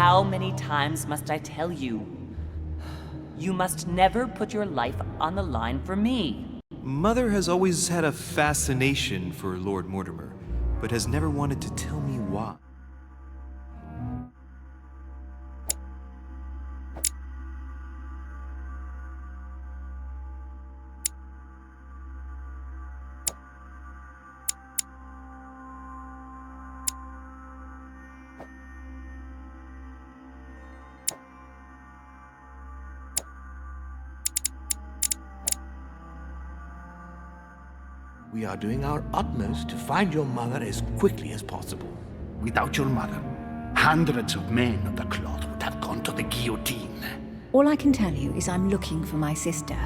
how many times must I tell you? You must never put your life on the line for me. Mother has always had a fascination for Lord Mortimer, but has never wanted to tell me why. We are doing our utmost to find your mother as quickly as possible. Without your mother, hundreds of men of the cloth would have gone to the guillotine. All I can tell you is I'm looking for my sister.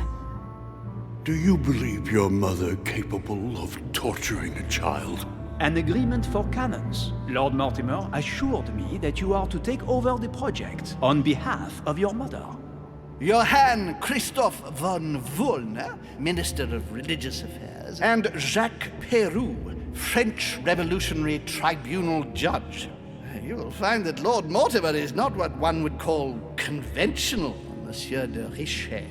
Do you believe your mother capable of torturing a child? An agreement for cannons. Lord Mortimer assured me that you are to take over the project on behalf of your mother. Johann Christoph von Wollner, Minister of Religious Affairs, and Jacques Peroux, French Revolutionary Tribunal Judge. You will find that Lord Mortimer is not what one would call conventional, Monsieur de Richet.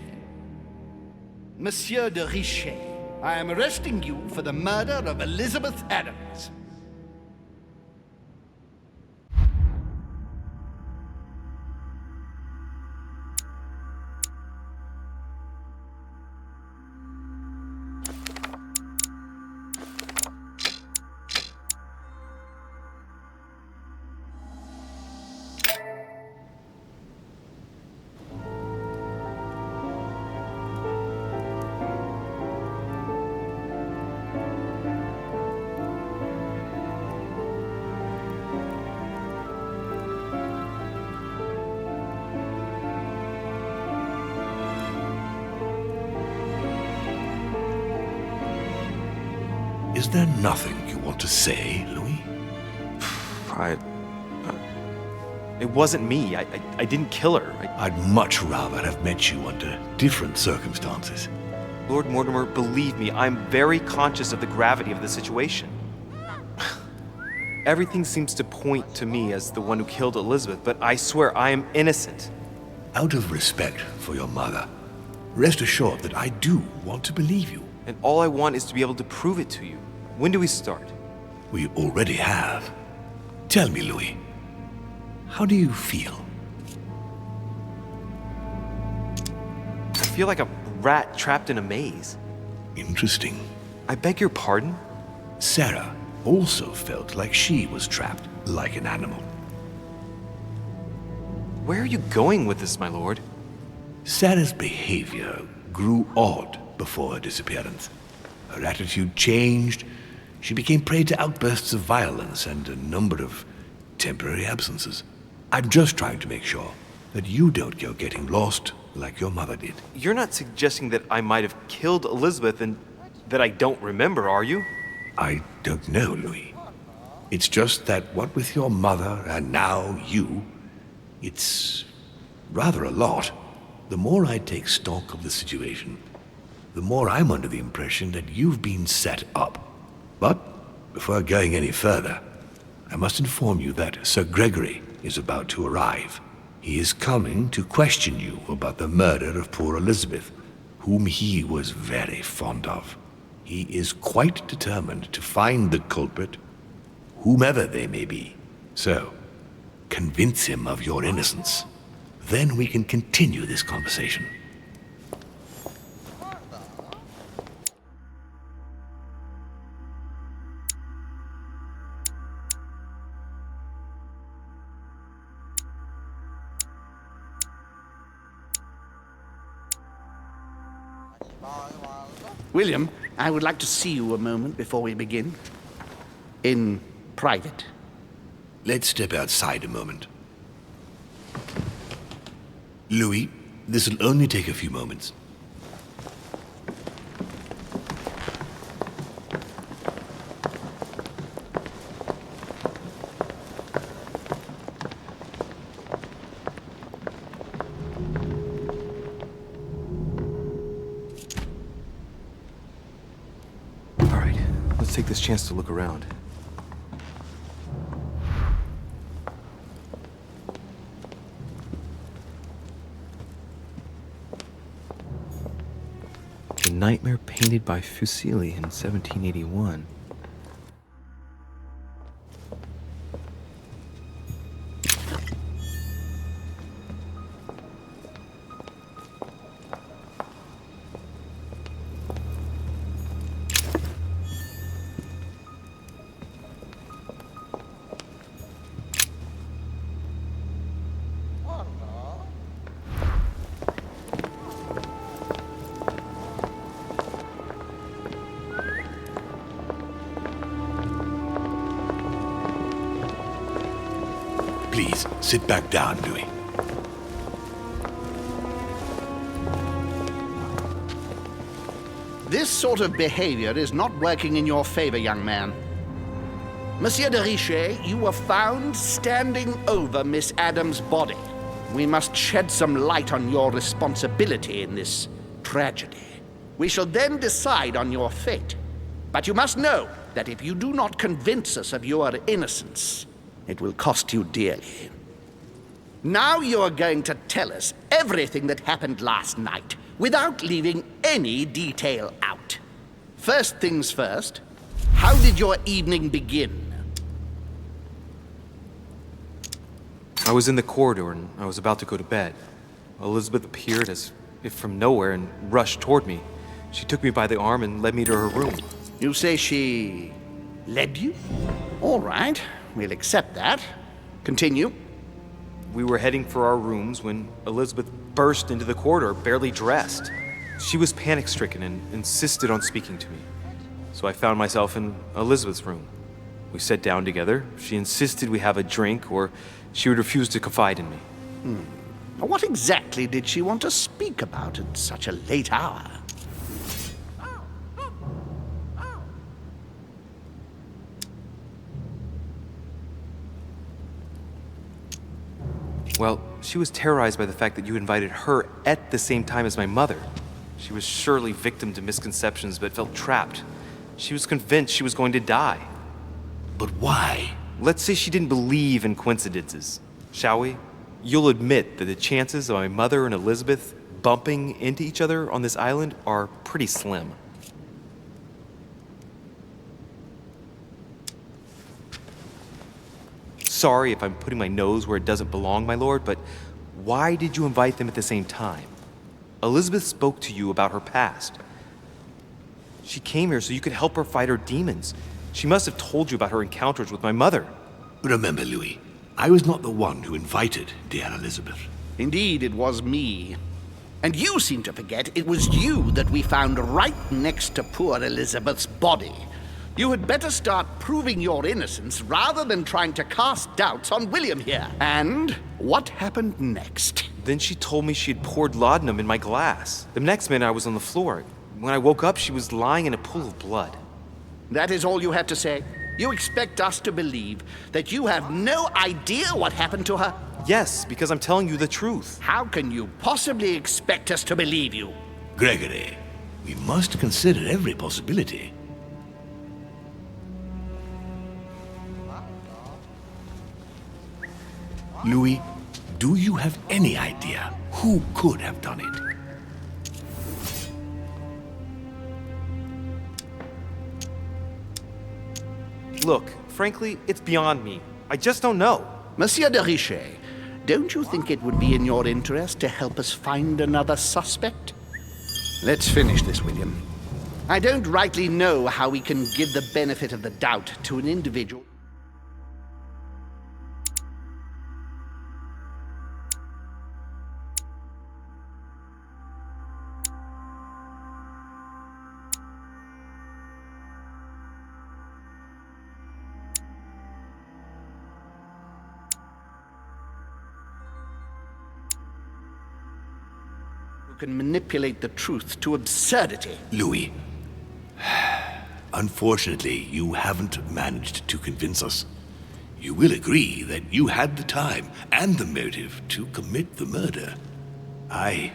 Monsieur de Richet, I am arresting you for the murder of Elizabeth Adams. Is there nothing you want to say, Louis? It wasn't me. I didn't kill her. I'd much rather have met you under different circumstances. Lord Mortimer, believe me, I'm very conscious of the gravity of the situation. Everything seems to point to me as the one who killed Elizabeth, but I swear I am innocent. Out of respect for your mother, rest assured that I do want to believe you. And all I want is to be able to prove it to you. When do we start? We already have. Tell me, Louis, how do you feel? I feel like a rat trapped in a maze. Interesting. I beg your pardon? Sarah also felt like she was trapped like an animal. Where are you going with this, my lord? Sarah's behavior grew odd before her disappearance. Her attitude changed. She became prey to outbursts of violence and a number of temporary absences. I'm just trying to make sure that you don't go getting lost like your mother did. You're not suggesting that I might have killed Elizabeth and that I don't remember, are you? I don't know, Louis. It's just that what with your mother and now you, it's rather a lot. The more I take stock of the situation, the more I'm under the impression that you've been set up. But before going any further, I must inform you that Sir Gregory is about to arrive. He is coming to question you about the murder of poor Elizabeth, whom he was very fond of. He is quite determined to find the culprit, whomever they may be. So, convince him of your innocence. Then we can continue this conversation. William, I would like to see you a moment before we begin. In private. Let's step outside a moment. Louis, this will only take a few moments. All right, let's take this chance to look around. nightmare painted by Fuseli in 1781. Please, sit back down, Louis. This sort of behavior is not working in your favor, young man. Monsieur de Richet, you were found standing over Miss Adams' body. We must shed some light on your responsibility in this tragedy. We shall then decide on your fate. But you must know that if you do not convince us of your innocence, it will cost you dearly. Now you are going to tell us everything that happened last night, without leaving any detail out. First things first, how did your evening begin? I was in the corridor and I was about to go to bed. Elizabeth appeared as if from nowhere and rushed toward me. She took me by the arm and led me to her room. You say she led you? All right, we'll accept that. Continue. We were heading for our rooms when Elizabeth burst into the corridor, barely dressed. She was panic-stricken and insisted on speaking to me. So I found myself in Elizabeth's room. We sat down together. She insisted we have a drink or she would refuse to confide in me. What exactly did she want to speak about at such a late hour? Well, she was terrorized by the fact that you invited her at the same time as my mother. She was surely victim to misconceptions but felt trapped. She was convinced she was going to die. But why? Let's say she didn't believe in coincidences, shall we? You'll admit that the chances of my mother and Elizabeth bumping into each other on this island are pretty slim. Sorry if I'm putting my nose where it doesn't belong, my lord, but why did you invite them at the same time? Elizabeth spoke to you about her past. She came here so you could help her fight her demons. She must have told you about her encounters with my mother. Remember, Louis, I was not the one who invited dear Elizabeth. Indeed, it was me. And you seem to forget it was you that we found right next to poor Elizabeth's body. You had better start proving your innocence rather than trying to cast doubts on William here. And what happened next? Then she told me she had poured laudanum in my glass. The next minute I was on the floor. When I woke up, she was lying in a pool of blood. That is all you have to say? You expect us to believe that you have no idea what happened to her? Yes, because I'm telling you the truth. How can you possibly expect us to believe you? Gregory, we must consider every possibility. Louis, do you have any idea who could have done it? Look, frankly, it's beyond me. I just don't know. Monsieur de Richet, don't you think it would be in your interest to help us find another suspect? Let's finish this, William. I don't rightly know how we can give the benefit of the doubt to an individual. Who can manipulate the truth to absurdity. Louis, unfortunately, you haven't managed to convince us. You will agree that you had the time and the motive to commit the murder. I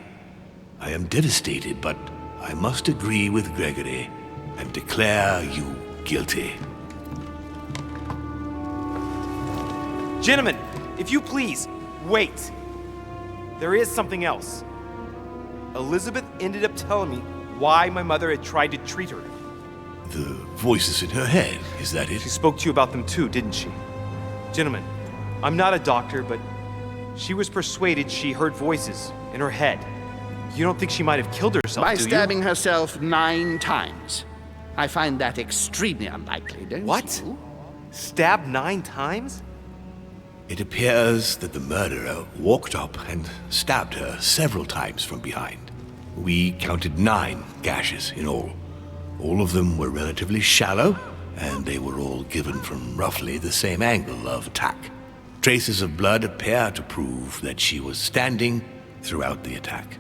am devastated, but I must agree with Gregory and declare you guilty. Gentlemen, if you please, wait. There is something else. Elizabeth ended up telling me why my mother had tried to treat her. The voices in her head, is that it? She spoke to you about them too, didn't she? Gentlemen, I'm not a doctor, but she was persuaded she heard voices in her head. You don't think she might have killed herself, By do you? stabbing herself 9 times. I find that extremely unlikely, don't What? you? Stabbed 9 times? It appears that the murderer walked up and stabbed her several times from behind. We counted 9 gashes in all. All of them were relatively shallow, and they were all given from roughly the same angle of attack. Traces of blood appear to prove that she was standing throughout the attack.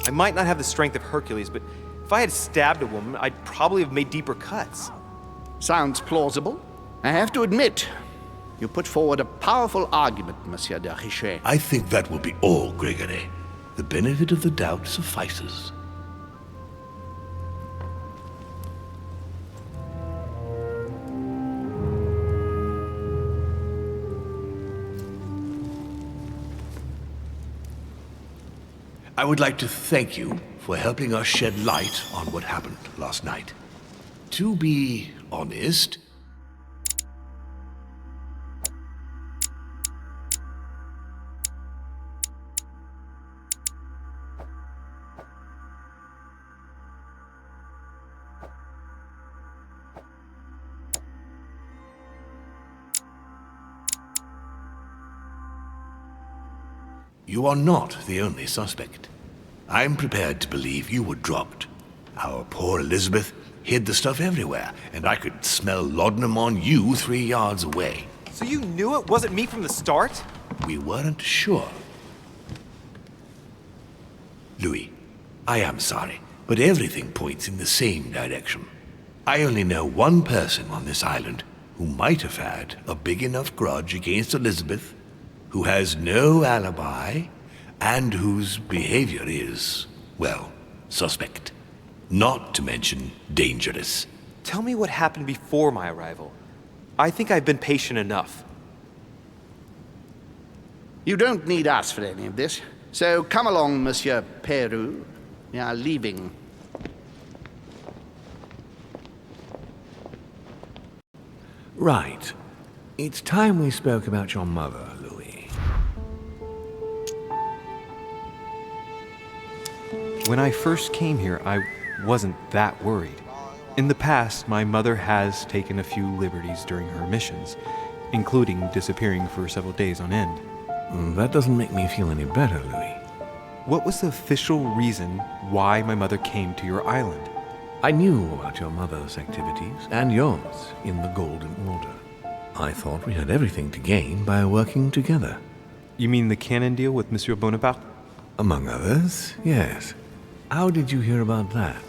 I might not have the strength of Hercules, but if I had stabbed a woman, I'd probably have made deeper cuts. Sounds plausible. I have to admit, you put forward a powerful argument, Monsieur de Richet. I think that will be all, Gregory. The benefit of the doubt suffices. I would like to thank you for helping us shed light on what happened last night. To be honest, you are not the only suspect. I'm prepared to believe you were drugged. Our poor Elizabeth hid the stuff everywhere, and I could smell laudanum on you 3 yards away. So you knew it wasn't me from the start? We weren't sure. Louis, I am sorry, but everything points in the same direction. I only know one person on this island who might have had a big enough grudge against Elizabeth, who has no alibi, and whose behavior is, well, suspect. Not to mention dangerous. Tell me what happened before my arrival. I think I've been patient enough. You don't need us for any of this. So come along, Monsieur Peru. We are leaving. Right. It's time we spoke about your mother, Louis. When I first came here, I wasn't that worried. In the past, my mother has taken a few liberties during her missions, including disappearing for several days on end. That doesn't make me feel any better, Louis. What was the official reason why my mother came to your island? I knew about your mother's activities, and yours, in the Golden Order. I thought we had everything to gain by working together. You mean the cannon deal with Monsieur Bonaparte? Among others, yes. How did you hear about that?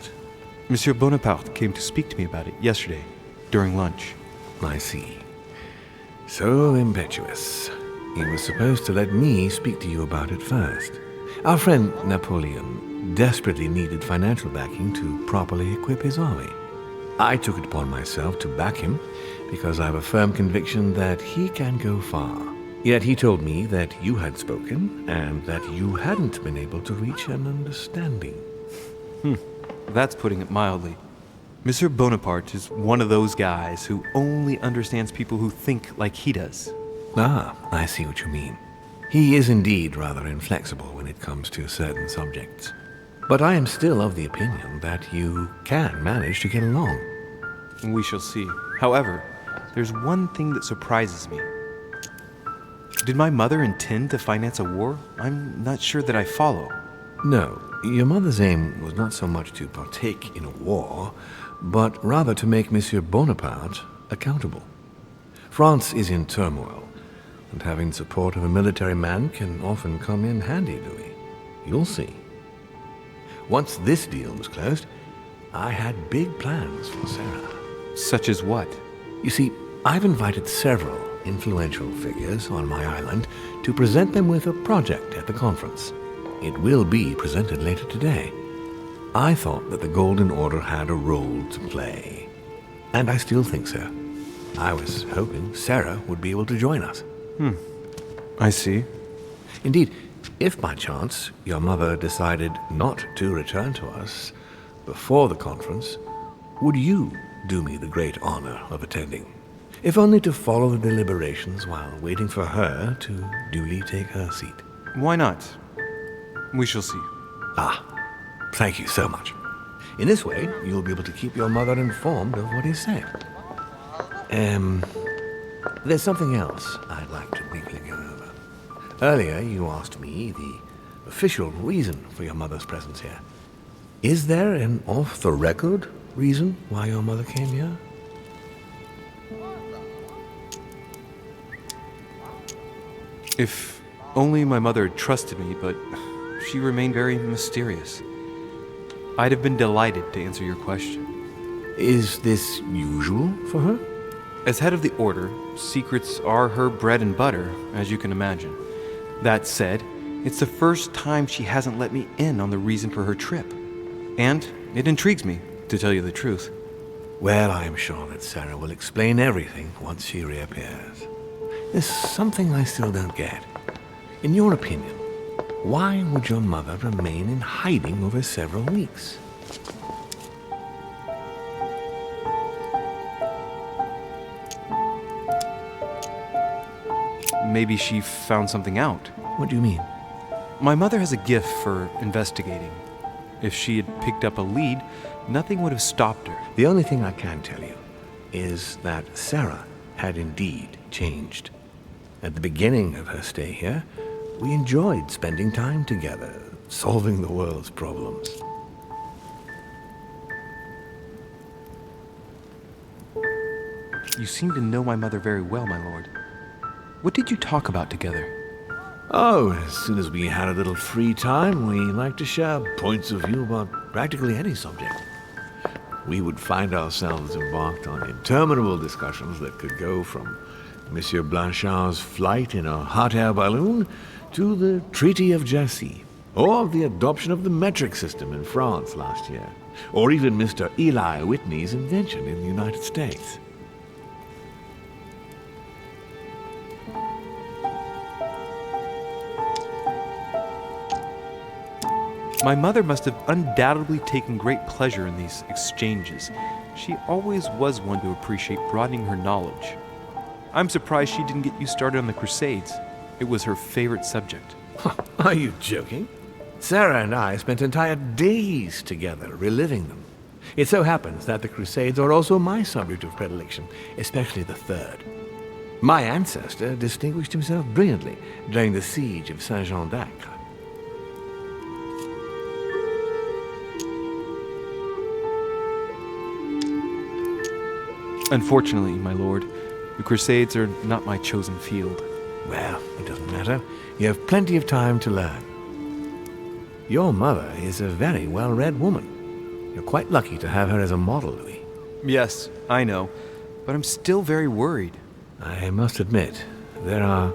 Monsieur Bonaparte came to speak to me about it yesterday, during lunch. I see. So impetuous. He was supposed to let me speak to you about it first. Our friend Napoleon desperately needed financial backing to properly equip his army. I took it upon myself to back him because I have a firm conviction that he can go far. Yet he told me that you had spoken and that you hadn't been able to reach an understanding. That's putting it mildly. Monsieur Bonaparte is one of those guys who only understands people who think like he does. Ah, I see what you mean. He is indeed rather inflexible when it comes to certain subjects. But I am still of the opinion that you can manage to get along. We shall see. However, there's one thing that surprises me. Did my mother intend to finance a war? I'm not sure that I follow. No, your mother's aim was not so much to partake in a war, but rather to make Monsieur Bonaparte accountable. France is in turmoil, and having support of a military man can often come in handy, Louis. You'll see. Once this deal was closed, I had big plans for Sarah. Such as what? You see, I've invited several influential figures on my island to present them with a project at the conference. It will be presented later today. I thought that the Golden Order had a role to play, and I still think so. I was hoping Sarah would be able to join us. I see. Indeed, If by chance your mother decided not to return to us before the conference, would you do me the great honor of attending? If only to follow the deliberations while waiting for her to duly take her seat. Why not? We shall see. Ah, thank you so much. In this way, you'll be able to keep your mother informed of what is said. There's something else I'd like to briefly go over. Earlier, you asked me the official reason for your mother's presence here. Is there an off-the-record reason why your mother came here? If only my mother had trusted me, but she remained very mysterious. I'd have been delighted to answer your question. Is this usual for her? As head of the Order, secrets are her bread and butter, as you can imagine. That said, it's the first time she hasn't let me in on the reason for her trip. And it intrigues me, to tell you the truth. Well, I am sure that Sarah will explain everything once she reappears. There's something I still don't get. In your opinion, why would your mother remain in hiding over several weeks? Maybe she found something out. What do you mean? My mother has a gift for investigating. If she had picked up a lead, nothing would have stopped her. The only thing I can tell you is that Sarah had indeed changed. At the beginning of her stay here, we enjoyed spending time together, solving the world's problems. You seem to know my mother very well, my lord. What did you talk about together? Oh, as soon as we had a little free time, we liked to share points of view about practically any subject. We would find ourselves embarked on interminable discussions that could go from Monsieur Blanchard's flight in a hot air balloon to the Treaty of Jassy, or the adoption of the metric system in France last year, or even Mr. Eli Whitney's invention in the United States. My mother must have undoubtedly taken great pleasure in these exchanges. She always was one to appreciate broadening her knowledge. I'm surprised she didn't get you started on the Crusades. It was her favorite subject. Are you joking? Sarah and I spent entire days together reliving them. It so happens that the Crusades are also my subject of predilection, especially the Third. My ancestor distinguished himself brilliantly during the siege of Saint-Jean d'Acre. Unfortunately, my lord, the Crusades are not my chosen field. Well, it doesn't matter. You have plenty of time to learn. Your mother is a very well-read woman. You're quite lucky to have her as a model, Louis. Yes, I know, but I'm still very worried. I must admit, there are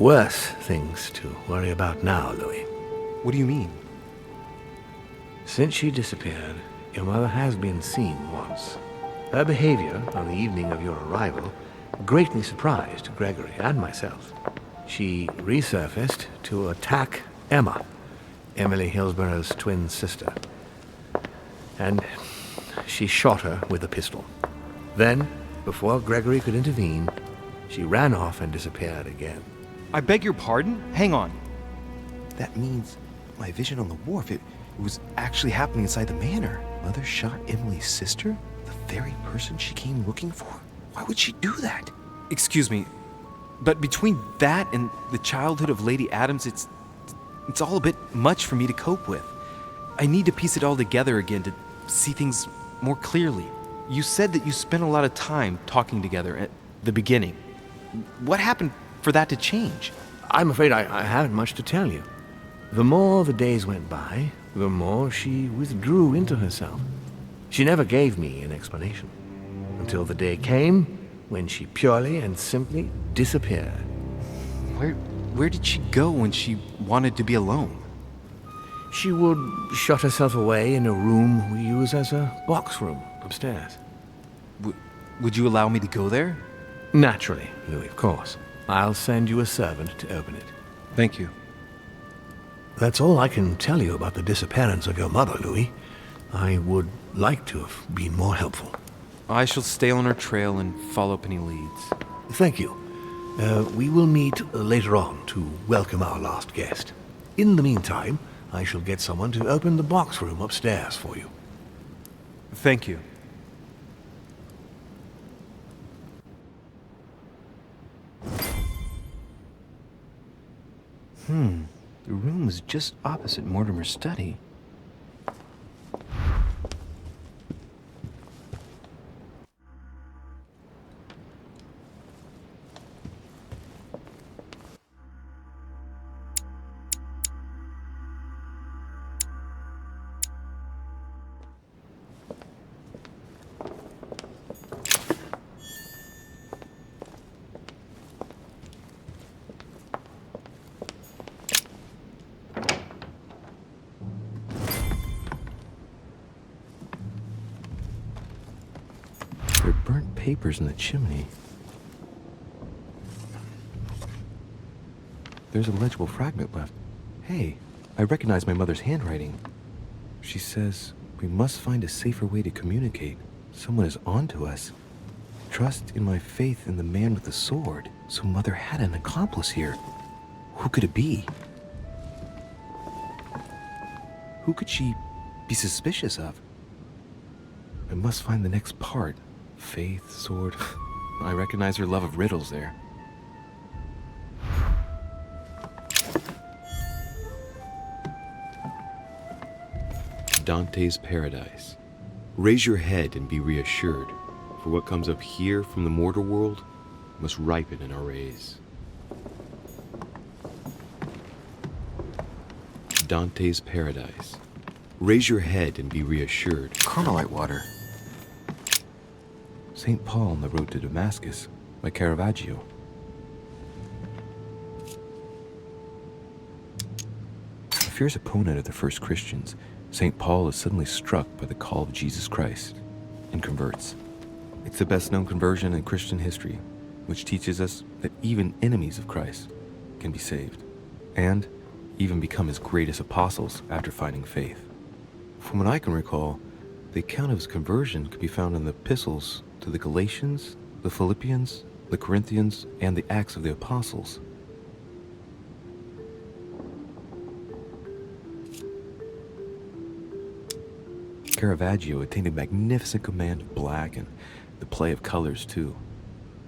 worse things to worry about now, Louis. What do you mean? Since she disappeared, your mother has been seen once. Her behavior on the evening of your arrival greatly surprised Gregory and myself. She resurfaced to attack Emma, Emily Hillsborough's twin sister. And she shot her with a pistol. Then, before Gregory could intervene, she ran off and disappeared again. I beg your pardon? Hang on. That means my vision on the wharf, it was actually happening inside the manor. Mother shot Emily's sister? The very person she came looking for? Why would she do that? Excuse me, but between that and the childhood of Lady Adams, it's all a bit much for me to cope with. I need to piece it all together again to see things more clearly. You said that you spent a lot of time talking together at the beginning. What happened for that to change? I'm afraid I haven't much to tell you. The more the days went by, the more she withdrew into herself. She never gave me an explanation, until the day came when she purely and simply disappeared. Where did she go when she wanted to be alone? She would shut herself away in a room we use as a box room upstairs. Would you allow me to go there? Naturally, Louis, of course. I'll send you a servant to open it. Thank you. That's all I can tell you about the disappearance of your mother, Louis. I would like to have been more helpful. I shall stay on her trail and follow up any leads. Thank you. We will meet later on to welcome our last guest. In the meantime, I shall get someone to open the box room upstairs for you. Thank you. The room was just opposite Mortimer's study. There are burnt papers in the chimney. There's a legible fragment left. Hey, I recognize my mother's handwriting. She says, we must find a safer way to communicate. Someone is on to us. Trust in my faith in the man with the sword. So Mother had an accomplice here. Who could it be? Who could she be suspicious of? I must find the next part. Faith, sword. I recognize her love of riddles there. Dante's Paradise. Raise your head and be reassured, for what comes up here from the mortal world must ripen in our rays. Dante's Paradise. Raise your head and be reassured. Carmelite water. St. Paul on the Road to Damascus by Caravaggio. A fierce opponent of the first Christians, St. Paul is suddenly struck by the call of Jesus Christ and converts. It's the best known conversion in Christian history, which teaches us that even enemies of Christ can be saved, and even become his greatest apostles after finding faith. From what I can recall, the account of his conversion could be found in the epistles to the Galatians, the Philippians, the Corinthians, and the Acts of the Apostles. Caravaggio attained a magnificent command of black and the play of colors too.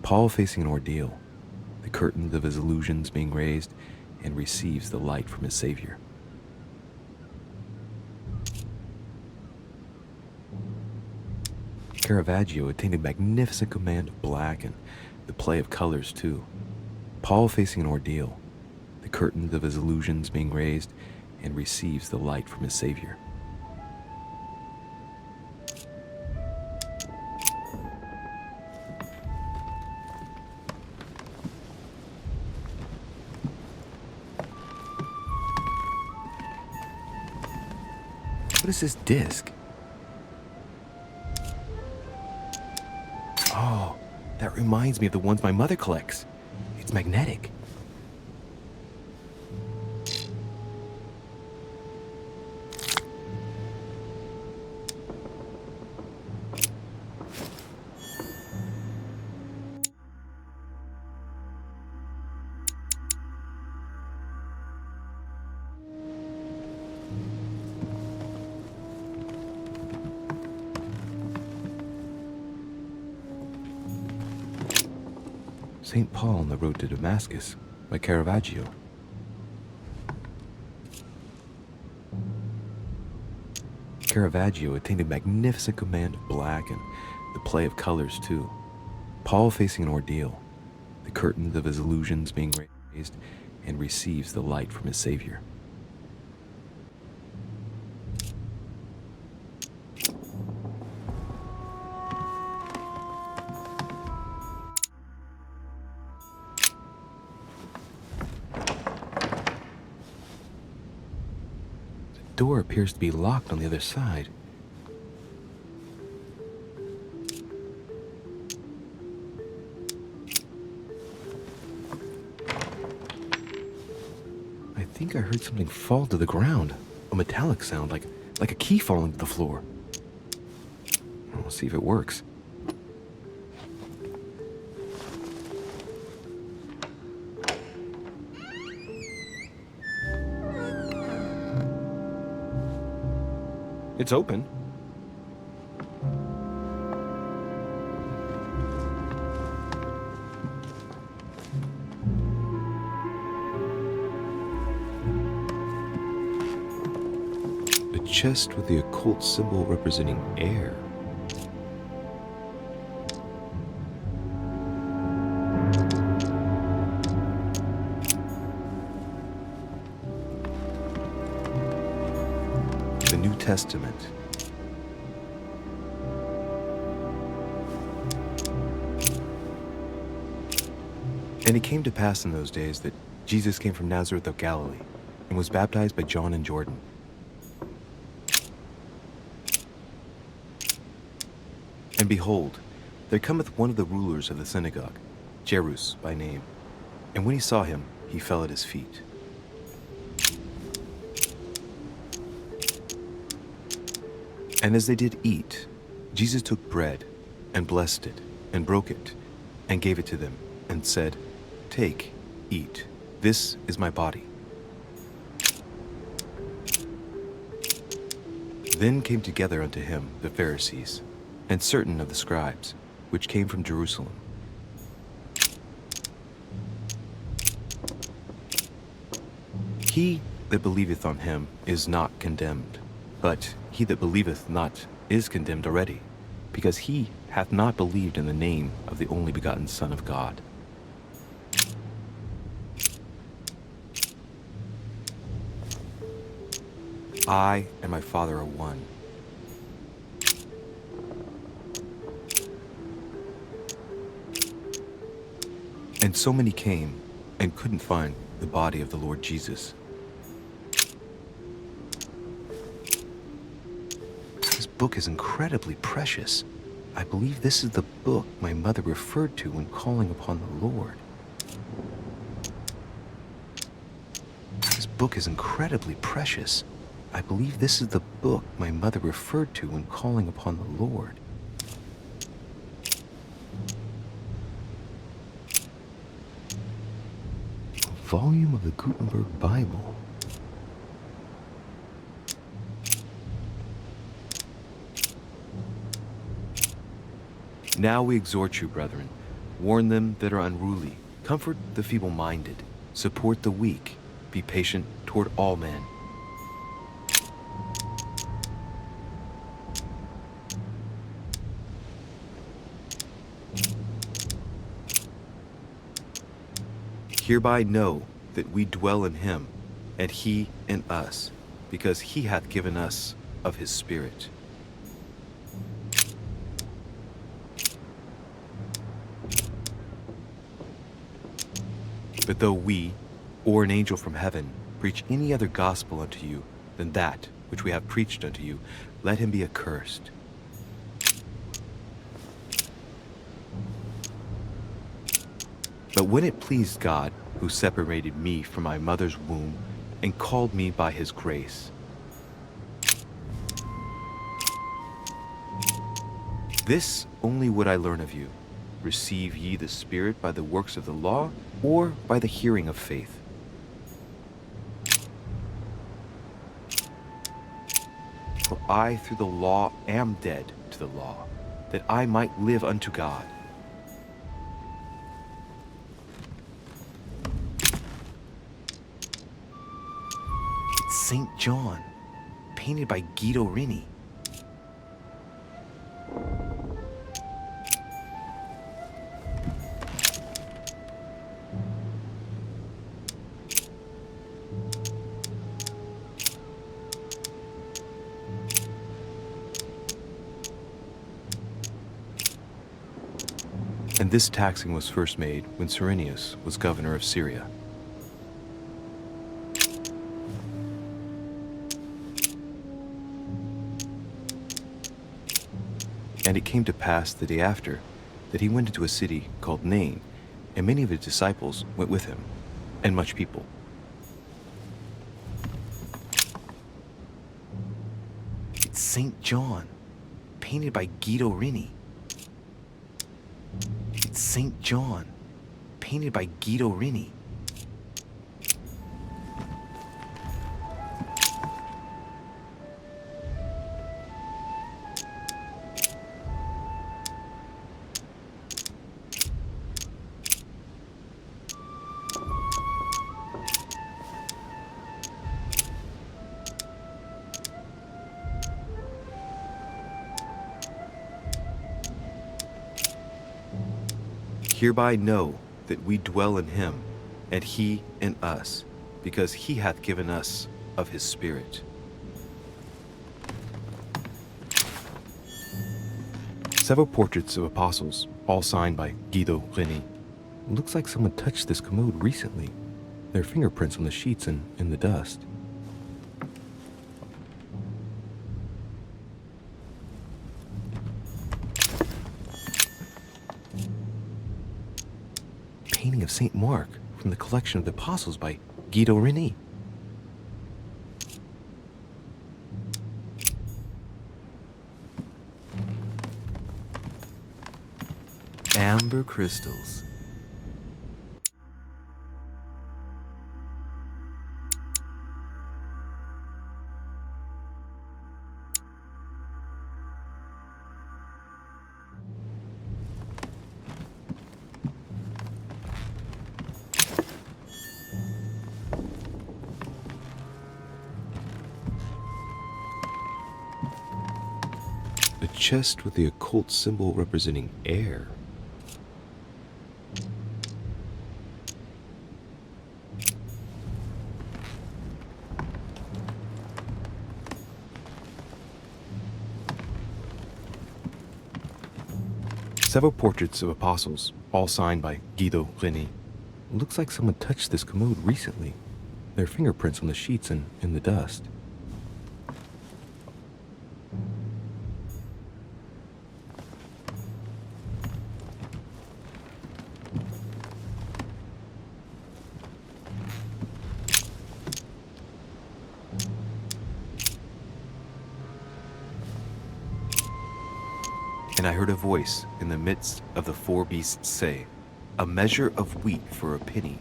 Paul facing an ordeal, the curtains of his illusions being raised, and receives the light from his Savior. Caravaggio attained a magnificent command of black and the play of colors too. Paul facing an ordeal, the curtains of his illusions being raised, and receives the light from his Savior. What is this disc? Oh, that reminds me of the ones my mother collects. It's magnetic. St. Paul on the Road to Damascus by Caravaggio. Caravaggio attained a magnificent command of black and the play of colors too. Paul facing an ordeal, the curtains of his illusions being raised, and receives the light from his Savior. The door appears to be locked on the other side. I think I heard something fall to the ground. A metallic sound, like a key falling to the floor. We'll see if it works. It's open. A chest with the occult symbol representing air. The New Testament. And it came to pass in those days that Jesus came from Nazareth of Galilee and was baptized by John in Jordan. And behold, there cometh one of the rulers of the synagogue, Jairus by name. And when he saw him, he fell at his feet. And as they did eat, Jesus took bread, and blessed it, and broke it, and gave it to them, and said, Take, eat, this is my body. Then came together unto him the Pharisees, and certain of the scribes, which came from Jerusalem. He that believeth on him is not condemned, but he that believeth not is condemned already, because he hath not believed in the name of the only begotten Son of God. I and my Father are one. And so many came and couldn't find the body of the Lord Jesus. This book is incredibly precious. I believe this is the book my mother referred to when calling upon the Lord. This book is incredibly precious. I believe this is the book my mother referred to when calling upon the Lord. A volume of the Gutenberg Bible. Now we exhort you, brethren, warn them that are unruly, comfort the feeble-minded, support the weak, be patient toward all men. Hereby know that we dwell in him, and he in us, because he hath given us of his Spirit. But though we, or an angel from heaven, preach any other gospel unto you than that which we have preached unto you, let him be accursed. But when it pleased God, who separated me from my mother's womb, and called me by his grace, this only would I learn of you. Receive ye the Spirit by the works of the law, or by the hearing of faith? For I through the law am dead to the law, that I might live unto God. It's St. John, painted by Guido Reni. And this taxing was first made when Cyrenius was governor of Syria. And it came to pass the day after that he went into a city called Nain, and many of his disciples went with him, and much people. St. John, painted by Guido Rini. It's St. John, painted by Guido Rini. Hereby know that we dwell in him, and he in us, because he hath given us of his Spirit. Several portraits of apostles, all signed by Guido Rini. Looks like someone touched this commode recently. There are fingerprints on the sheets and in the dust. Painting of St. Mark from the collection of the apostles by Guido Rini. Amber crystals. A chest with the occult symbol representing air. Several portraits of apostles, all signed by Guido Rini. Looks like someone touched this commode recently. There are fingerprints on the sheets and in the dust. And I heard a voice in the midst of the four beasts say, a measure of wheat for a penny,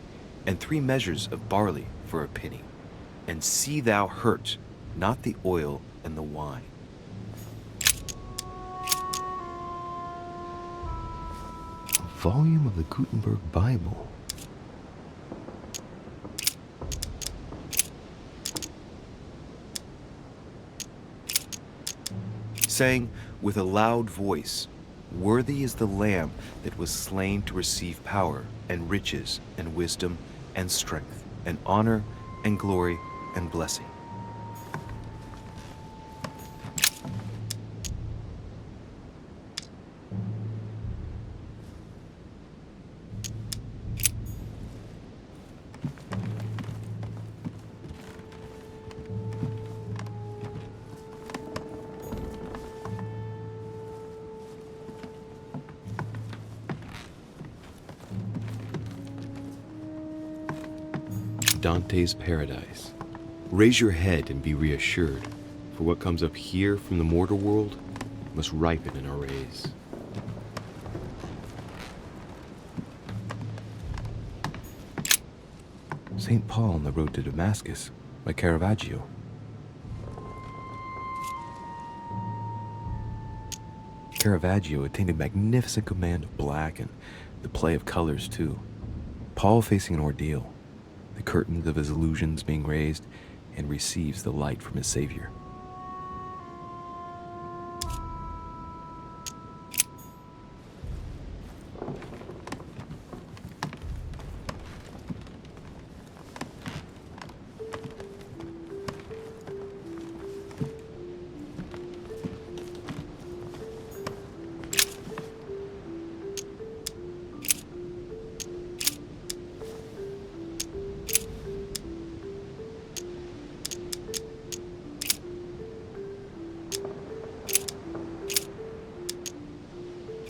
and 3 measures of barley for a penny. And see thou hurt not the oil and the wine. A volume of the Gutenberg Bible. Saying with a loud voice, worthy is the Lamb that was slain to receive power and riches and wisdom and strength and honor and glory and blessing. Dante's Paradise. Raise your head and be reassured, for what comes up here from the mortal world must ripen in our rays. St. Paul on the Road to Damascus by Caravaggio. Caravaggio attained a magnificent command of black and the play of colors too. Paul facing an ordeal, the curtains of his illusions being raised, and receives the light from his Savior.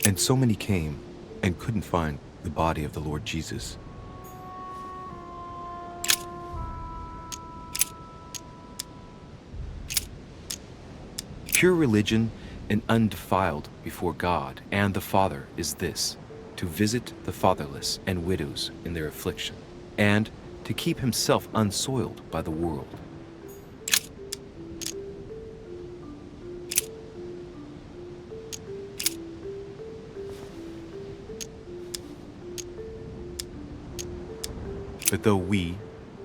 And so many came and couldn't find the body of the Lord Jesus. Pure religion and undefiled before God and the Father is this: to visit the fatherless and widows in their affliction, and to keep himself unsoiled by the world. But though we,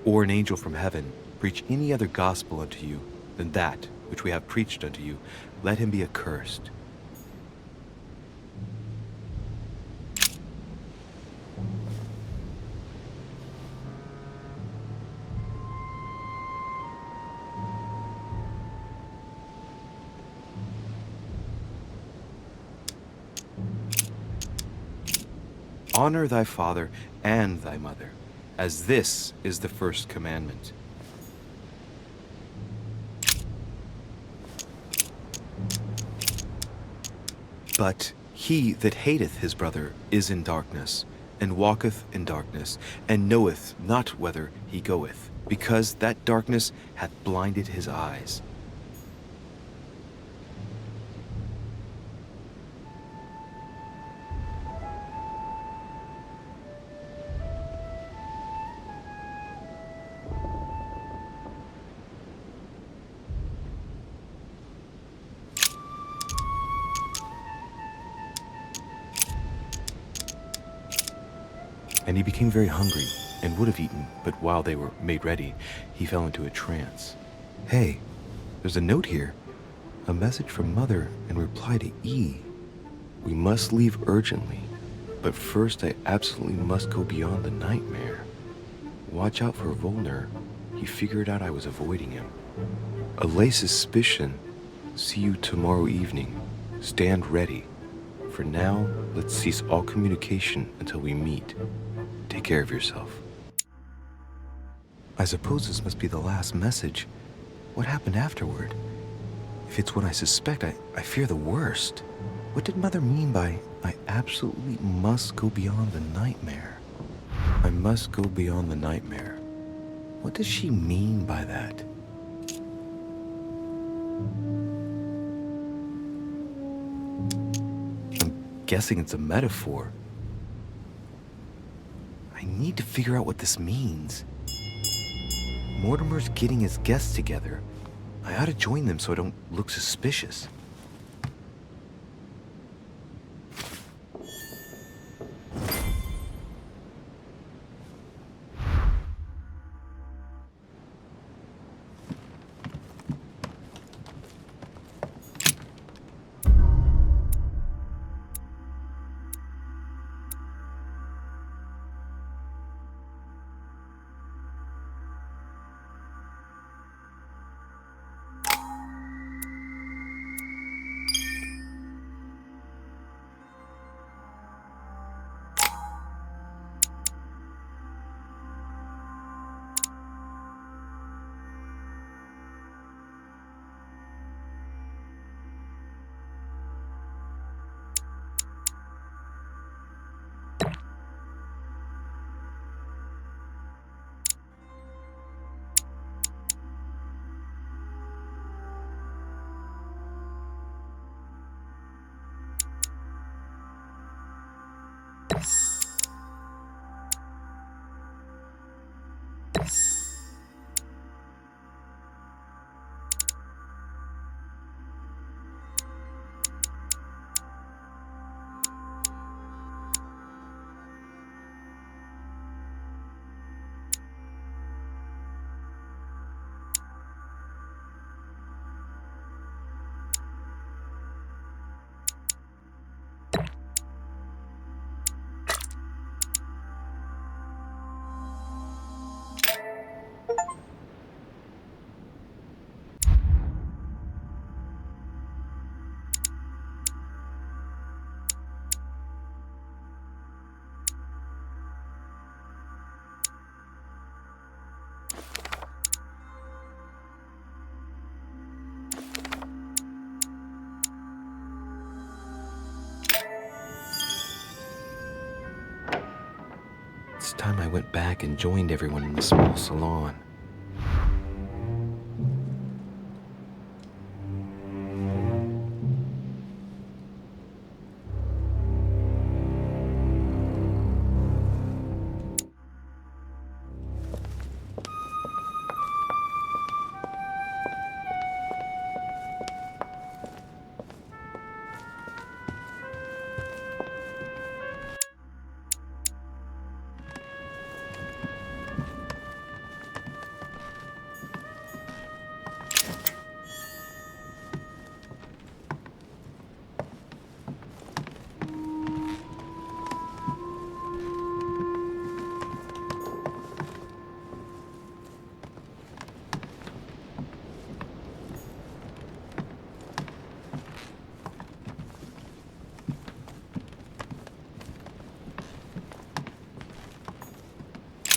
or an angel from heaven, preach any other gospel unto you than that which we have preached unto you, let him be accursed. Honor thy father and thy mother, as this is the first commandment. But he that hateth his brother is in darkness, and walketh in darkness, and knoweth not whither he goeth, because that darkness hath blinded his eyes. And he became very hungry, and would have eaten, but while they were made ready, he fell into a trance. Hey, there's a note here. A message from Mother in reply to E. We must leave urgently, but first I absolutely must go beyond the nightmare. Watch out for Volner. He figured out I was avoiding him. Allay suspicion. See you tomorrow evening. Stand ready. For now, let's cease all communication until we meet. Take care of yourself. I suppose this must be the last message. What happened afterward? If it's what I suspect, I fear the worst. What did Mother mean by, I absolutely must go beyond the nightmare? I must go beyond the nightmare. What does she mean by that? I'm guessing it's a metaphor. I need to figure out what this means. Mortimer's getting his guests together. I ought to join them so I don't look suspicious. It's time I went back and joined everyone in the small salon.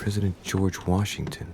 President George Washington.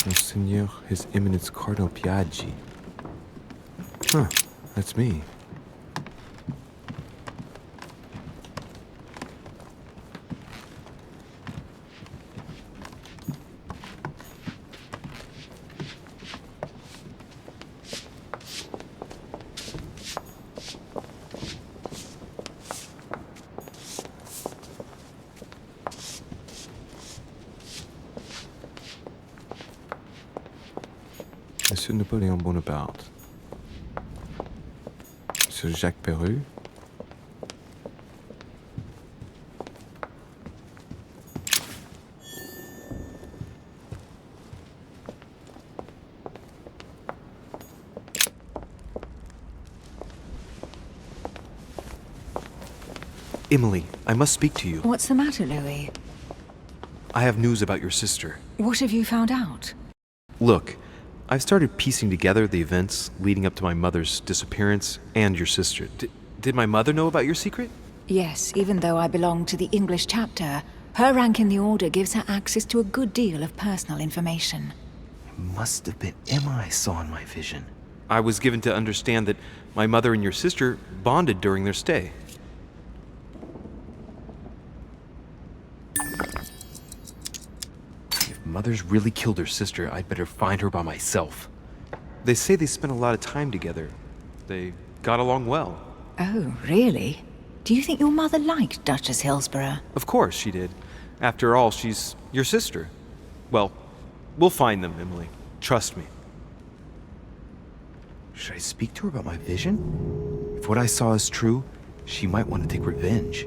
Monseigneur, His Eminence Cardinal Piaggi. Huh, that's me. Monsieur Napoléon Bonaparte. Monsieur Jacques Perru. Emily, I must speak to you. What's the matter, Louis? I have news about your sister. What have you found out? Look, I've started piecing together the events leading up to my mother's disappearance and your sister. Did my mother know about your secret? Yes, even though I belong to the English chapter, her rank in the Order gives her access to a good deal of personal information. It must have been Emma I saw in my vision. I was given to understand that my mother and your sister bonded during their stay. If Mother's really killed her sister, I'd better find her by myself. They say they spent a lot of time together. They got along well. Oh, really? Do you think your mother liked Duchess Hillsborough? Of course she did. After all, she's your sister. Well, we'll find them, Emily. Trust me. Should I speak to her about my vision? If what I saw is true, she might want to take revenge.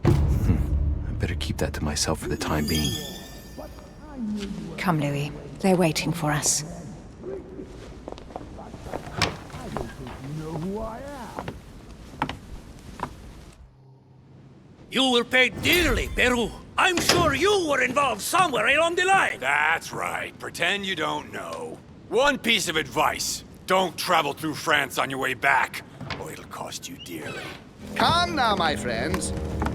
I better keep that to myself for the time being. Come, Louis. They're waiting for us. You will pay dearly, Peru. I'm sure you were involved somewhere along the line. That's right. Pretend you don't know. One piece of advice. Don't travel through France on your way back, or it'll cost you dearly. Calm now, my friends.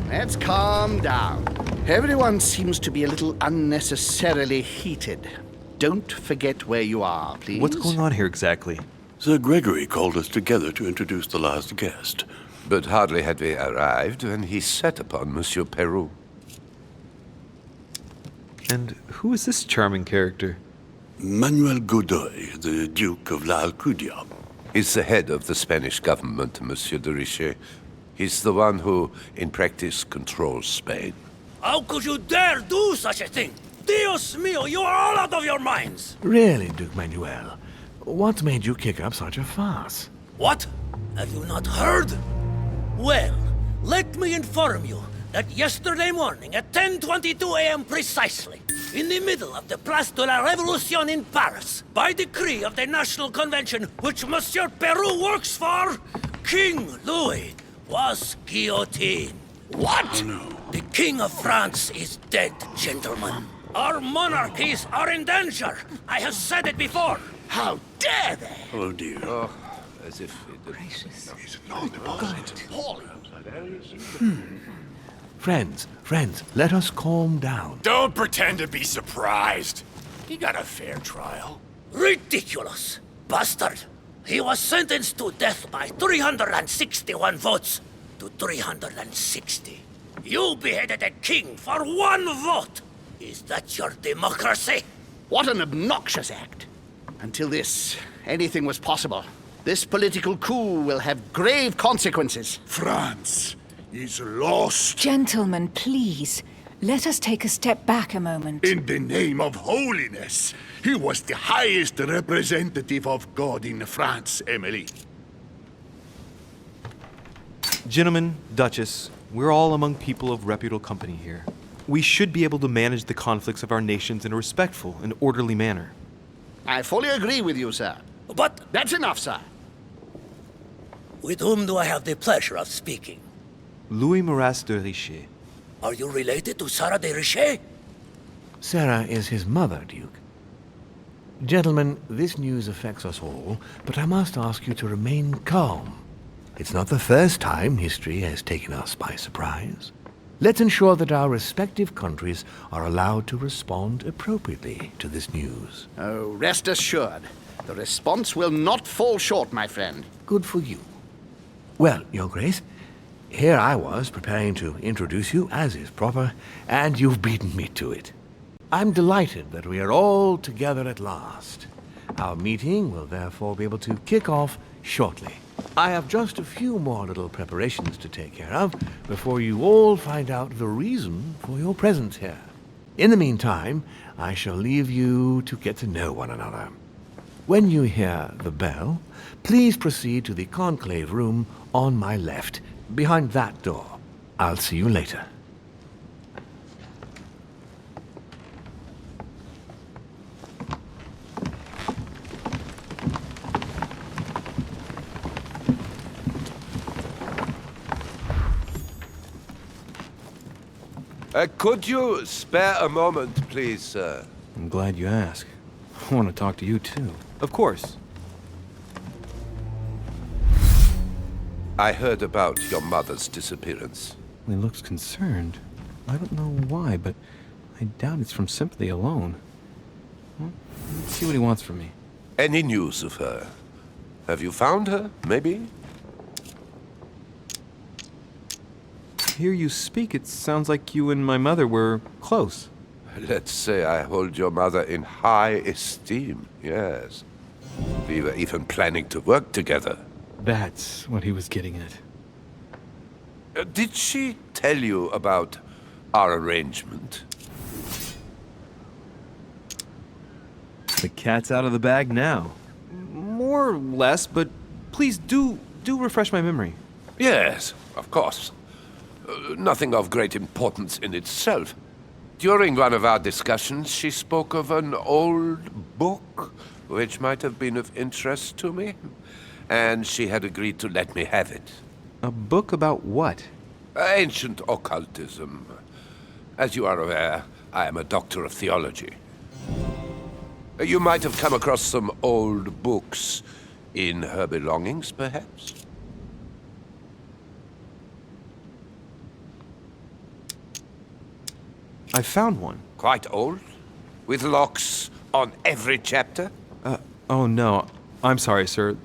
Let's calm down. Everyone seems to be a little unnecessarily heated. Don't forget where you are, please. What's going on here exactly? Sir Gregory called us together to introduce the last guest. But hardly had we arrived when he set upon Monsieur Peru. And who is this charming character? Manuel Godoy, the Duke of La Alcudia. He's the head of the Spanish government, Monsieur de Richet. He's the one who, in practice, controls Spain. How could you dare do such a thing? Dios mío, you are all out of your minds! Really, Duke Manuel? What made you kick up such a fuss? What? Have you not heard? Well, let me inform you that yesterday morning at 10:22 a.m. precisely, in the middle of the Place de la Révolution in Paris, by decree of the National Convention which Monsieur Peru works for, King Louis was guillotined. What? Oh, no. The King of France is dead, gentlemen. Our monarchies are in danger. I have said it before. How dare they? Oh, dear. Oh, as if it Gracious. Friends, let us calm down. Don't pretend to be surprised. He got a fair trial. Ridiculous! Bastard! He was sentenced to death by 361 votes to 360. You beheaded a king for one vote! Is that your democracy? What an obnoxious act. Until this, anything was possible. This political coup will have grave consequences. France is lost. Gentlemen, please. Let us take a step back a moment. In the name of holiness. He was the highest representative of God in France, Emily. Gentlemen, Duchess, we're all among people of reputable company here. We should be able to manage the conflicts of our nations in a respectful and orderly manner. I fully agree with you, sir. But That's enough, sir. with whom do I have the pleasure of speaking? Louis Maras de Richet. Are you related to Sarah de Richet? Sarah is his mother, Duke. Gentlemen, this news affects us all, but I must ask you to remain calm. It's not the first time history has taken us by surprise. Let's ensure that our respective countries are allowed to respond appropriately to this news. Oh, rest assured. The response will not fall short, my friend. Good for you. Well, Your Grace, here I was preparing to introduce you as is proper, and you've beaten me to it. I'm delighted that we are all together at last. Our meeting will therefore be able to kick off shortly. I have just a few more little preparations to take care of before you all find out the reason for your presence here. In the meantime, I shall leave you to get to know one another. When you hear the bell, please proceed to the conclave room on my left, behind that door. I'll see you later. Could you spare a moment, please, sir? I'm glad you asked. I want to talk to you, too. Of course. I heard about your mother's disappearance. He looks concerned. I don't know why, but I doubt it's from sympathy alone. Well, let's see what he wants from me. Any news of her? Have you found her, maybe? Hear you speak, it sounds like you and my mother were close. Let's say I hold your mother in high esteem, yes. We were even planning to work together. That's what he was getting at. Did she tell you about our arrangement? The cat's out of the bag now. More or less, but please do refresh my memory. Yes, of course. Nothing of great importance in itself. During one of our discussions, she spoke of an old book which might have been of interest to me, and she had agreed to let me have it. A book about what? Ancient occultism. As you are aware, I am a doctor of theology. You might have come across some old books in her belongings, perhaps? I found one. Quite old? With locks on every chapter? Oh no. I'm sorry, sir.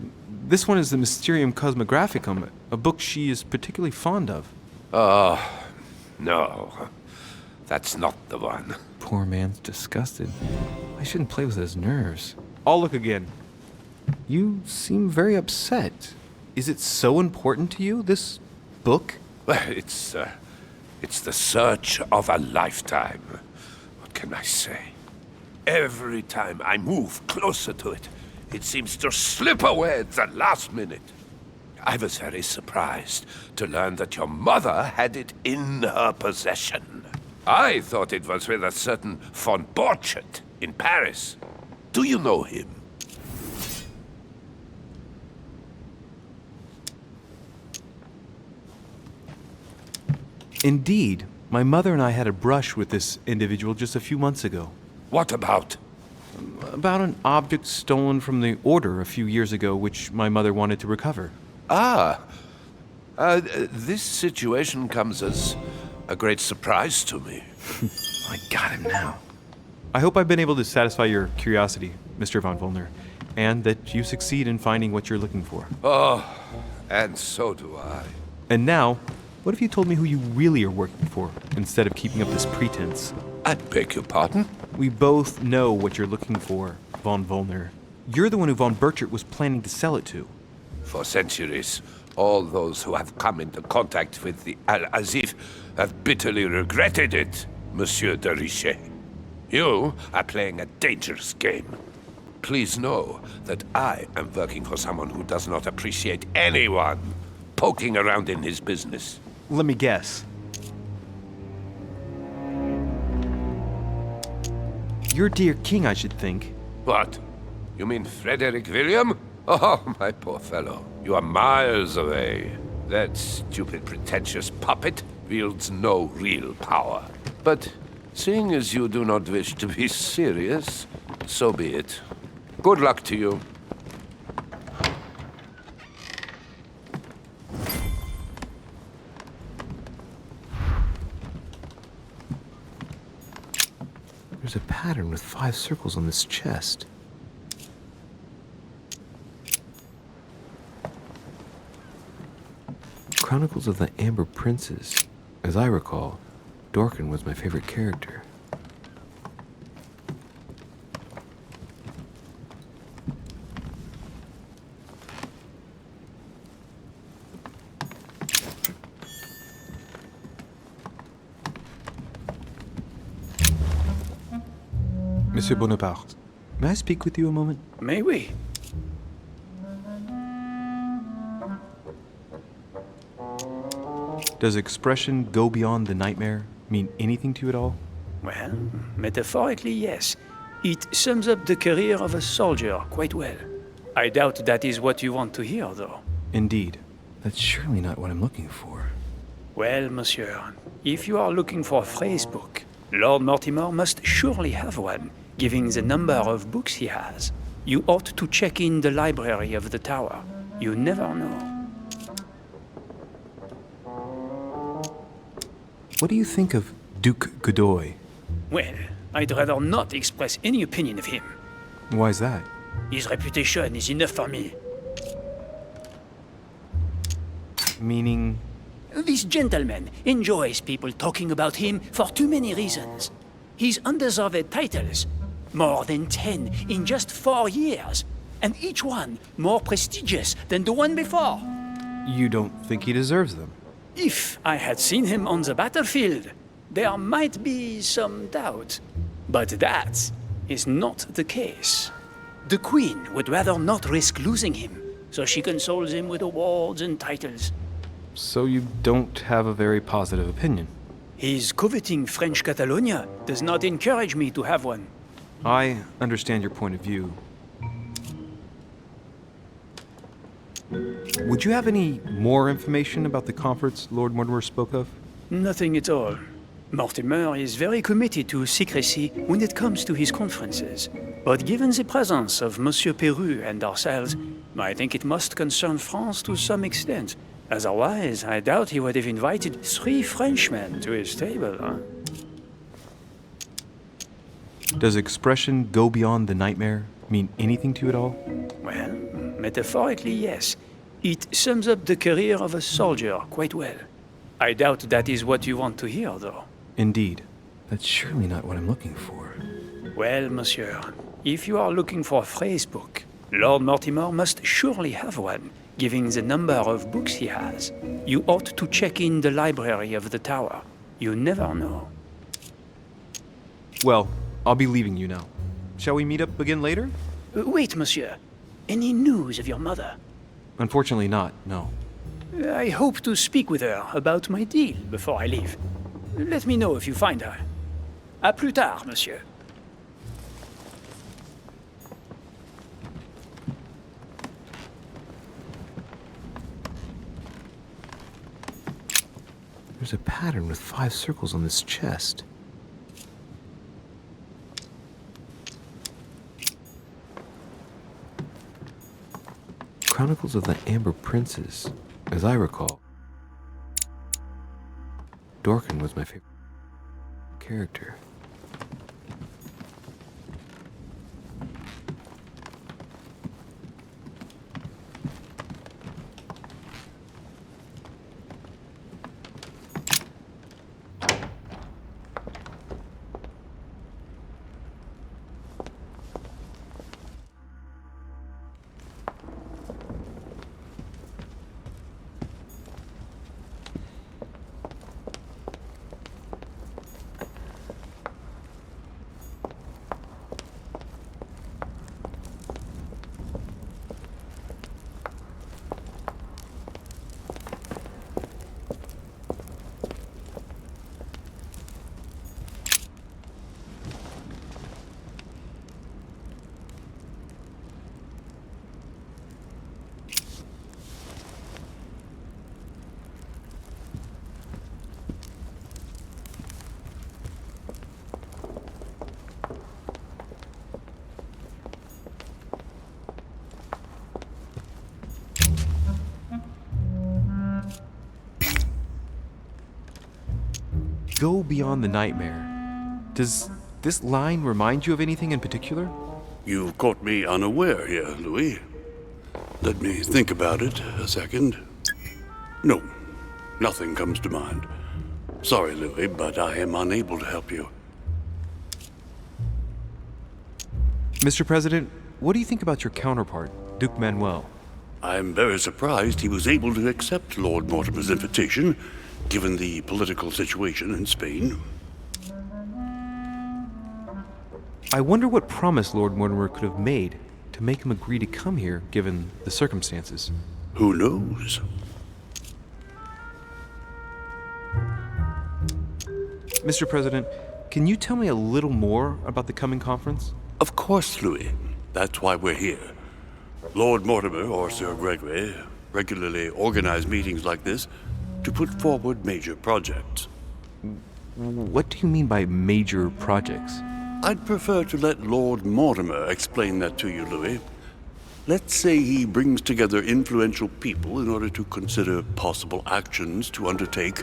This one is the Mysterium Cosmographicum, a book she is particularly fond of. Oh, no. That's not the one. Poor man's disgusted. I shouldn't play with his nerves. I'll look again. You seem very upset. Is it so important to you, this book? Well, it's the search of a lifetime. What can I say? Every time I move closer to it, it seems to slip away at the last minute. I was very surprised to learn that your mother had it in her possession. I thought it was with a certain von Borchardt in Paris. Do you know him? Indeed. My mother and I had a brush with this individual just a few months ago. What about? About an object stolen from the Order a few years ago, which my mother wanted to recover. This situation comes as a great surprise to me. I got him now. I hope I've been able to satisfy your curiosity, Mr. von Wollner, and that you succeed in finding what you're looking for. Oh, and so do I. And now, what if you told me who you really are working for, instead of keeping up this pretense? I beg your pardon? We both know what you're looking for, von Wollner. You're the one who von Borchardt was planning to sell it to. For centuries, all those who have come into contact with the Al-Azif have bitterly regretted it, Monsieur de Richet. You are playing a dangerous game. Please know that I am working for someone who does not appreciate anyone poking around in his business. Let me guess. Your dear king, I should think. What? You mean Frederick William? Oh, my poor fellow. You are miles away. That stupid, pretentious puppet wields no real power. But seeing as you do not wish to be serious, so be it. Good luck to you. There's a pattern with 5 circles on this chest. Chronicles of the Amber Princes. As I recall, Dorkin was my favorite character. Monsieur Bonaparte, may I speak with you a moment? May we? Does expression "go beyond the nightmare" mean anything to you at all? Well, metaphorically, yes. It sums up the career of a soldier quite well. I doubt that is what you want to hear, though. Indeed. That's surely not what I'm looking for. Well, monsieur, if you are looking for a phrase book, Lord Mortimer must surely have one, given the number of books he has. You ought to check in the library of the tower. You never know. What do you think of Duke Godoy? Well, I'd rather not express any opinion of him. Why is that? His reputation is enough for me. Meaning? This gentleman enjoys people talking about him for too many reasons. His undeserved titles, more than 10 in just 4 years, and each one more prestigious than the one before. You don't think he deserves them? If I had seen him on the battlefield, there might be some doubt. But that is not the case. The Queen would rather not risk losing him, so she consoles him with awards and titles. So you don't have a very positive opinion? His coveting French Catalonia does not encourage me to have one. I understand your point of view. Would you have any more information about the conference Lord Mortimer spoke of? Nothing at all. Mortimer is very committed to secrecy when it comes to his conferences. But given the presence of Monsieur Peru and ourselves, I think it must concern France to some extent. Otherwise, I doubt he would have invited 3 Frenchmen to his table, huh? Does expression "go beyond the nightmare" mean anything to you at all? Well, metaphorically, yes. It sums up the career of a soldier quite well. I doubt that is what you want to hear, though. Indeed. That's surely not what I'm looking for. Well, monsieur, if you are looking for a phrase book, Lord Mortimer must surely have one, given the number of books he has. You ought to check in the library of the tower. You never know. Well, I'll be leaving you now. Shall we meet up again later? Wait, monsieur. Any news of your mother? Unfortunately not, no. I hope to speak with her about my deal before I leave. Let me know if you find her. À plus tard, monsieur. There's a pattern with 5 circles on this chest. Chronicles of the Amber Princes. As I recall, Dorkin was my favorite character. Go beyond the nightmare. Does this line remind you of anything in particular? You've caught me unaware here, Louis. Let me think about it a second. No, nothing comes to mind. Sorry, Louis, but I am unable to help you. Mr. President, what do you think about your counterpart, Duke Manuel? I'm very surprised he was able to accept Lord Mortimer's invitation, given the political situation in Spain. I wonder what promise Lord Mortimer could have made to make him agree to come here, given the circumstances. Who knows? Mr. President, can you tell me a little more about the coming conference? Of course, Louis. That's why we're here. Lord Mortimer or Sir Gregory regularly organize meetings like this to put forward major projects. What do you mean by major projects? I'd prefer to let Lord Mortimer explain that to you, Louis. Let's say he brings together influential people in order to consider possible actions to undertake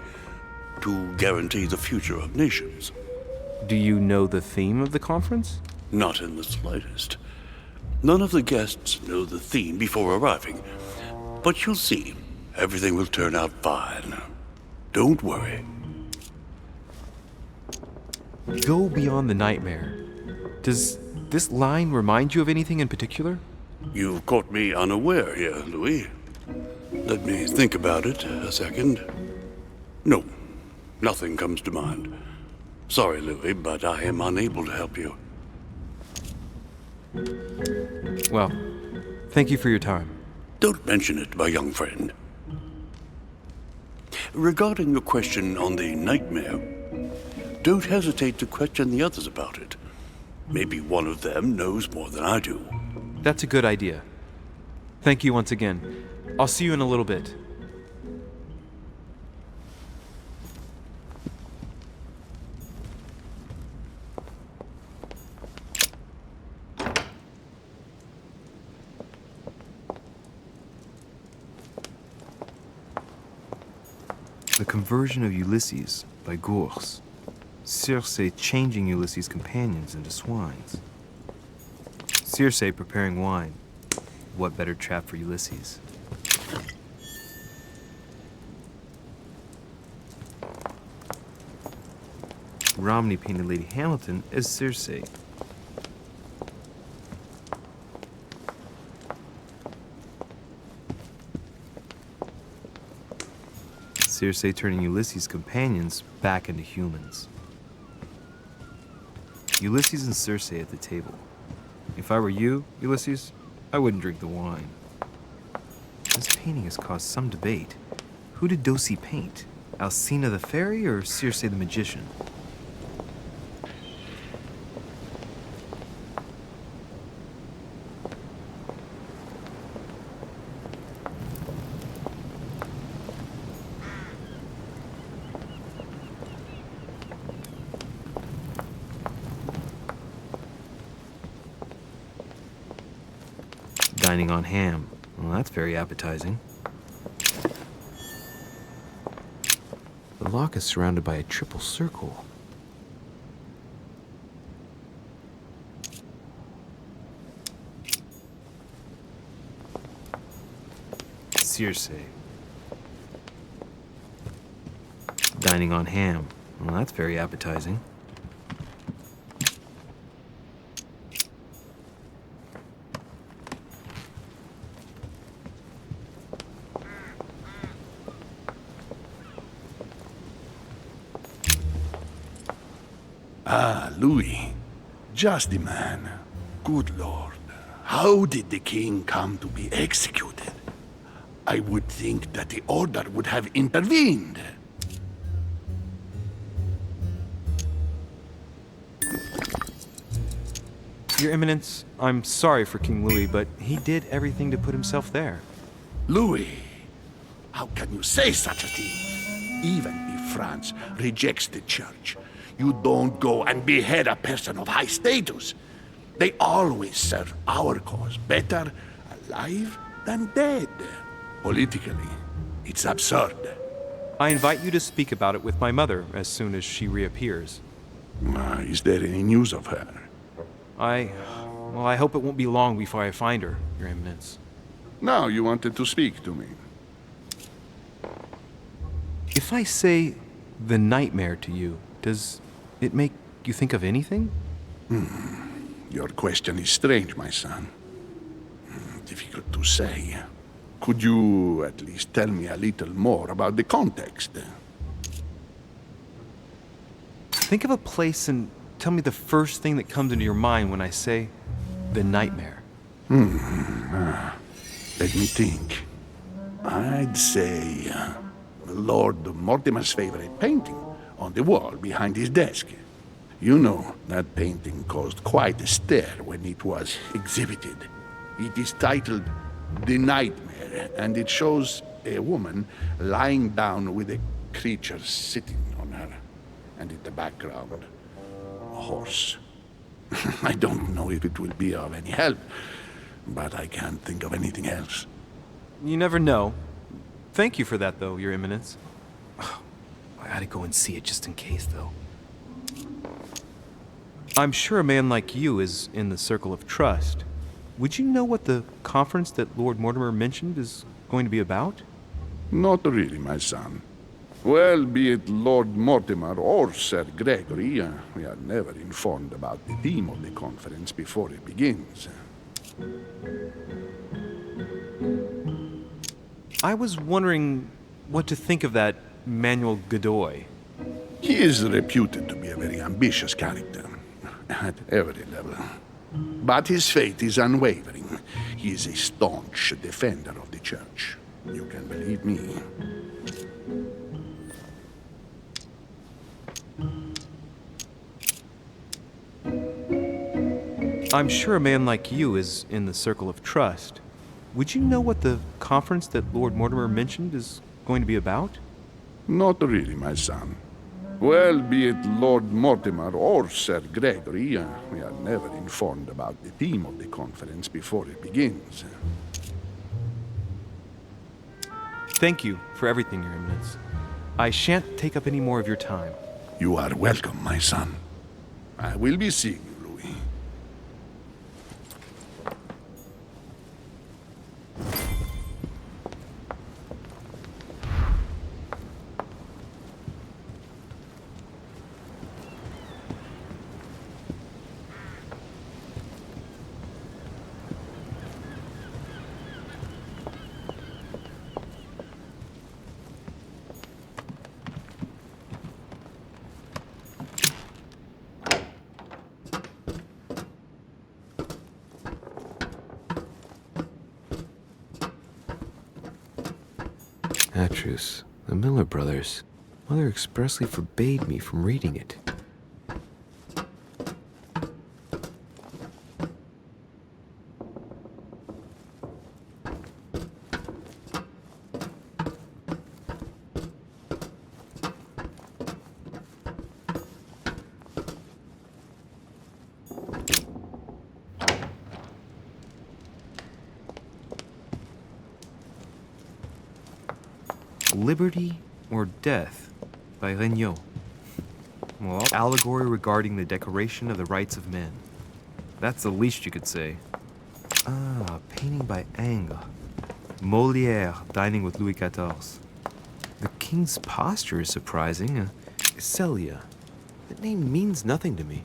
to guarantee the future of nations. Do you know the theme of the conference? Not in the slightest. None of the guests know the theme before arriving. But you'll see, everything will turn out fine. Don't worry. Go beyond the nightmare. Does this line remind you of anything in particular? You've caught me unaware here, Louis. Let me think about it a second. No, nothing comes to mind. Sorry, Louis, but I am unable to help you. Well, thank you for your time. Don't mention it, my young friend. Regarding your question on the nightmare, don't hesitate to question the others about it. Maybe one of them knows more than I do. That's a good idea. Thank you once again. I'll see you in a little bit. The Conversion of Ulysses by Gurs. Circe changing Ulysses' companions into swines. Circe preparing wine. What better trap for Ulysses? Romney painted Lady Hamilton as Circe. Circe turning Ulysses' companions back into humans. Ulysses and Circe at the table. If I were you, Ulysses, I wouldn't drink the wine. This painting has caused some debate. Who did Dosi paint? Alcina the fairy or Circe the magician? Dining on ham. Well, that's very appetizing. The lock is surrounded by a triple circle. Circe. Dining on ham. Well, that's very appetizing. Ah, Louis. Just the man. Good Lord. How did the king come to be executed? I would think that the order would have intervened. Your Eminence, I'm sorry for King Louis, but he did everything to put himself there. Louis, how can you say such a thing? Even if France rejects the church, you don't go and behead a person of high status. They always serve our cause better alive than dead. Politically, it's absurd. I invite you to speak about it with my mother as soon as she reappears. Is there any news of her? Well, I hope it won't be long before I find her, Your Eminence. Now you wanted to speak to me. If I say the nightmare to you, does it make you think of anything? Your question is strange, my son. Difficult to say. Could you at least tell me a little more about the context? Think of a place and tell me the first thing that comes into your mind when I say the nightmare. Let me think. I'd say Lord Mortimer's favorite painting on the wall behind his desk. You know, that painting caused quite a stir when it was exhibited. It is titled The Nightmare, and it shows a woman lying down with a creature sitting on her, and in the background, a horse. I don't know if it will be of any help, but I can't think of anything else. You never know. Thank you for that, though, Your Eminence. I gotta go and see it just in case, though. I'm sure a man like you is in the circle of trust. Would you know what the conference that Lord Mortimer mentioned is going to be about? Not really, my son. Well, be it Lord Mortimer or Sir Gregory, we are never informed about the theme of the conference before it begins. I was wondering what to think of that Manuel Godoy. He is reputed to be a very ambitious character, at every level. But his faith is unwavering. He is a staunch defender of the church. You can believe me. I'm sure a man like you is in the circle of trust. Would you know what the conference that Lord Mortimer mentioned is going to be about? Not really, my son. Well, be it Lord Mortimer or Sir Gregory, we are never informed about the theme of the conference before it begins. Thank you for everything, Your Eminence. I shan't take up any more of your time. You are welcome, my son. I will be seeing you, Louis. Atrus, the Miller brothers. Mother expressly forbade me from reading it. Liberty or Death by Regnault. Well, allegory regarding the decoration of the rights of men. That's the least you could say. Ah, painting by Ingres. Molière dining with Louis XIV. The king's posture is surprising. Celia. That name means nothing to me.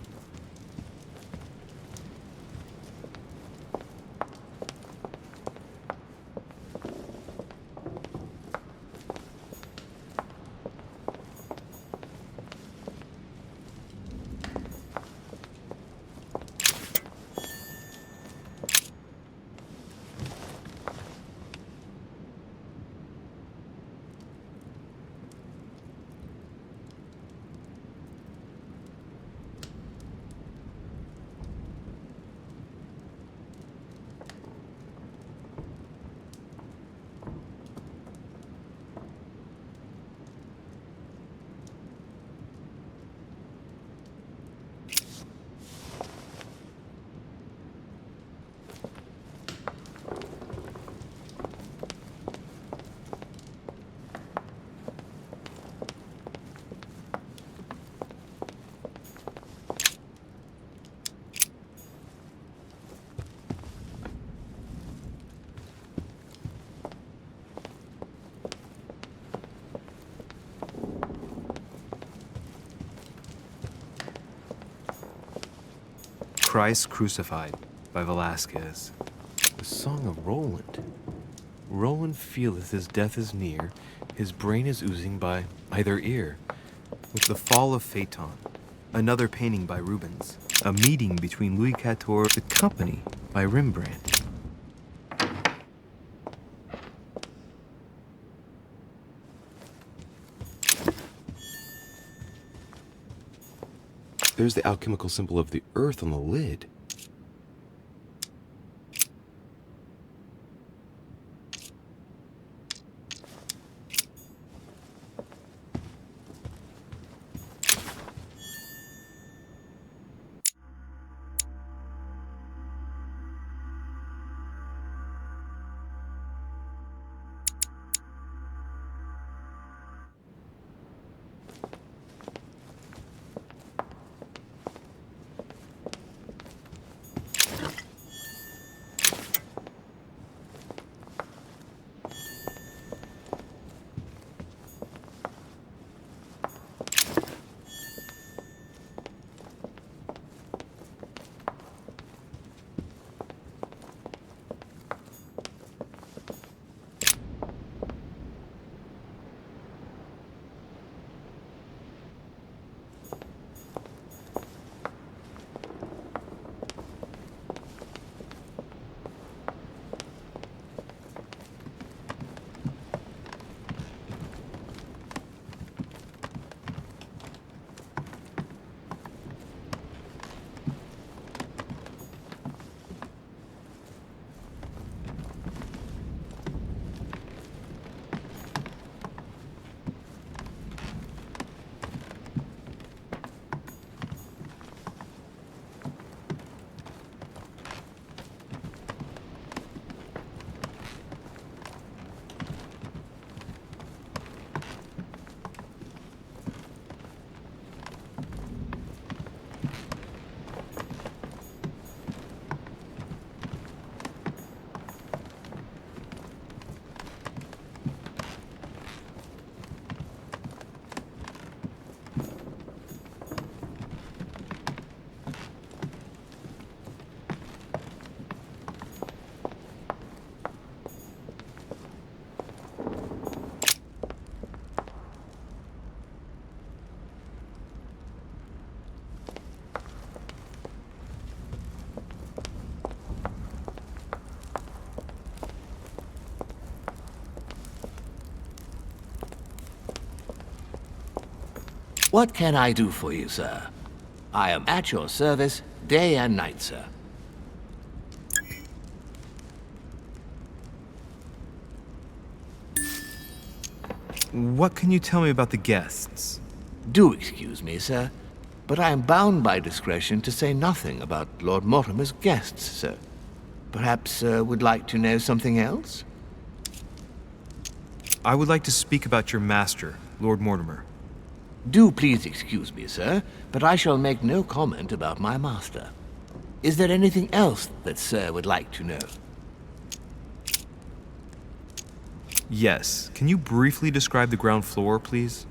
Christ Crucified by Velasquez. The Song of Roland. Roland feeleth his death is near, his brain is oozing by either ear. With the Fall of Phaeton, another painting by Rubens. A meeting between Louis XIV, The Company by Rembrandt. There's the alchemical symbol of the earth on the lid. What can I do for you, sir? I am at your service day and night, sir. What can you tell me about the guests? Do excuse me, sir, but I am bound by discretion to say nothing about Lord Mortimer's guests, sir. Perhaps sir would like to know something else? I would like to speak about your master, Lord Mortimer. Do please excuse me, sir, but I shall make no comment about my master. Is there anything else that sir would like to know? Yes. Can you briefly describe the ground floor, please?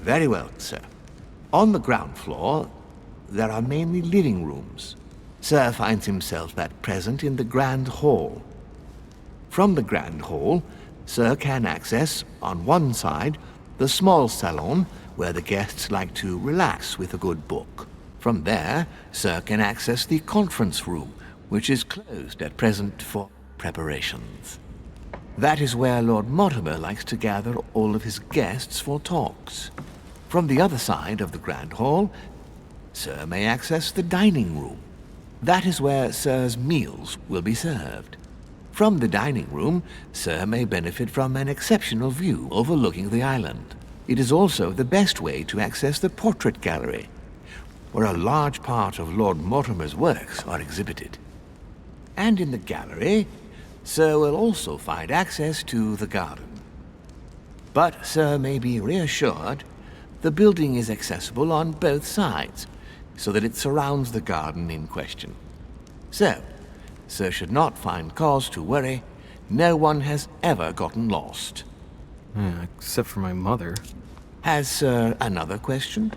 Very well, sir. On the ground floor, there are mainly living rooms. Sir finds himself at present in the Grand Hall. From the Grand Hall, sir can access, on one side, the small salon, where the guests like to relax with a good book. From there, sir can access the conference room, which is closed at present for preparations. That is where Lord Mortimer likes to gather all of his guests for talks. From the other side of the Grand Hall, sir may access the dining room. That is where sir's meals will be served. From the dining room, sir may benefit from an exceptional view overlooking the island. It is also the best way to access the portrait gallery, where a large part of Lord Mortimer's works are exhibited. And in the gallery, sir will also find access to the garden. But sir may be reassured the building is accessible on both sides, so that it surrounds the garden in question. So, sir should not find cause to worry. No one has ever gotten lost. Except for my mother. Has sir another question?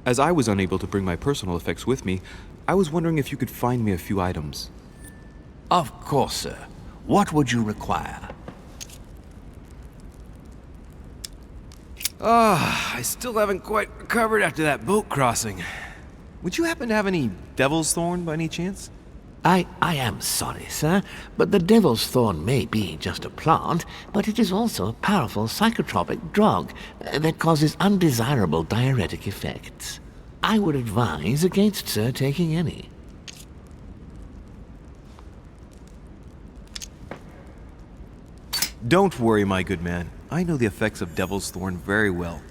As I was unable to bring my personal effects with me, I was wondering if you could find me a few items. Of course, sir. What would you require? I still haven't quite recovered after that boat crossing. Would you happen to have any devil's thorn by any chance? I am sorry, sir, but the devil's thorn may be just a plant, but it is also a powerful psychotropic drug that causes undesirable diuretic effects. I would advise against, sir, taking any. Don't worry, my good man. I know the effects of devil's thorn very well.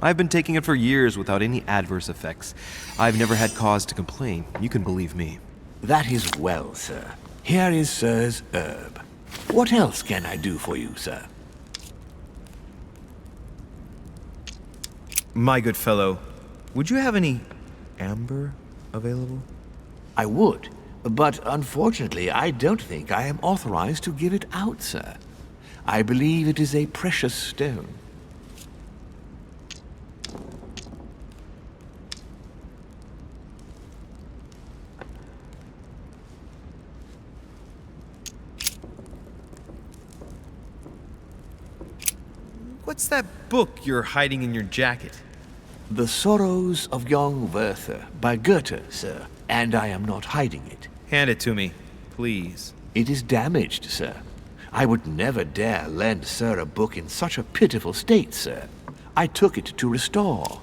I've been taking it for years without any adverse effects. I've never had cause to complain. You can believe me. That is well, sir. Here is sir's herb. What else can I do for you, sir? My good fellow, would you have any amber available? I would, but unfortunately I don't think I am authorized to give it out, sir. I believe it is a precious stone. What's that book you're hiding in your jacket? The Sorrows of Young Werther by Goethe, sir, and I am not hiding it. Hand it to me, please. It is damaged, sir. I would never dare lend sir a book in such a pitiful state, sir. I took it to restore.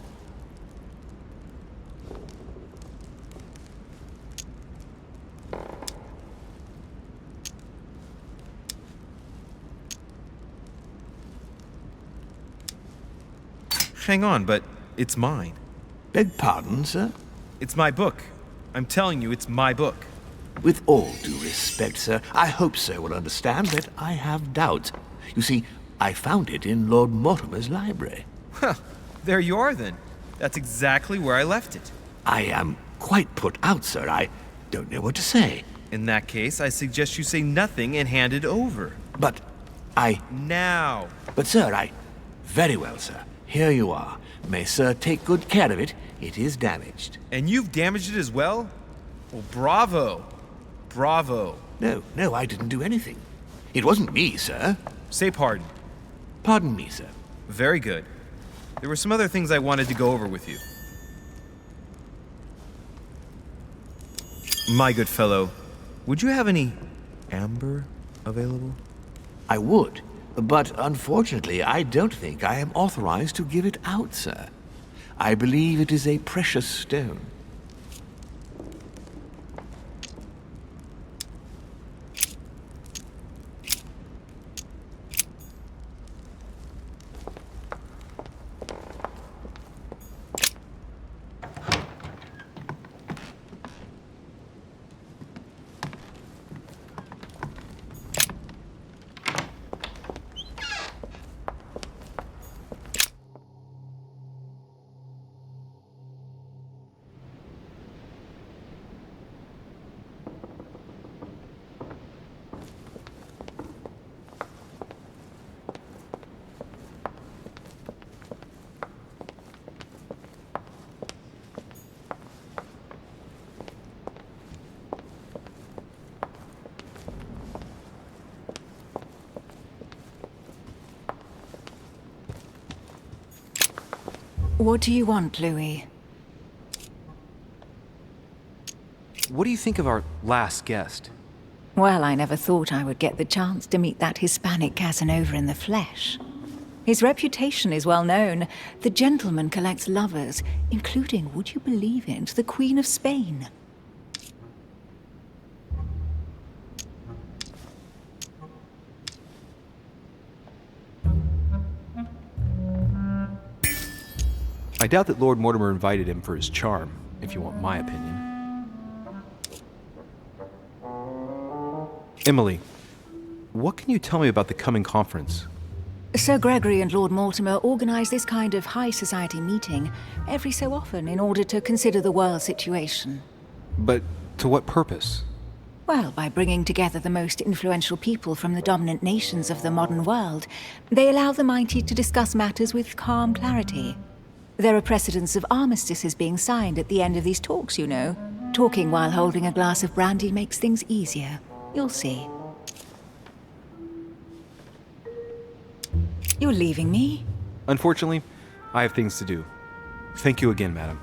Hang on, but it's mine. Beg pardon, sir? It's my book. I'm telling you, it's my book. With all due respect, sir, I hope sir will understand that I have doubts. You see, I found it in Lord Mortimer's library. Huh, there you are then. That's exactly where I left it. I am quite put out, sir. I don't know what to say. In that case, I suggest you say nothing and hand it over. But Now! But sir, Very well, sir. Here you are. May sir take good care of it. It is damaged. And you've damaged it as well? Well, bravo. Bravo. No, I didn't do anything. It wasn't me, sir. Say pardon. Pardon me, sir. Very good. There were some other things I wanted to go over with you. My good fellow, would you have any amber available? I would, but unfortunately I don't think I am authorized to give it out, sir. I believe it is a precious stone. What do you want, Louis? What do you think of our last guest? Well, I never thought I would get the chance to meet that Hispanic Casanova in the flesh. His reputation is well known. The gentleman collects lovers, including, would you believe it, the Queen of Spain. I doubt that Lord Mortimer invited him for his charm, if you want my opinion. Emily, what can you tell me about the coming conference? Sir Gregory and Lord Mortimer organize this kind of high society meeting every so often in order to consider the world situation. But to what purpose? Well, by bringing together the most influential people from the dominant nations of the modern world, they allow the mighty to discuss matters with calm clarity. There are precedents of armistices being signed at the end of these talks, you know. Talking while holding a glass of brandy makes things easier. You'll see. You're leaving me? Unfortunately, I have things to do. Thank you again, madam.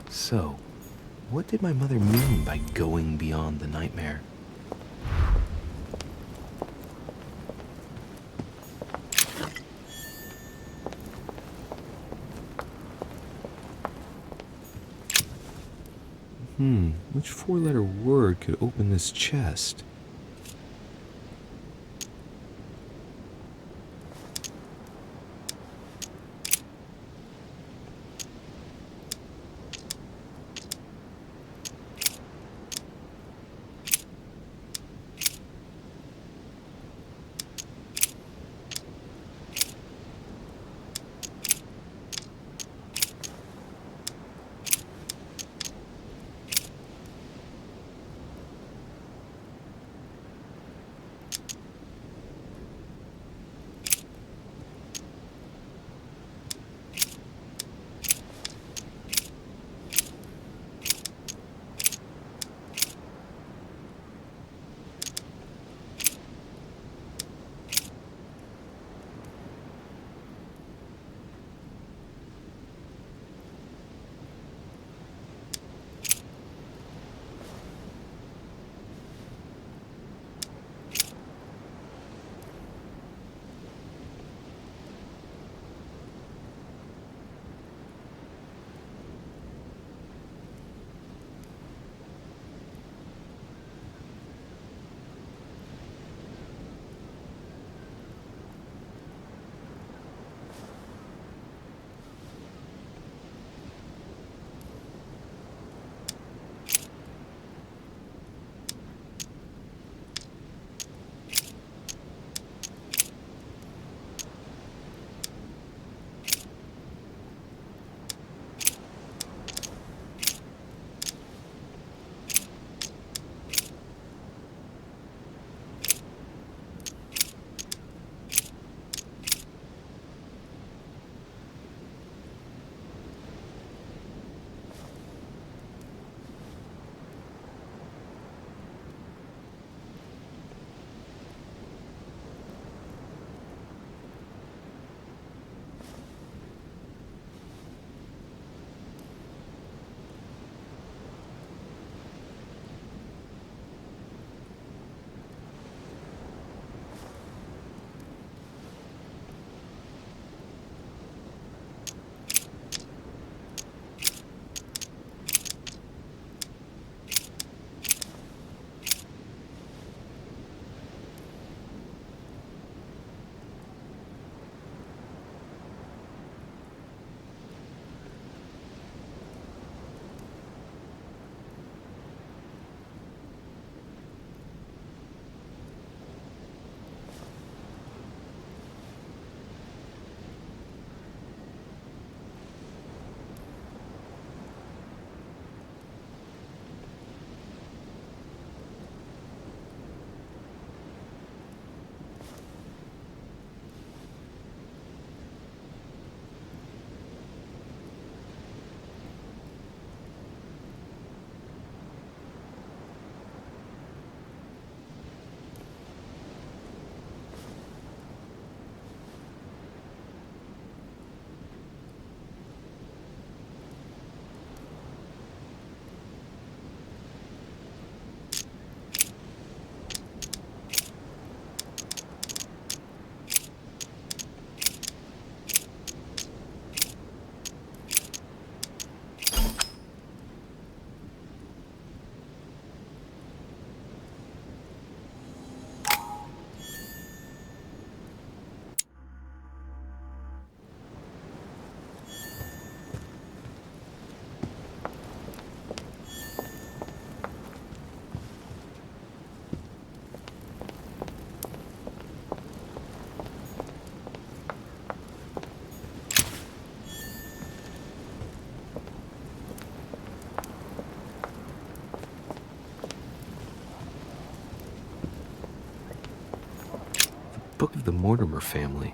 So, what did my mother mean by going beyond the nightmare? Which four-letter word could open this chest? book of the Mortimer family.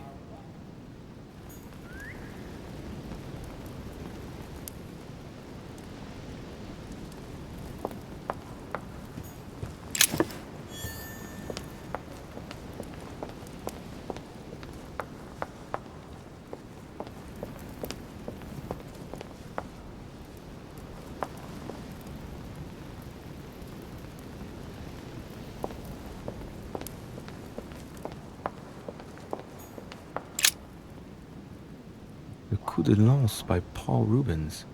Le Coup de Lance by Paul Rubens.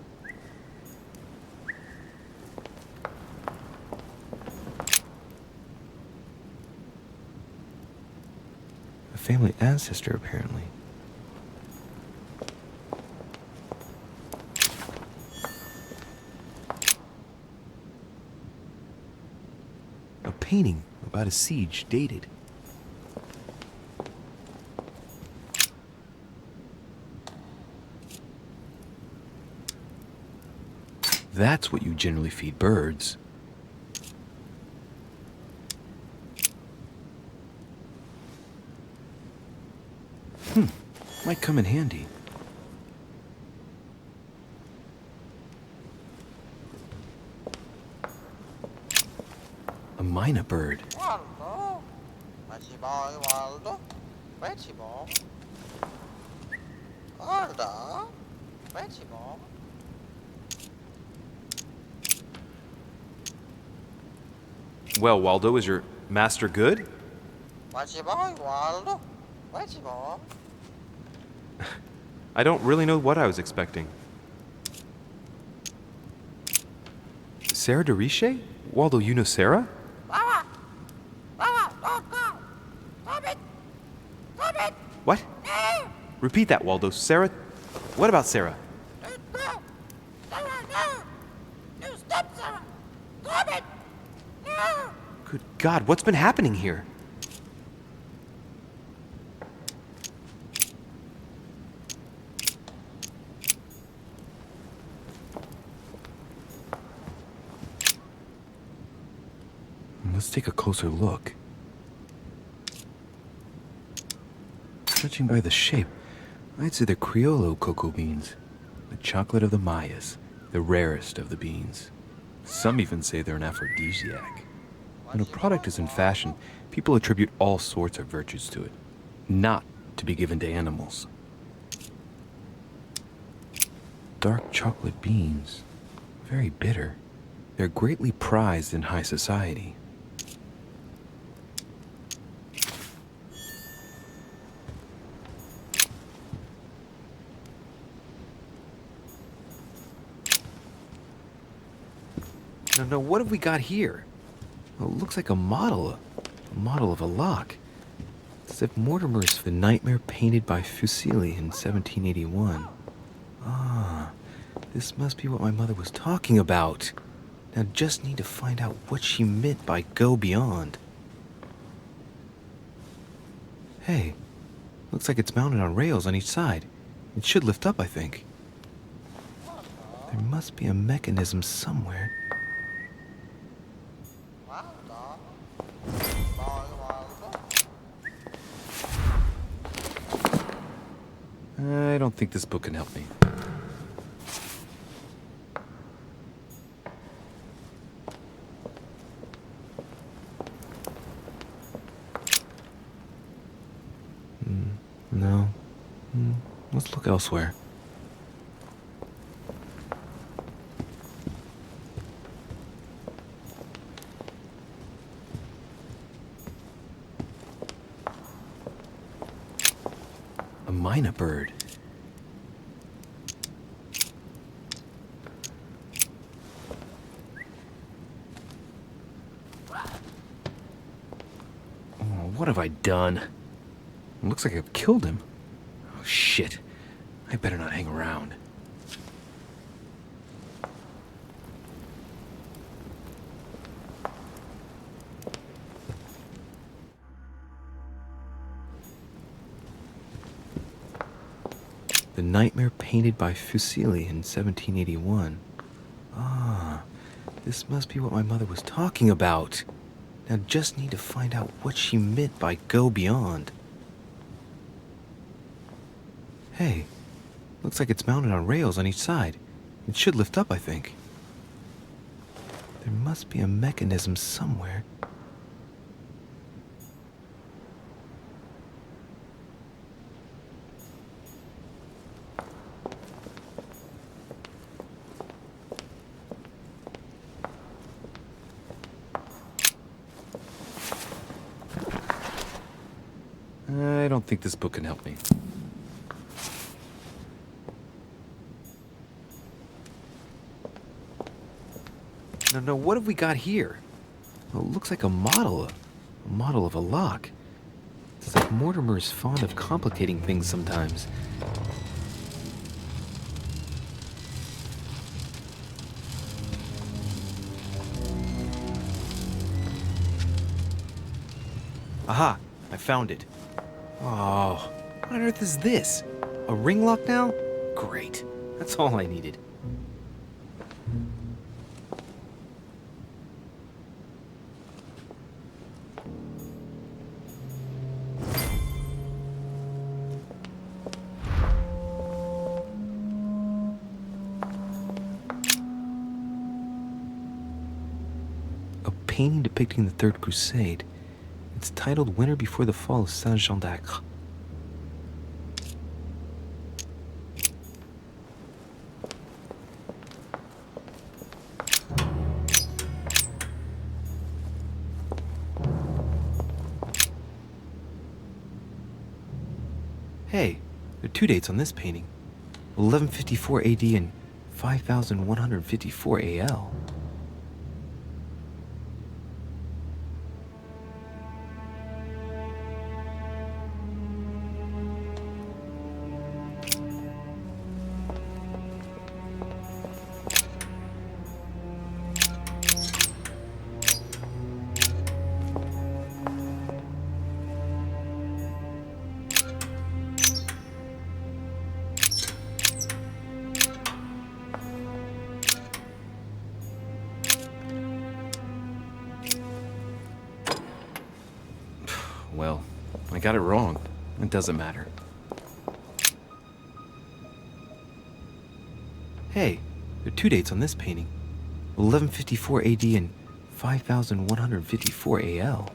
A family ancestor, apparently. A painting about a siege dated. That's what you generally feed birds. Might come in handy. A myna bird. Waldo, where's your boy, Waldo? Where's your boy? Waldo, where's your boy? Well, Waldo, is your master good? Where's your boy, Waldo? Where's your boy? I don't really know what I was expecting. Sarah de Riche? Waldo, you know Sarah? Mama! Mama, don't go! Stop it! Stop it! What? No! Repeat that, Waldo. Sarah? What about Sarah? Don't go! Sarah, no! No, stop, Sarah! Stop it! No! Good God, what's been happening here? Let's take a closer look. Judging by the shape, I'd say they're Criollo cocoa beans. The chocolate of the Mayas, the rarest of the beans. Some even say they're an aphrodisiac. When a product is in fashion, people attribute all sorts of virtues to it, not to be given to animals. Dark chocolate beans, very bitter. They're greatly prized in high society. No, what have we got here? Well, it looks like a model of a lock. It's as if Mortimer's The Nightmare Painted by Fuseli in 1781. Ah, this must be what my mother was talking about. Now just need to find out what she meant by go beyond. Hey, looks like it's mounted on rails on each side. It should lift up, I think. There must be a mechanism somewhere. I don't think this book can help me. No. Let's look elsewhere. A myna bird. Oh, what have I done? It looks like I've killed him. Oh, shit. I better not hang around. The Nightmare Painted by Fuseli in 1781. Ah, this must be what my mother was talking about. Now just need to find out what she meant by go beyond. Hey, looks like it's mounted on rails on each side. It should lift up, I think. There must be a mechanism somewhere. I don't think this book can help me. No, what have we got here? Well, it looks like a model of a lock. It's like Mortimer is fond of complicating things sometimes. Aha! I found it. Oh, what on earth is this? A ring lock now? Great. That's all I needed. A painting depicting the Third Crusade. It's titled Winter Before the Fall of Saint-Jean d'Acre. Hey, there are two dates on this painting. 1154 AD and 5154 AL. Well, I got it wrong. It doesn't matter. Hey, there are two dates on this painting. 1154 AD and 5154 AL.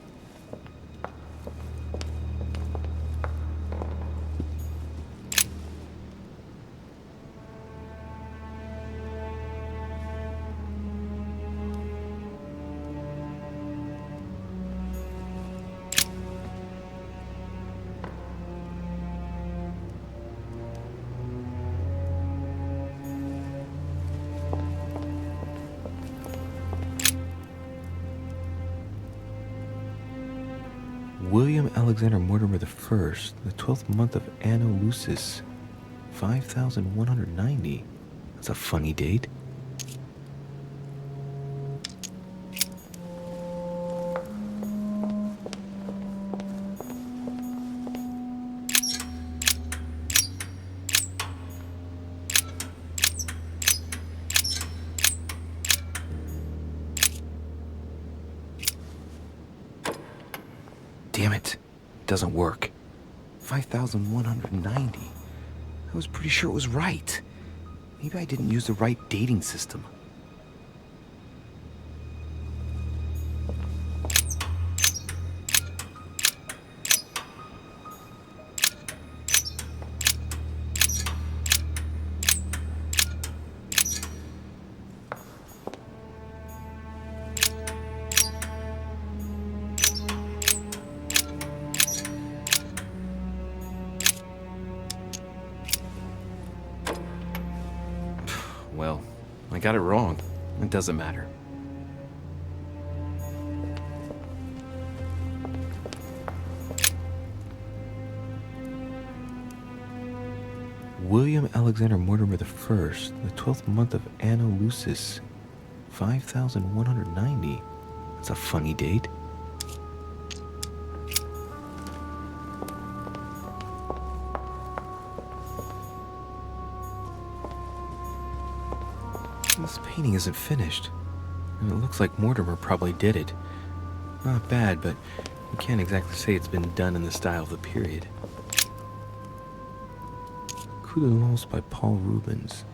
William Alexander Mortimer I, the 12th month of Anno Lucis, 5190. That's a funny date. Damn it. It doesn't work. 5190. I was pretty sure it was right. Maybe I didn't use the right dating system. Well, I got it wrong. It doesn't matter. William Alexander Mortimer I, the 12th month of Anno Lucis, 5190. That's a funny date. This painting isn't finished, and it looks like Mortimer probably did it. Not bad, but you can't exactly say it's been done in the style of the period. Coup de Lance by Paul Rubens.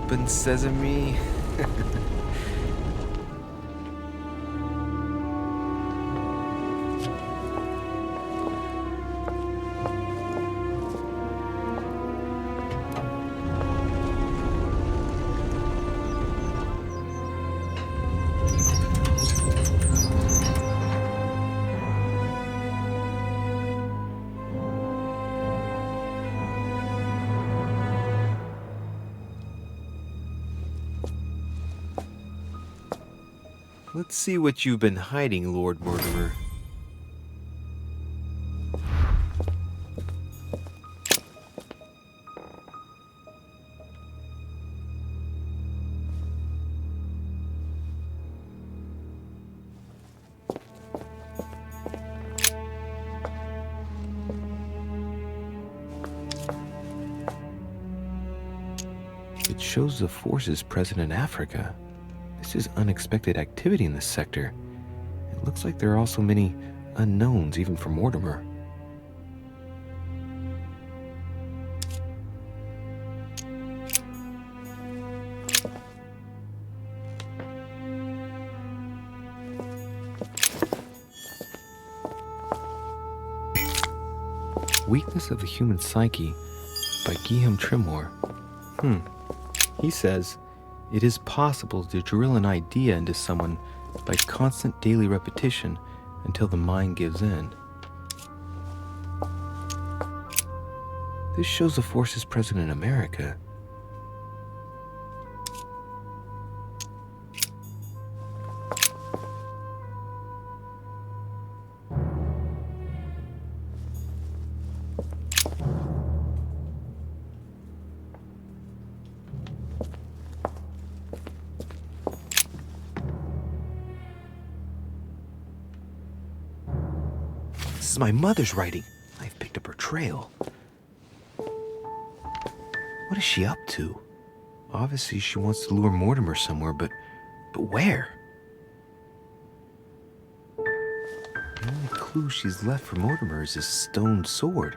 Open sesame. Let's see what you've been hiding, Lord Mortimer. It shows the forces present in Africa. This is unexpected activity in this sector. It looks like there are also many unknowns, even for Mortimer. Weakness of the Human Psyche by Guillaume Tremor. He says, it is possible to drill an idea into someone by constant daily repetition until the mind gives in. This shows the forces present in America. This is my mother's writing. I've picked up her trail. What is she up to? Obviously, she wants to lure Mortimer somewhere, but where? The only clue she's left for Mortimer is this stone sword.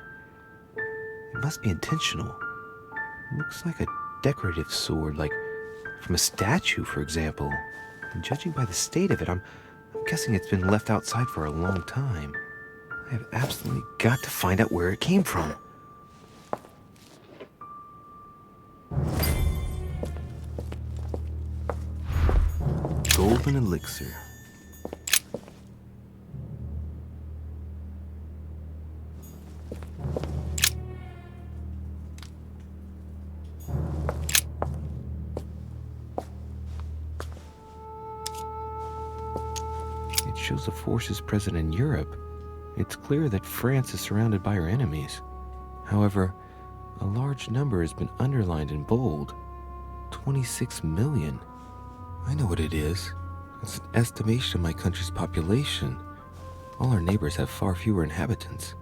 It must be intentional. Looks like a decorative sword, like from a statue, for example. And judging by the state of it, I'm guessing it's been left outside for a long time. I have absolutely got to find out where it came from. Golden elixir. It shows the forces present in Europe. It's clear that France is surrounded by her enemies. However, a large number has been underlined in bold. 26 million. I know what it is. It's an estimation of my country's population. All our neighbors have far fewer inhabitants.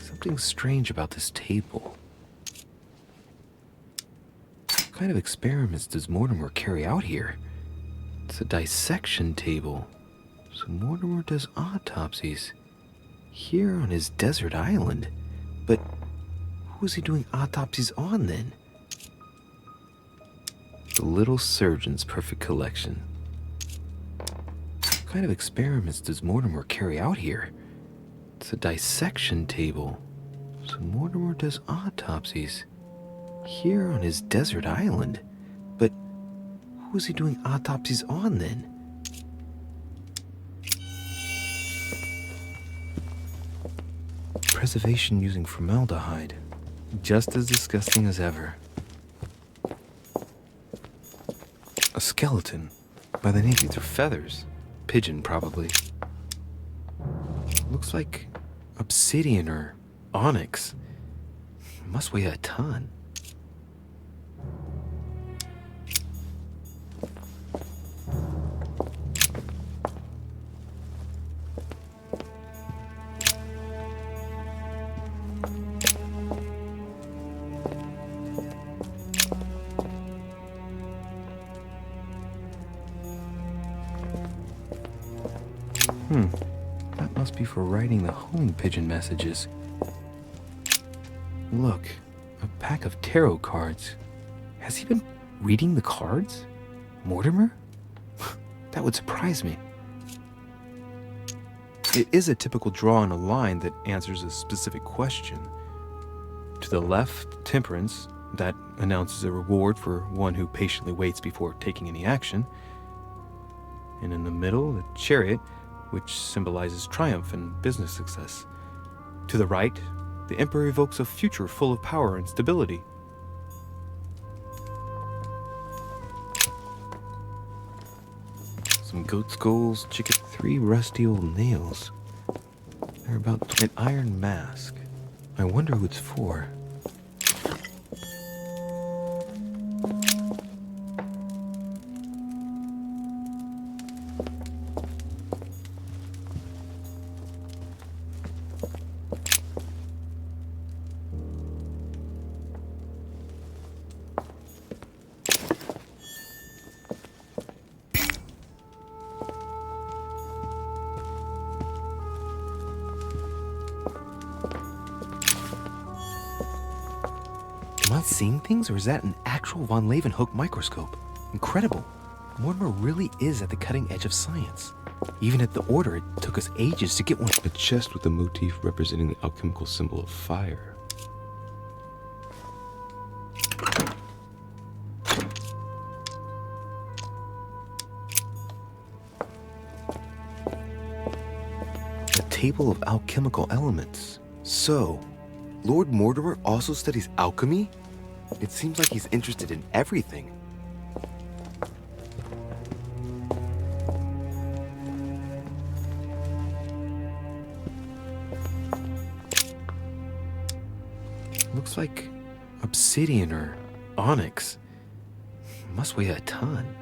Something strange about this table. What kind of experiments does Mortimer carry out here? It's a dissection table. So Mortimer does autopsies here on his desert island. But who is he doing autopsies on then? The little surgeon's perfect collection. What kind of experiments does Mortimer carry out here? It's a dissection table. So Mortimer does autopsies here on his desert island. But who is he doing autopsies on then? Preservation using formaldehyde. Just as disgusting as ever. A skeleton. By the names, these are feathers. Pigeon, probably. Looks like obsidian or onyx. Must weigh a ton. That must be for writing the homing pigeon messages. Look, a pack of tarot cards. Has he been reading the cards? Mortimer? That would surprise me. It is a typical draw on a line that answers a specific question. To the left, temperance, that announces a reward for one who patiently waits before taking any action. And in the middle, the chariot, which symbolizes triumph and business success. To the right, the Emperor evokes a future full of power and stability. Some goat skulls, chicken, 3 rusty old nails. They're about an iron mask. I wonder who it's for. Am I seeing things, or is that an actual von Leeuwenhoek microscope? Incredible. Mortimer really is at the cutting edge of science. Even at the Order, it took us ages to get one. A chest with a motif representing the alchemical symbol of fire. A table of alchemical elements. So, Lord Mortimer also studies alchemy? It seems like he's interested in everything. Looks like obsidian or onyx. Must weigh a ton.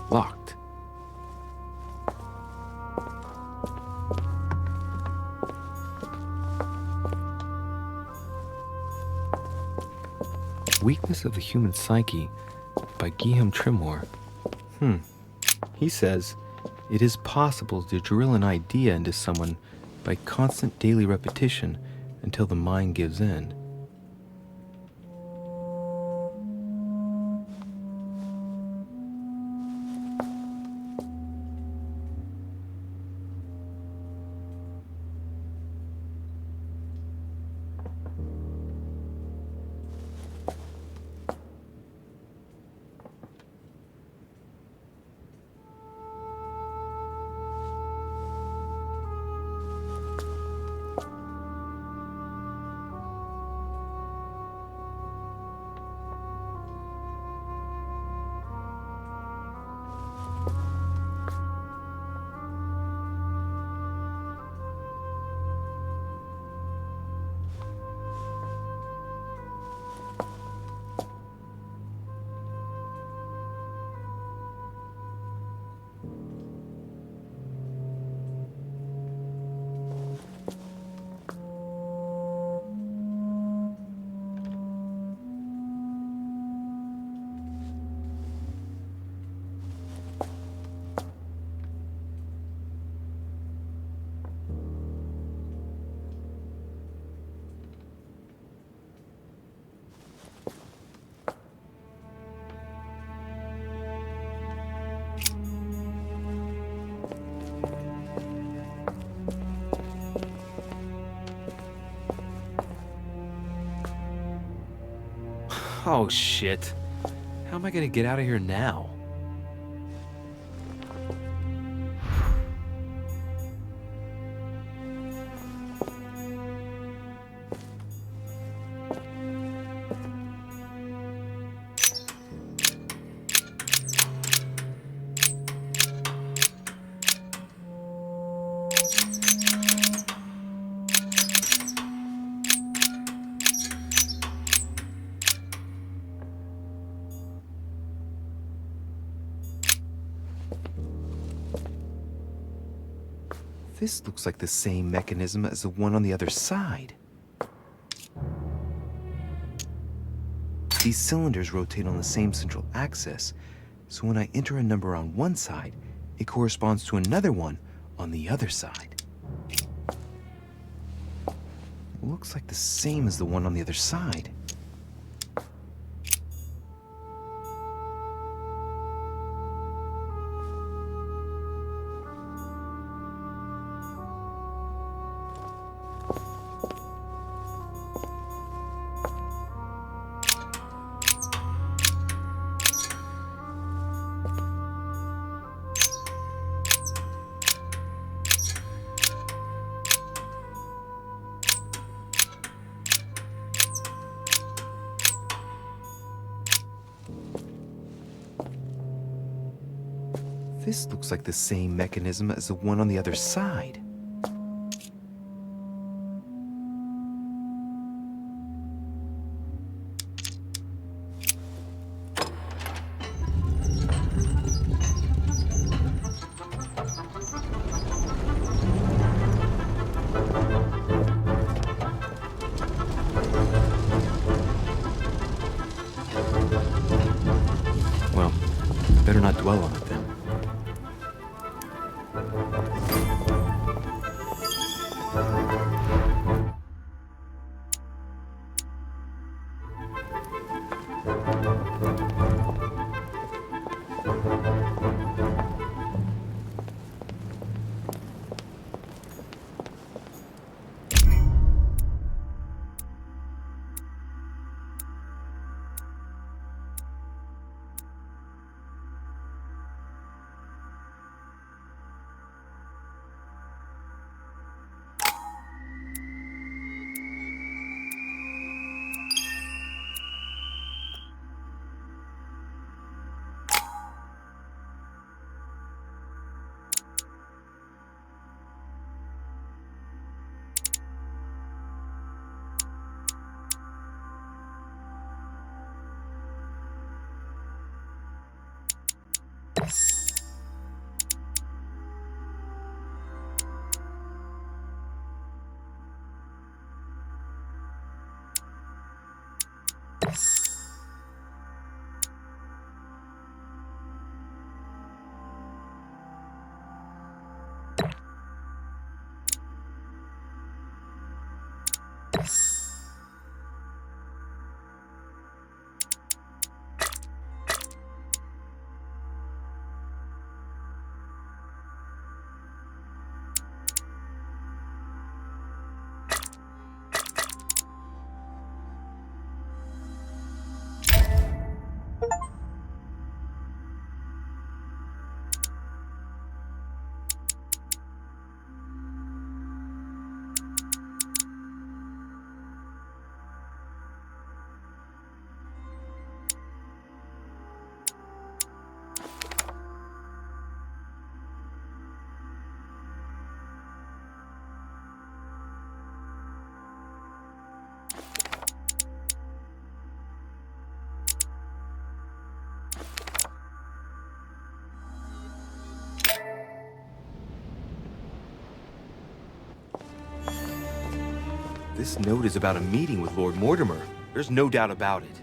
Locked. Weakness of the Human Psyche by Guillaume Tremor. He says, it is possible to drill an idea into someone by constant daily repetition until the mind gives in. Oh shit. How am I gonna get out of here now? This looks like the same mechanism as the one on the other side. These cylinders rotate on the same central axis, so when I enter a number on one side, it corresponds to another one on the other side. Looks like the same as the one on the other side. This looks like the same mechanism as the one on the other side. Well, better not dwell on it then. This note is about a meeting with Lord Mortimer. There's no doubt about it.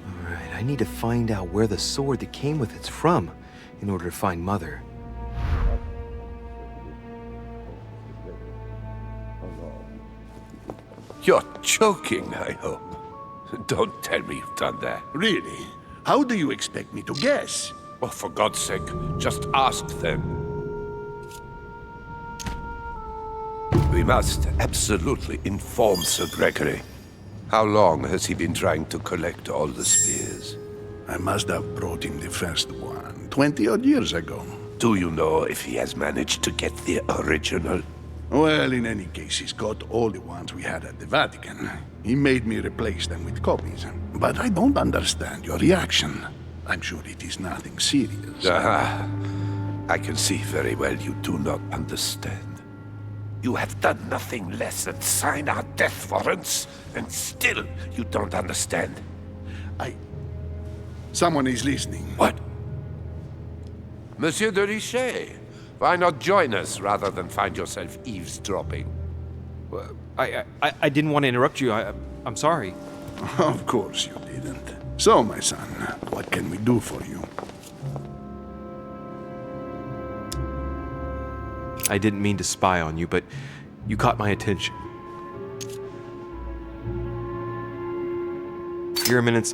All right, I need to find out where the sword that came with it's from in order to find Mother. You're joking, I hope. Don't tell me you've done that. Really? How do you expect me to guess? Oh, for God's sake, just ask them. We must absolutely inform Sir Gregory. How long has he been trying to collect all the spears? I must have brought him the first one 20-odd years ago. Do you know if he has managed to get the original? Well, in any case, he's got all the ones we had at the Vatican. He made me replace them with copies. But I don't understand your reaction. I'm sure it is nothing serious. I can see very well you do not understand. You have done nothing less than sign our death warrants, and still you don't understand. Someone is listening. What? Monsieur de Richet, why not join us rather than find yourself eavesdropping? I didn't want to interrupt you. I'm sorry. Of course you didn't. So, my son, what can we do for you? I didn't mean to spy on you, but you caught my attention. Your Eminence,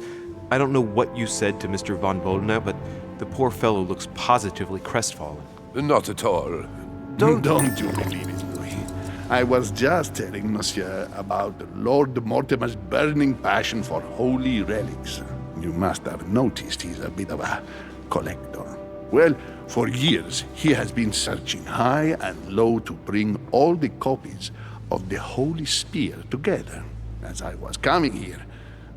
I don't know what you said to Mr. von Boldena, but the poor fellow looks positively crestfallen. Not at all. Don't you believe it, Louis? I was just telling Monsieur about Lord Mortimer's burning passion for holy relics. You must have noticed he's a bit of a collector. Well, for years, he has been searching high and low to bring all the copies of the Holy Spear together. As I was coming here,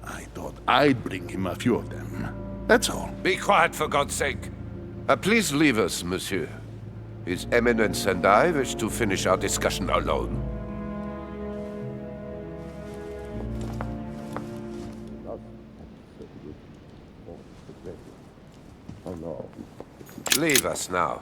I thought I'd bring him a few of them. That's all. Be quiet, for God's sake. Please leave us, monsieur. His Eminence and I wish to finish our discussion alone. Leave us now.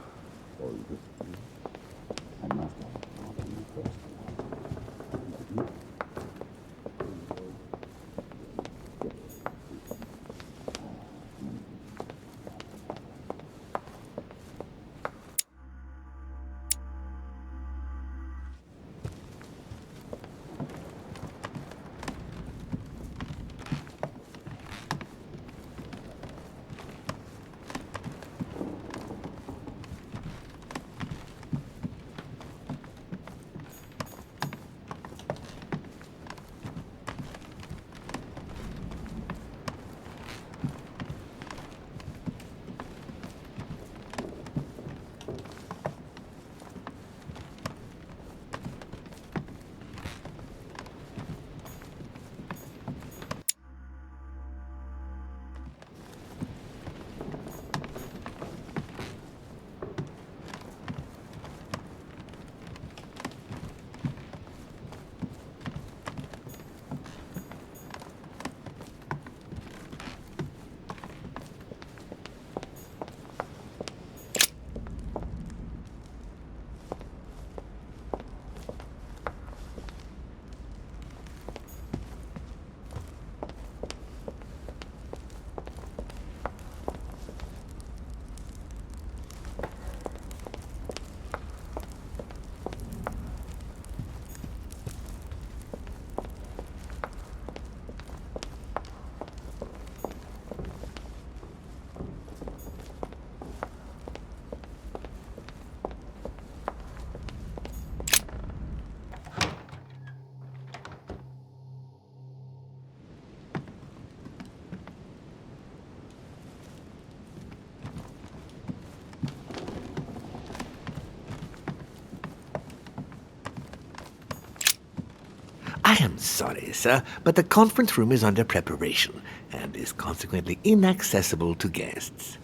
I am sorry, sir, but the conference room is under preparation and is consequently inaccessible to guests.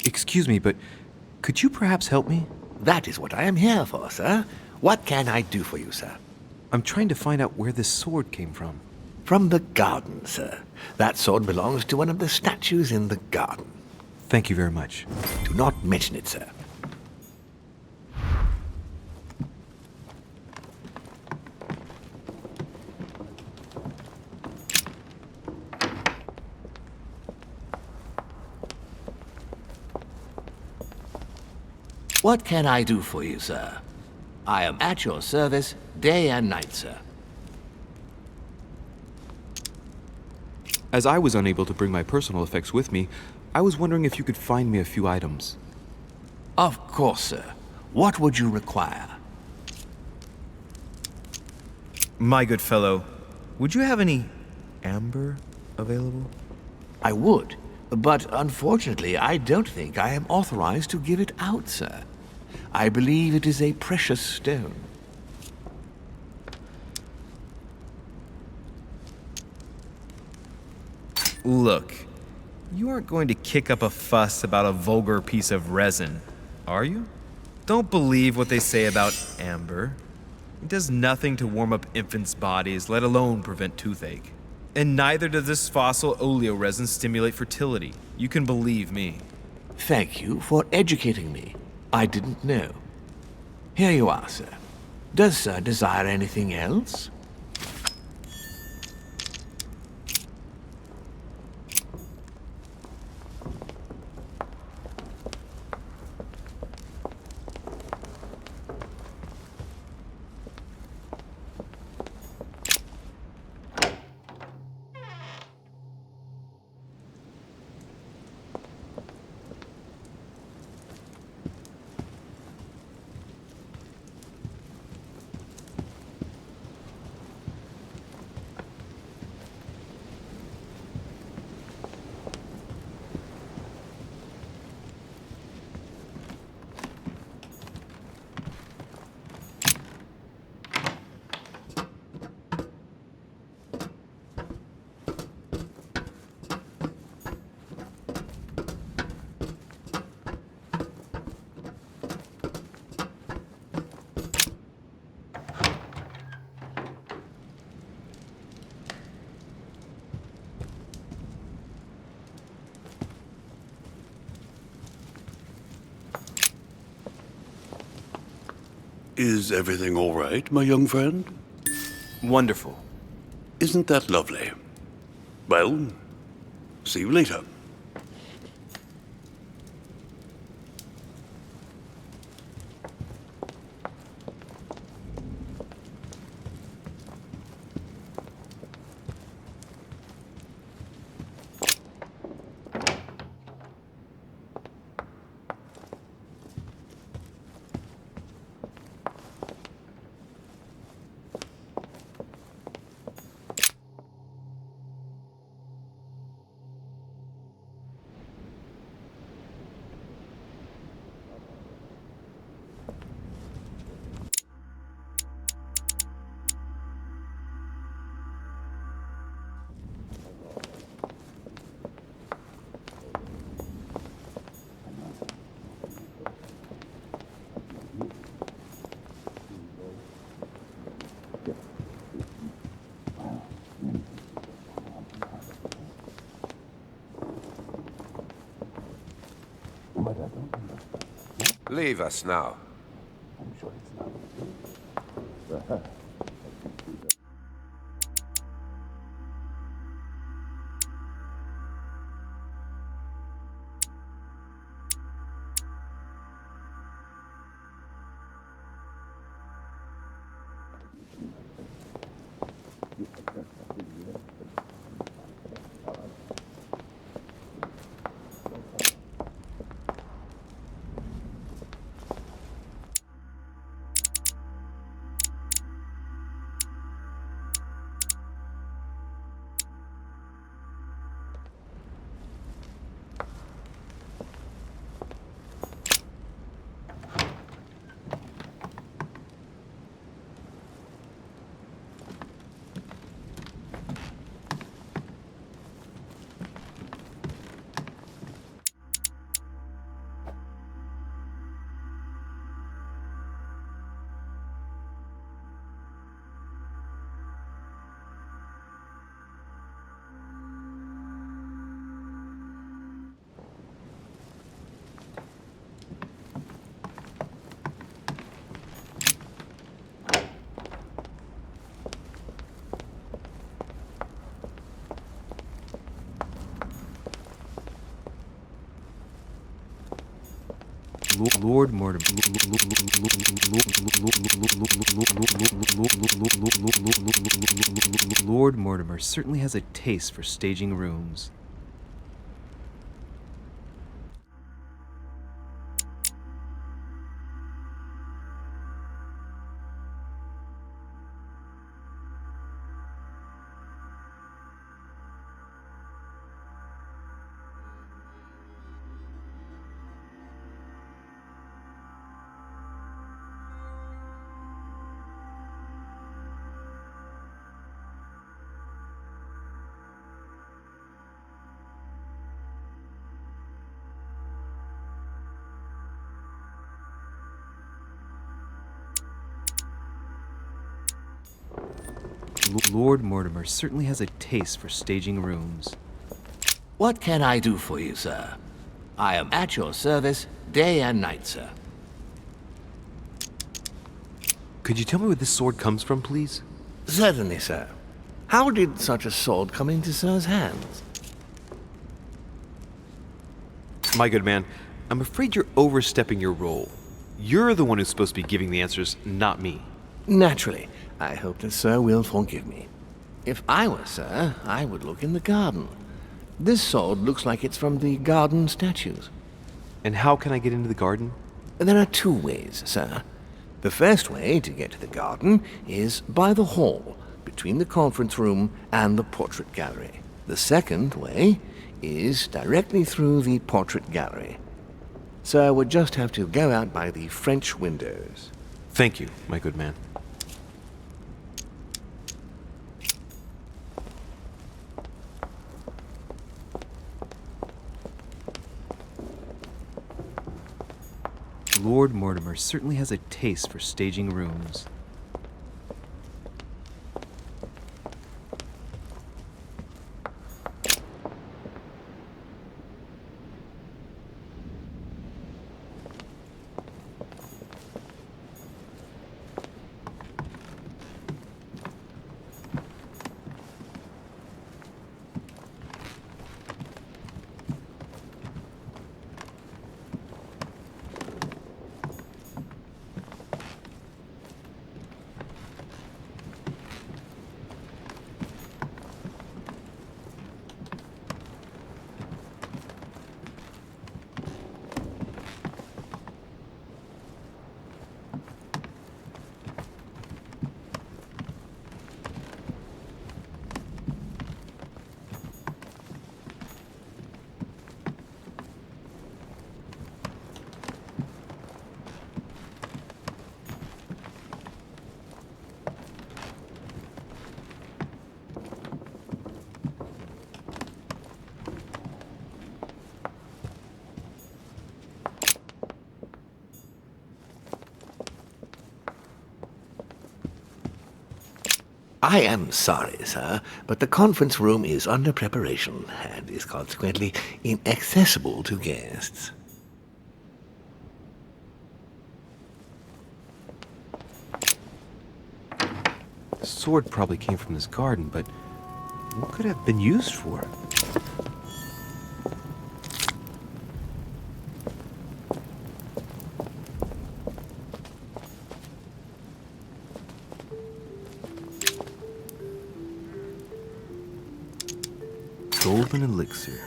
Excuse me, but could you perhaps help me? That is what I am here for, sir. What can I do for you, sir? I'm trying to find out where this sword came from. From the garden, sir. That sword belongs to one of the statues in the garden. Thank you very much. Do not mention it, sir. What can I do for you, sir? I am at your service day and night, sir. As I was unable to bring my personal effects with me, I was wondering if you could find me a few items. Of course, sir. What would you require? My good fellow, would you have any amber available? I would, but unfortunately I don't think I am authorized to give it out, sir. I believe it is a precious stone. Look, you aren't going to kick up a fuss about a vulgar piece of resin, are you? Don't believe what they say about amber. It does nothing to warm up infants' bodies, let alone prevent toothache. And neither does this fossil oleo resin stimulate fertility. You can believe me. Thank you for educating me. I didn't know. Here you are, sir. Does sir desire anything else? Is everything all right, my young friend? Wonderful. Isn't that lovely? Well, see you later. Leave us now. Lord Mortimer. Lord Mortimer certainly has a taste for staging rooms. Lord Mortimer certainly has a taste for staging rooms. What can I do for you, sir? I am at your service day and night, sir. Could you tell me where this sword comes from, please? Certainly, sir. How did such a sword come into sir's hands? My good man, I'm afraid you're overstepping your role. You're the one who's supposed to be giving the answers, not me. Naturally. I hope that sir will forgive me. If I were sir, I would look in the garden. This sword looks like it's from the garden statues. And how can I get into the garden? There are two ways, sir. The first way to get to the garden is by the hall, between the conference room and the portrait gallery. The second way is directly through the portrait gallery. Sir would just have to go out by the French windows. Thank you, my good man. Lord Mortimer certainly has a taste for staging rooms. I am sorry, sir, but the conference room is under preparation and is consequently inaccessible to guests. The sword probably came from this garden, but what could it have been used for? Golden elixir.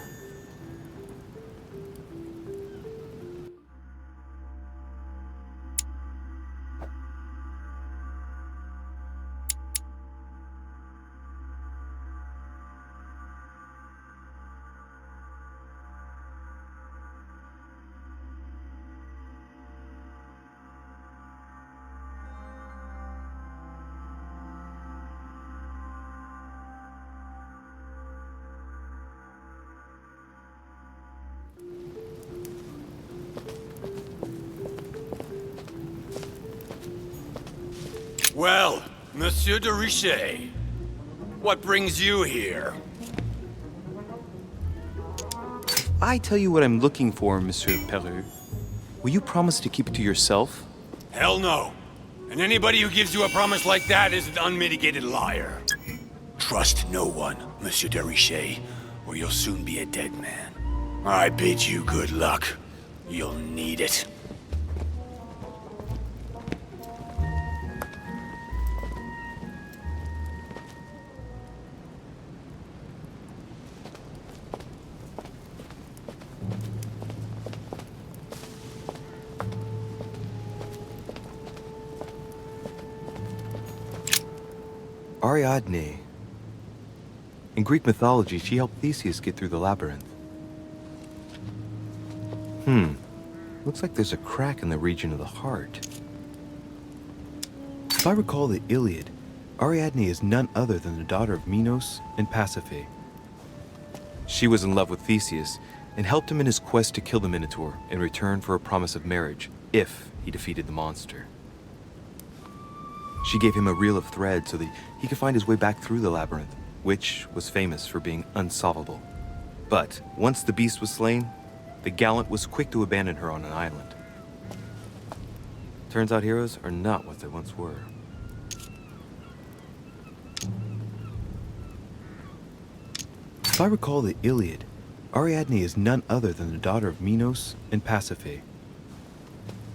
Well, Monsieur de Richet, what brings you here? I tell you what I'm looking for, Monsieur Peru. Will you promise to keep it to yourself? Hell no. And anybody who gives you a promise like that is an unmitigated liar. Trust no one, Monsieur de Richet, or you'll soon be a dead man. I bid you good luck. You'll need it. Ariadne. In Greek mythology, she helped Theseus get through the labyrinth. Looks like there's a crack in the region of the heart. If I recall the Iliad, Ariadne is none other than the daughter of Minos and Pasiphae. She was in love with Theseus and helped him in his quest to kill the Minotaur in return for a promise of marriage if he defeated the monster. She gave him a reel of thread so that he could find his way back through the labyrinth, which was famous for being unsolvable. But once the beast was slain, the gallant was quick to abandon her on an island. Turns out heroes are not what they once were. If I recall the Iliad, Ariadne is none other than the daughter of Minos and Pasiphae.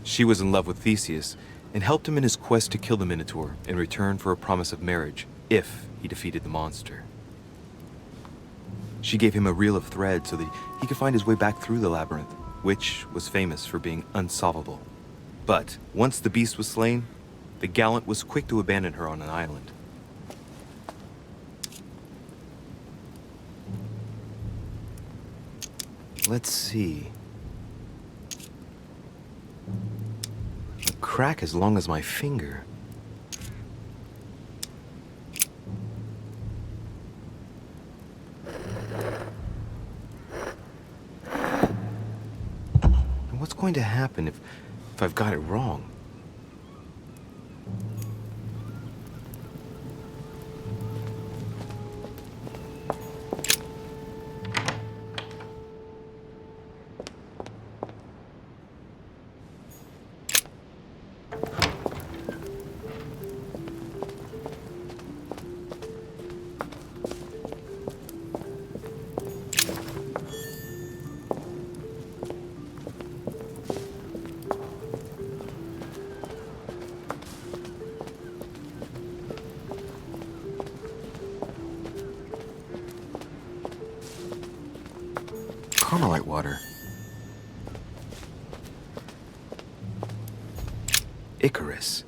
She was in love with Theseus and helped him in his quest to kill the Minotaur in return for a promise of marriage if he defeated the monster. She gave him a reel of thread so that he could find his way back through the labyrinth, which was famous for being unsolvable. But once the beast was slain, the gallant was quick to abandon her on an island. Let's see. A crack as long as my finger. What's going to happen if I've got it wrong? Carmelite water. Icarus.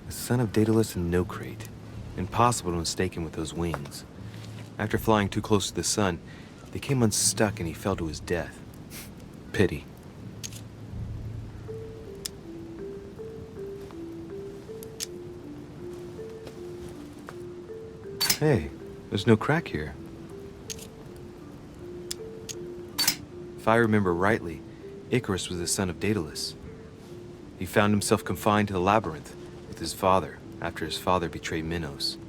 The son of Daedalus and Nocrate. Impossible to mistake him with those wings. After flying too close to the sun, they came unstuck and he fell to his death. Pity. Hey, there's no crack here. If I remember rightly, Icarus was the son of Daedalus. He found himself confined to the labyrinth with his father after his father betrayed Minos.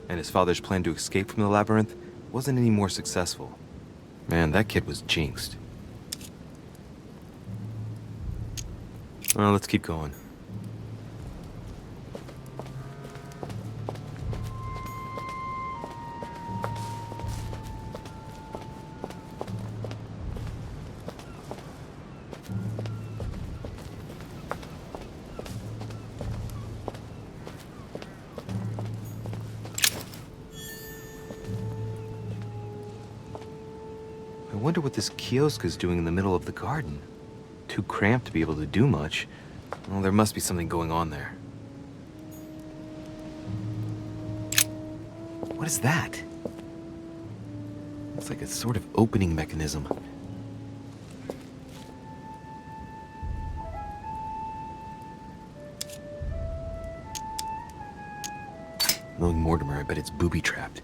And his father's plan to escape from the labyrinth wasn't any more successful. Man, that kid was jinxed. Well, let's keep going. I wonder what this kiosk is doing in the middle of the garden. Too cramped to be able to do much. Well, there must be something going on there. What is that? It's like a sort of opening mechanism. Knowing Mortimer, I bet it's booby-trapped.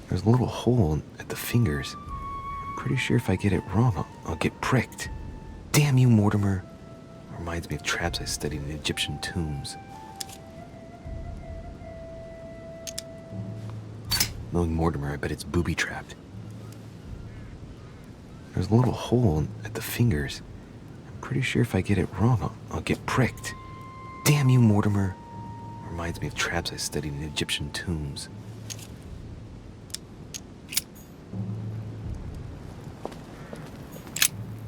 There's a little hole at the fingers. I'm pretty sure if I get it wrong, I'll get pricked. Damn you, Mortimer. Reminds me of traps I studied in Egyptian tombs. Knowing Mortimer, I bet it's booby-trapped. There's a little hole at the fingers. I'm pretty sure if I get it wrong, I'll get pricked. Damn you, Mortimer. Reminds me of traps I studied in Egyptian tombs.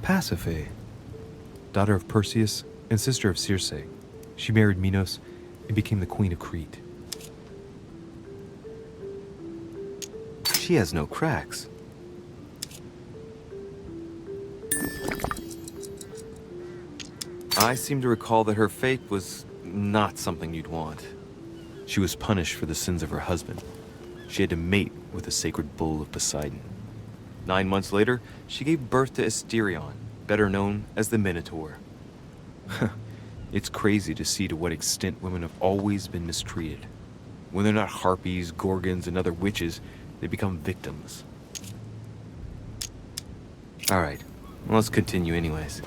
Pasiphae, daughter of Perseus and sister of Circe. She married Minos and became the queen of Crete. She has no cracks. I seem to recall that her fate was not something you'd want. She was punished for the sins of her husband. She had to mate with the sacred bull of Poseidon. 9 months later, she gave birth to Asterion, better known as the Minotaur. It's crazy to see to what extent women have always been mistreated. When they're not harpies, gorgons, and other witches, they become victims. All right, well, let's continue anyways.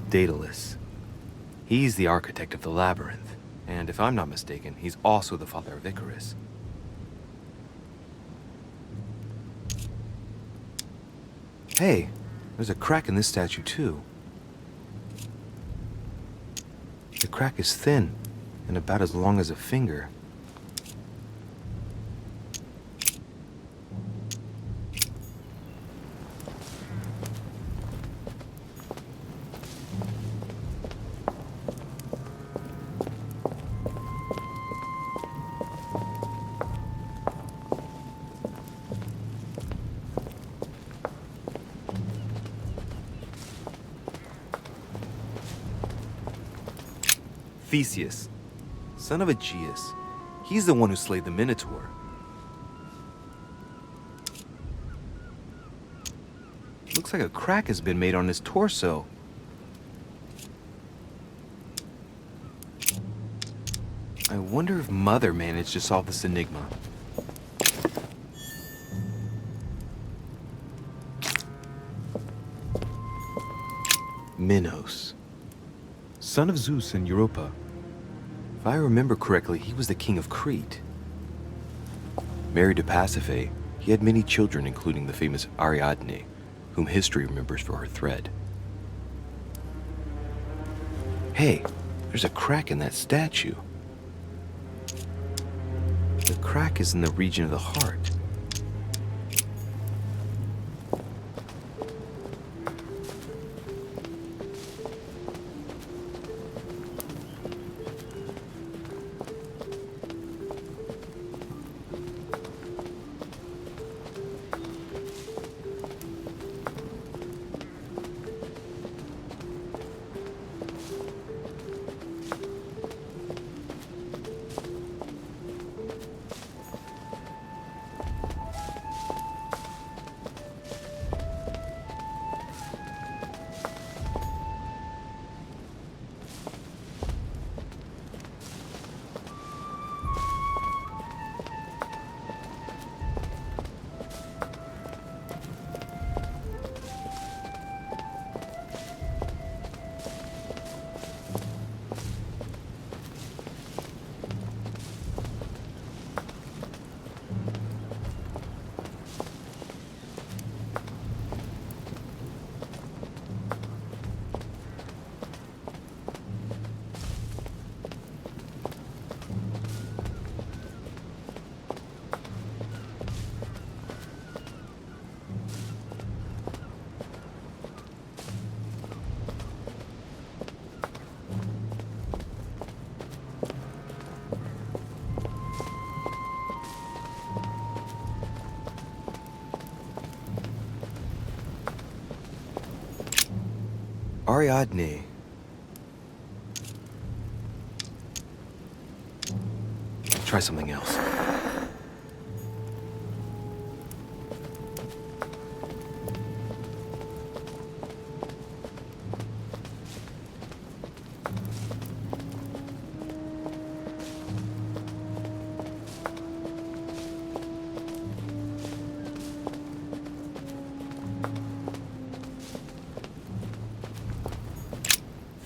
Daedalus. He's the architect of the labyrinth, and if I'm not mistaken, he's also the father of Icarus. Hey, there's a crack in this statue too. The crack is thin and about as long as a finger. Theseus, son of Aegeus. He's the one who slayed the Minotaur. Looks like a crack has been made on his torso. I wonder if Mother managed to solve this enigma. Minos, son of Zeus and Europa. If I remember correctly, he was the king of Crete. Married to Pasiphae, he had many children, including the famous Ariadne, whom history remembers for her thread. Hey, there's a crack in that statue. The crack is in the region of the heart. Ariadne. Try something else.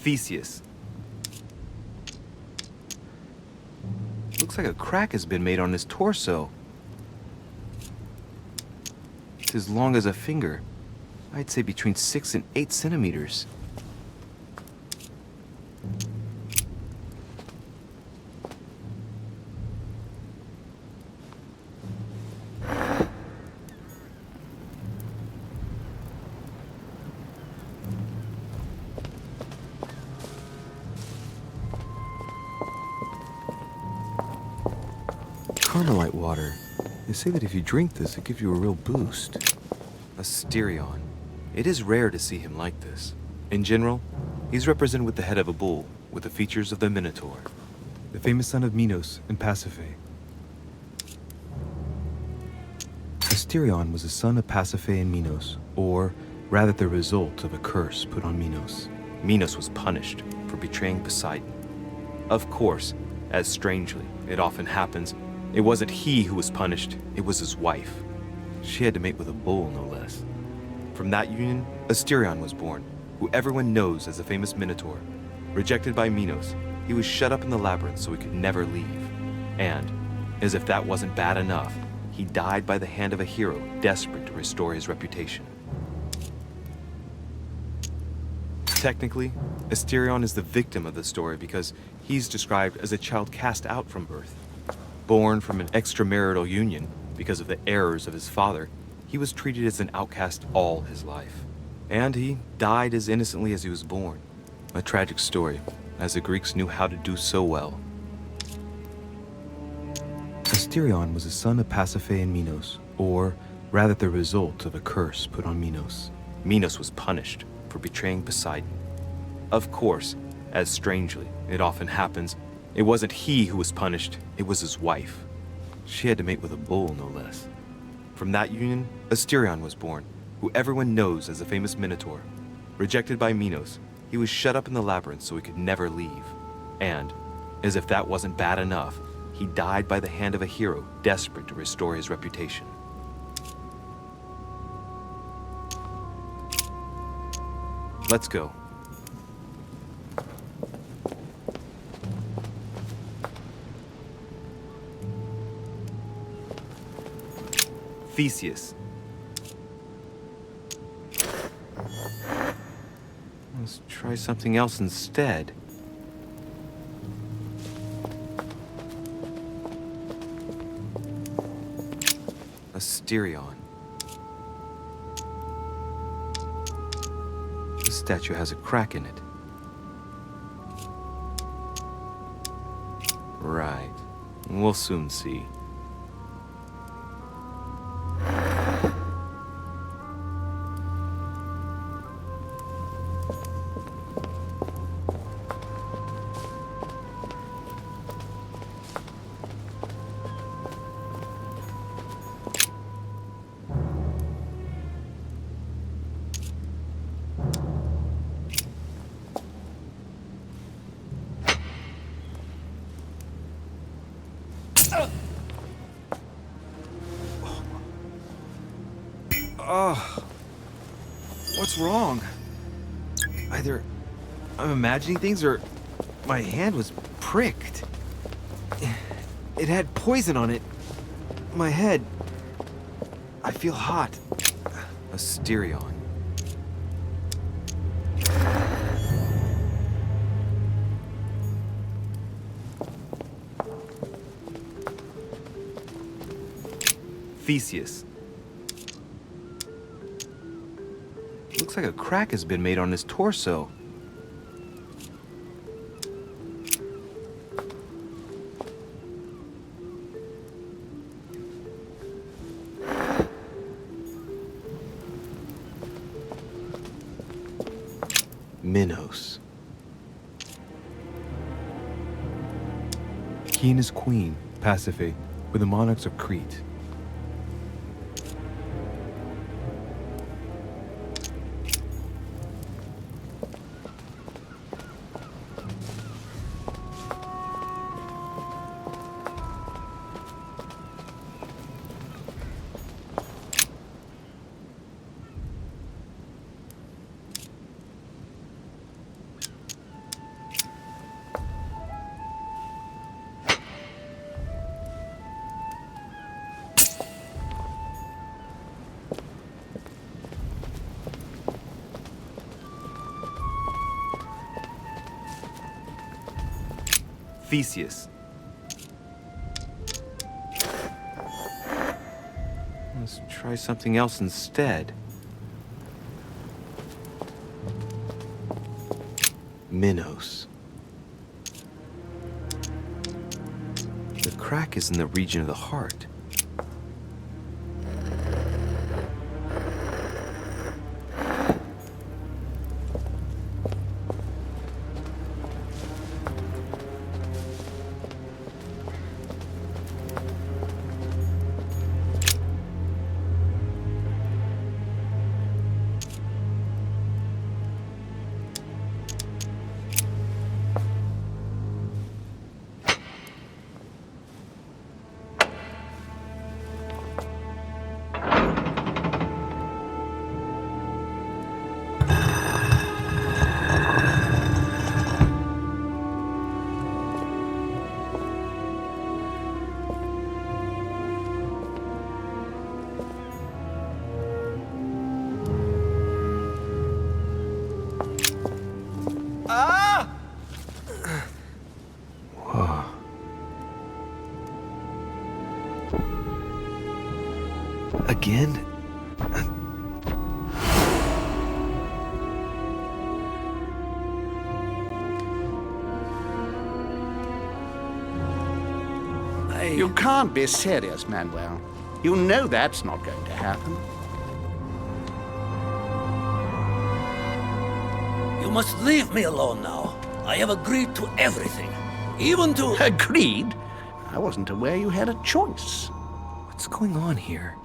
Theseus. Looks like a crack has been made on his torso. It's as long as a finger. I'd say between 6 and 8 centimeters. white water. They say that if you drink this, it gives you a real boost. Asterion. It is rare to see him like this. In general, he's represented with the head of a bull, with the features of the Minotaur. The famous son of Minos and Pasiphae. Asterion was the son of Pasiphae and Minos, or rather the result of a curse put on Minos. Minos was punished for betraying Poseidon. Of course, as strangely it often happens, it wasn't he who was punished, it was his wife. She had to mate with a bull, no less. From that union, Asterion was born, who everyone knows as the famous Minotaur. Rejected by Minos, he was shut up in the labyrinth so he could never leave. And, as if that wasn't bad enough, he died by the hand of a hero desperate to restore his reputation. Technically, Asterion is the victim of the story because he's described as a child cast out from birth. Born from an extramarital union because of the errors of his father, he was treated as an outcast all his life. And he died as innocently as he was born. A tragic story, as the Greeks knew how to do so well. Asterion was the son of Pasiphae and Minos, or rather the result of a curse put on Minos. Minos was punished for betraying Poseidon. Of course, as strangely it often happens, it wasn't he who was punished, it was his wife. She had to mate with a bull, no less. From that union, Asterion was born, who everyone knows as the famous Minotaur. Rejected by Minos, he was shut up in the labyrinth so he could never leave. And, as if that wasn't bad enough, he died by the hand of a hero desperate to restore his reputation. Let's go. Theseus. Let's try something else instead. Asterion. The statue has a crack in it. Right. We'll soon see. What's wrong? Either I'm imagining things or my hand was pricked. It had poison on it. My head. I feel hot. Asterion. Theseus. Looks like a crack has been made on his torso. Minos. He and his queen, Pasiphae, were the monarchs of Crete. Theseus. Let's try something else instead. Minos. The crack is in the region of the heart. Again? You can't be serious, Manuel. You know that's not going to happen. You must leave me alone now. I have agreed to everything. Even to... Agreed? I wasn't aware you had a choice. What's going on here?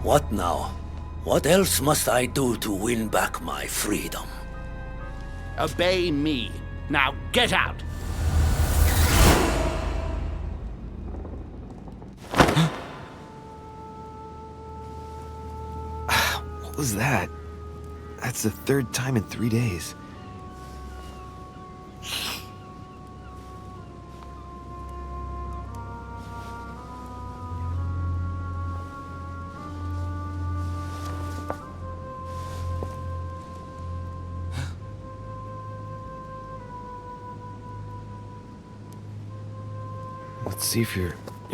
What now? What else must I do to win back my freedom? Obey me. Now get out! What was that? That's the third time in 3 days. Let's see if you're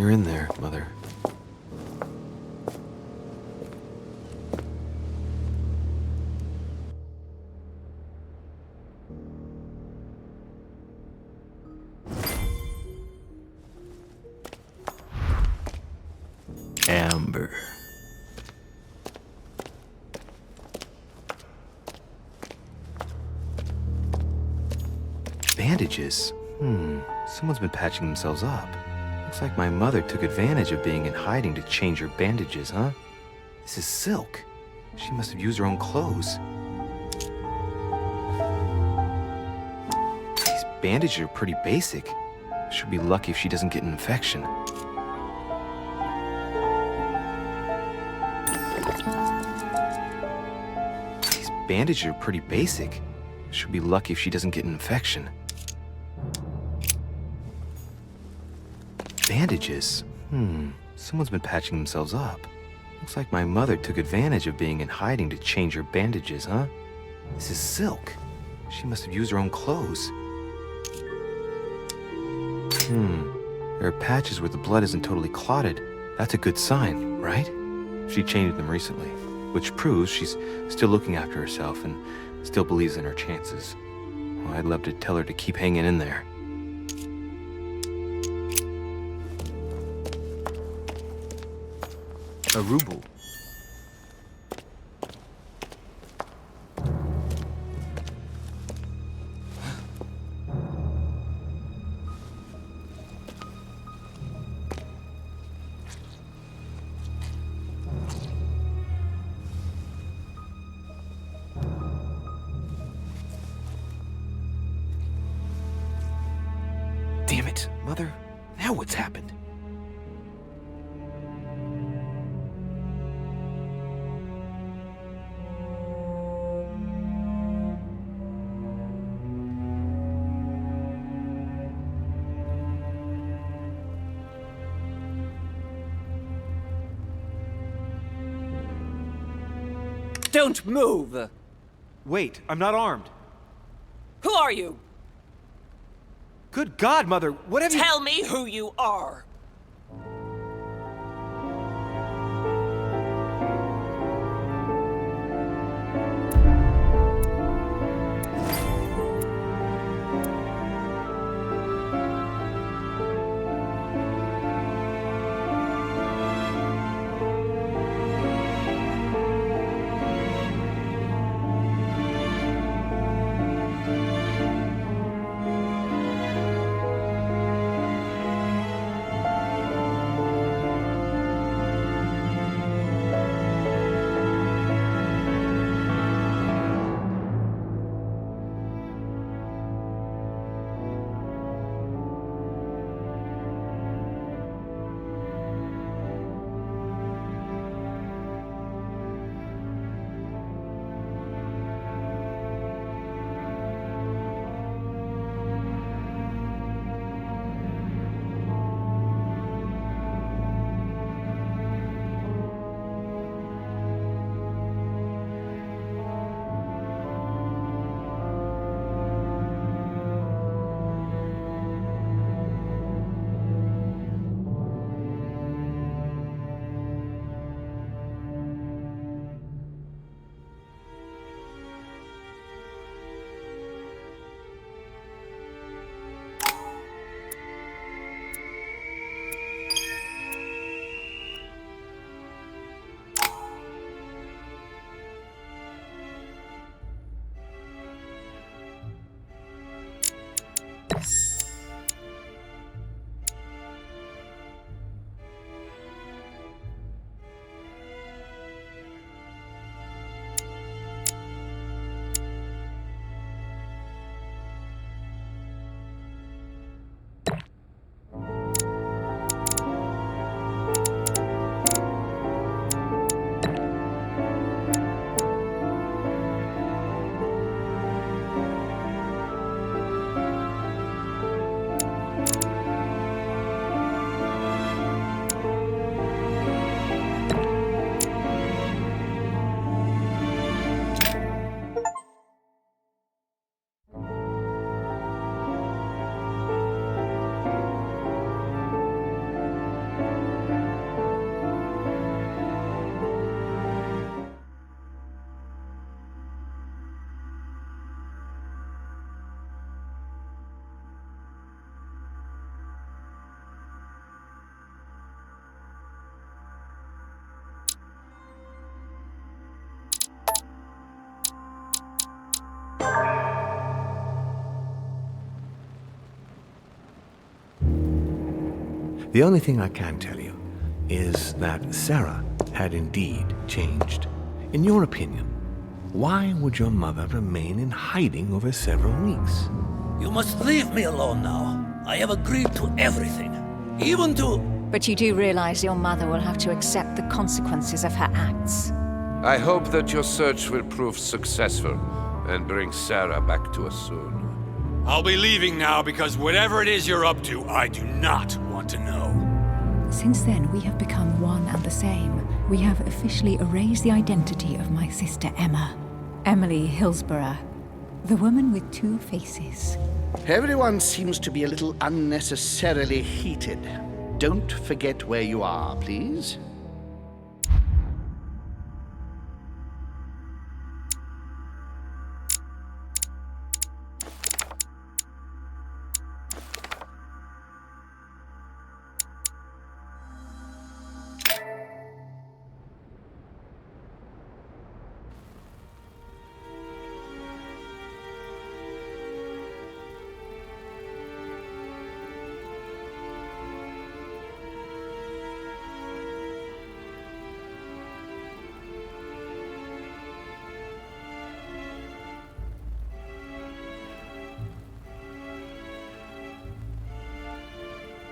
in there, Mother. Amber. Bandages? Someone's been patching themselves up. Looks like my mother took advantage of being in hiding to change her bandages, huh? This is silk. She must have used her own clothes. These bandages are pretty basic. She'll be lucky if she doesn't get an infection. These bandages are pretty basic. She'll be lucky if she doesn't get an infection. Bandages? Someone's been patching themselves up. Looks like my mother took advantage of being in hiding to change her bandages, huh? This is silk. She must have used her own clothes. There are patches where the blood isn't totally clotted. That's a good sign, right? She changed them recently, which proves she's still looking after herself and still believes in her chances. Well, I'd love to tell her to keep hanging in there. A ruble. Damn it, Mother. Now what's happened? Don't move! Wait, I'm not armed. Who are you? Good God, Mother, what have you— Tell me who you are! The only thing I can tell you is that Sarah had indeed changed. In your opinion, why would your mother remain in hiding over several weeks? You must leave me alone now. I have agreed to everything, even to... But you do realize your mother will have to accept the consequences of her acts. I hope that your search will prove successful and bring Sarah back to us soon. I'll be leaving now because whatever it is you're up to, I do not want to know. Since then, we have become one and the same. We have officially erased the identity of my sister Emma. Emily Hillsborough, the woman with two faces. Everyone seems to be a little unnecessarily heated. Don't forget where you are, please.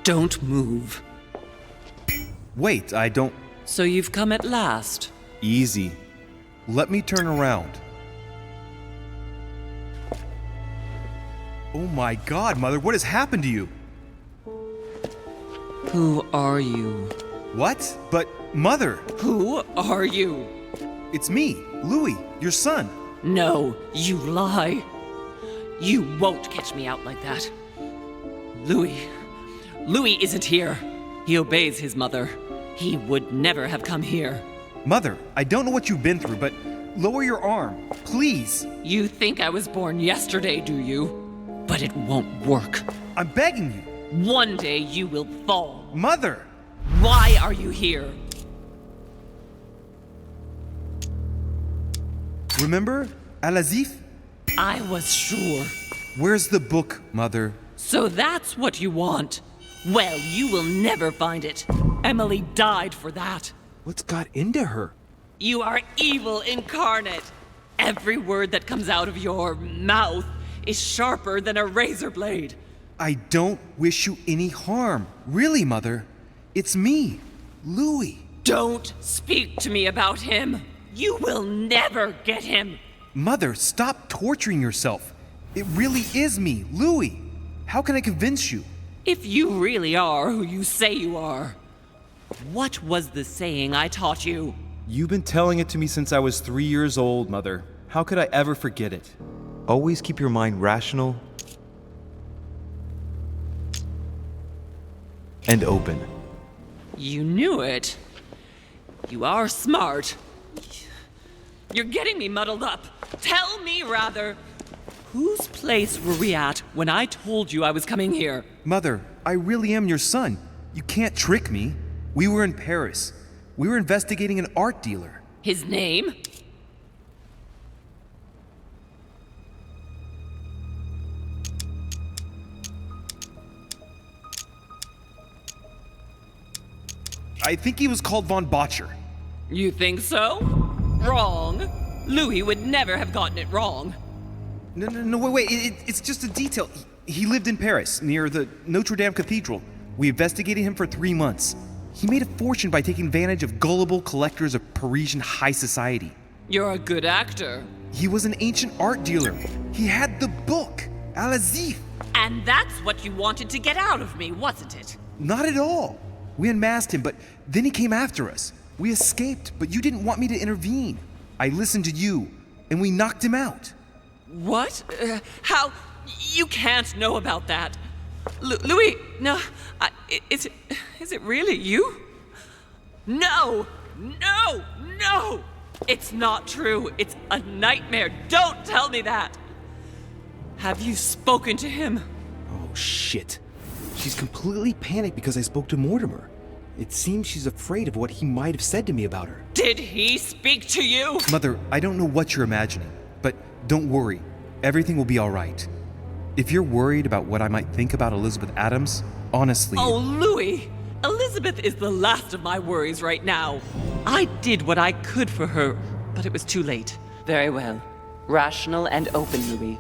Don't move. Wait, I don't... So you've come at last. Easy. Let me turn around. Oh my God, Mother, what has happened to you? Who are you? What? But, Mother! Who are you? It's me, Louis, your son. No, you lie. You won't catch me out like that. Louis isn't here. He obeys his mother. He would never have come here. Mother, I don't know what you've been through, but lower your arm, please. You think I was born yesterday, do you? But it won't work. I'm begging you. One day you will fall. Mother! Why are you here? Remember Al-Azif? I was sure. Where's the book, Mother? So that's what you want? Well, you will never find it. Emily died for that. What's got into her? You are evil incarnate. Every word that comes out of your mouth is sharper than a razor blade. I don't wish you any harm. Really, Mother. It's me, Louis. Don't speak to me about him. You will never get him. Mother, stop torturing yourself. It really is me, Louis. How can I convince you? If you really are who you say you are, what was the saying I taught you? You've been telling it to me since I was 3 years old, Mother. How could I ever forget it? Always keep your mind rational and open. You knew it. You are smart. You're getting me muddled up. Tell me, rather, whose place were we at when I told you I was coming here? Mother, I really am your son. You can't trick me. We were in Paris. We were investigating an art dealer. His name? I think he was called Von Botcher. You think so? Wrong. Louis would never have gotten it wrong. No, wait, it's just a detail. He lived in Paris, near the Notre Dame Cathedral. We investigated him for 3 months. He made a fortune by taking advantage of gullible collectors of Parisian high society. You're a good actor. He was an ancient art dealer. He had the book, Al-Azif. And that's what you wanted to get out of me, wasn't it? Not at all. We unmasked him, but then he came after us. We escaped, but you didn't want me to intervene. I listened to you, and we knocked him out. What? How? You can't know about that. Louis, no, is it really you? No! It's not true. It's a nightmare. Don't tell me that. Have you spoken to him? Oh, shit. She's completely panicked because I spoke to Mortimer. It seems she's afraid of what he might have said to me about her. Did he speak to you? Mother, I don't know what you're imagining, but don't worry. Everything will be all right. If you're worried about what I might think about Elizabeth Adams, honestly... Oh, Louis! Elizabeth is the last of my worries right now. I did what I could for her, but it was too late. Very well. Rational and open, Louis.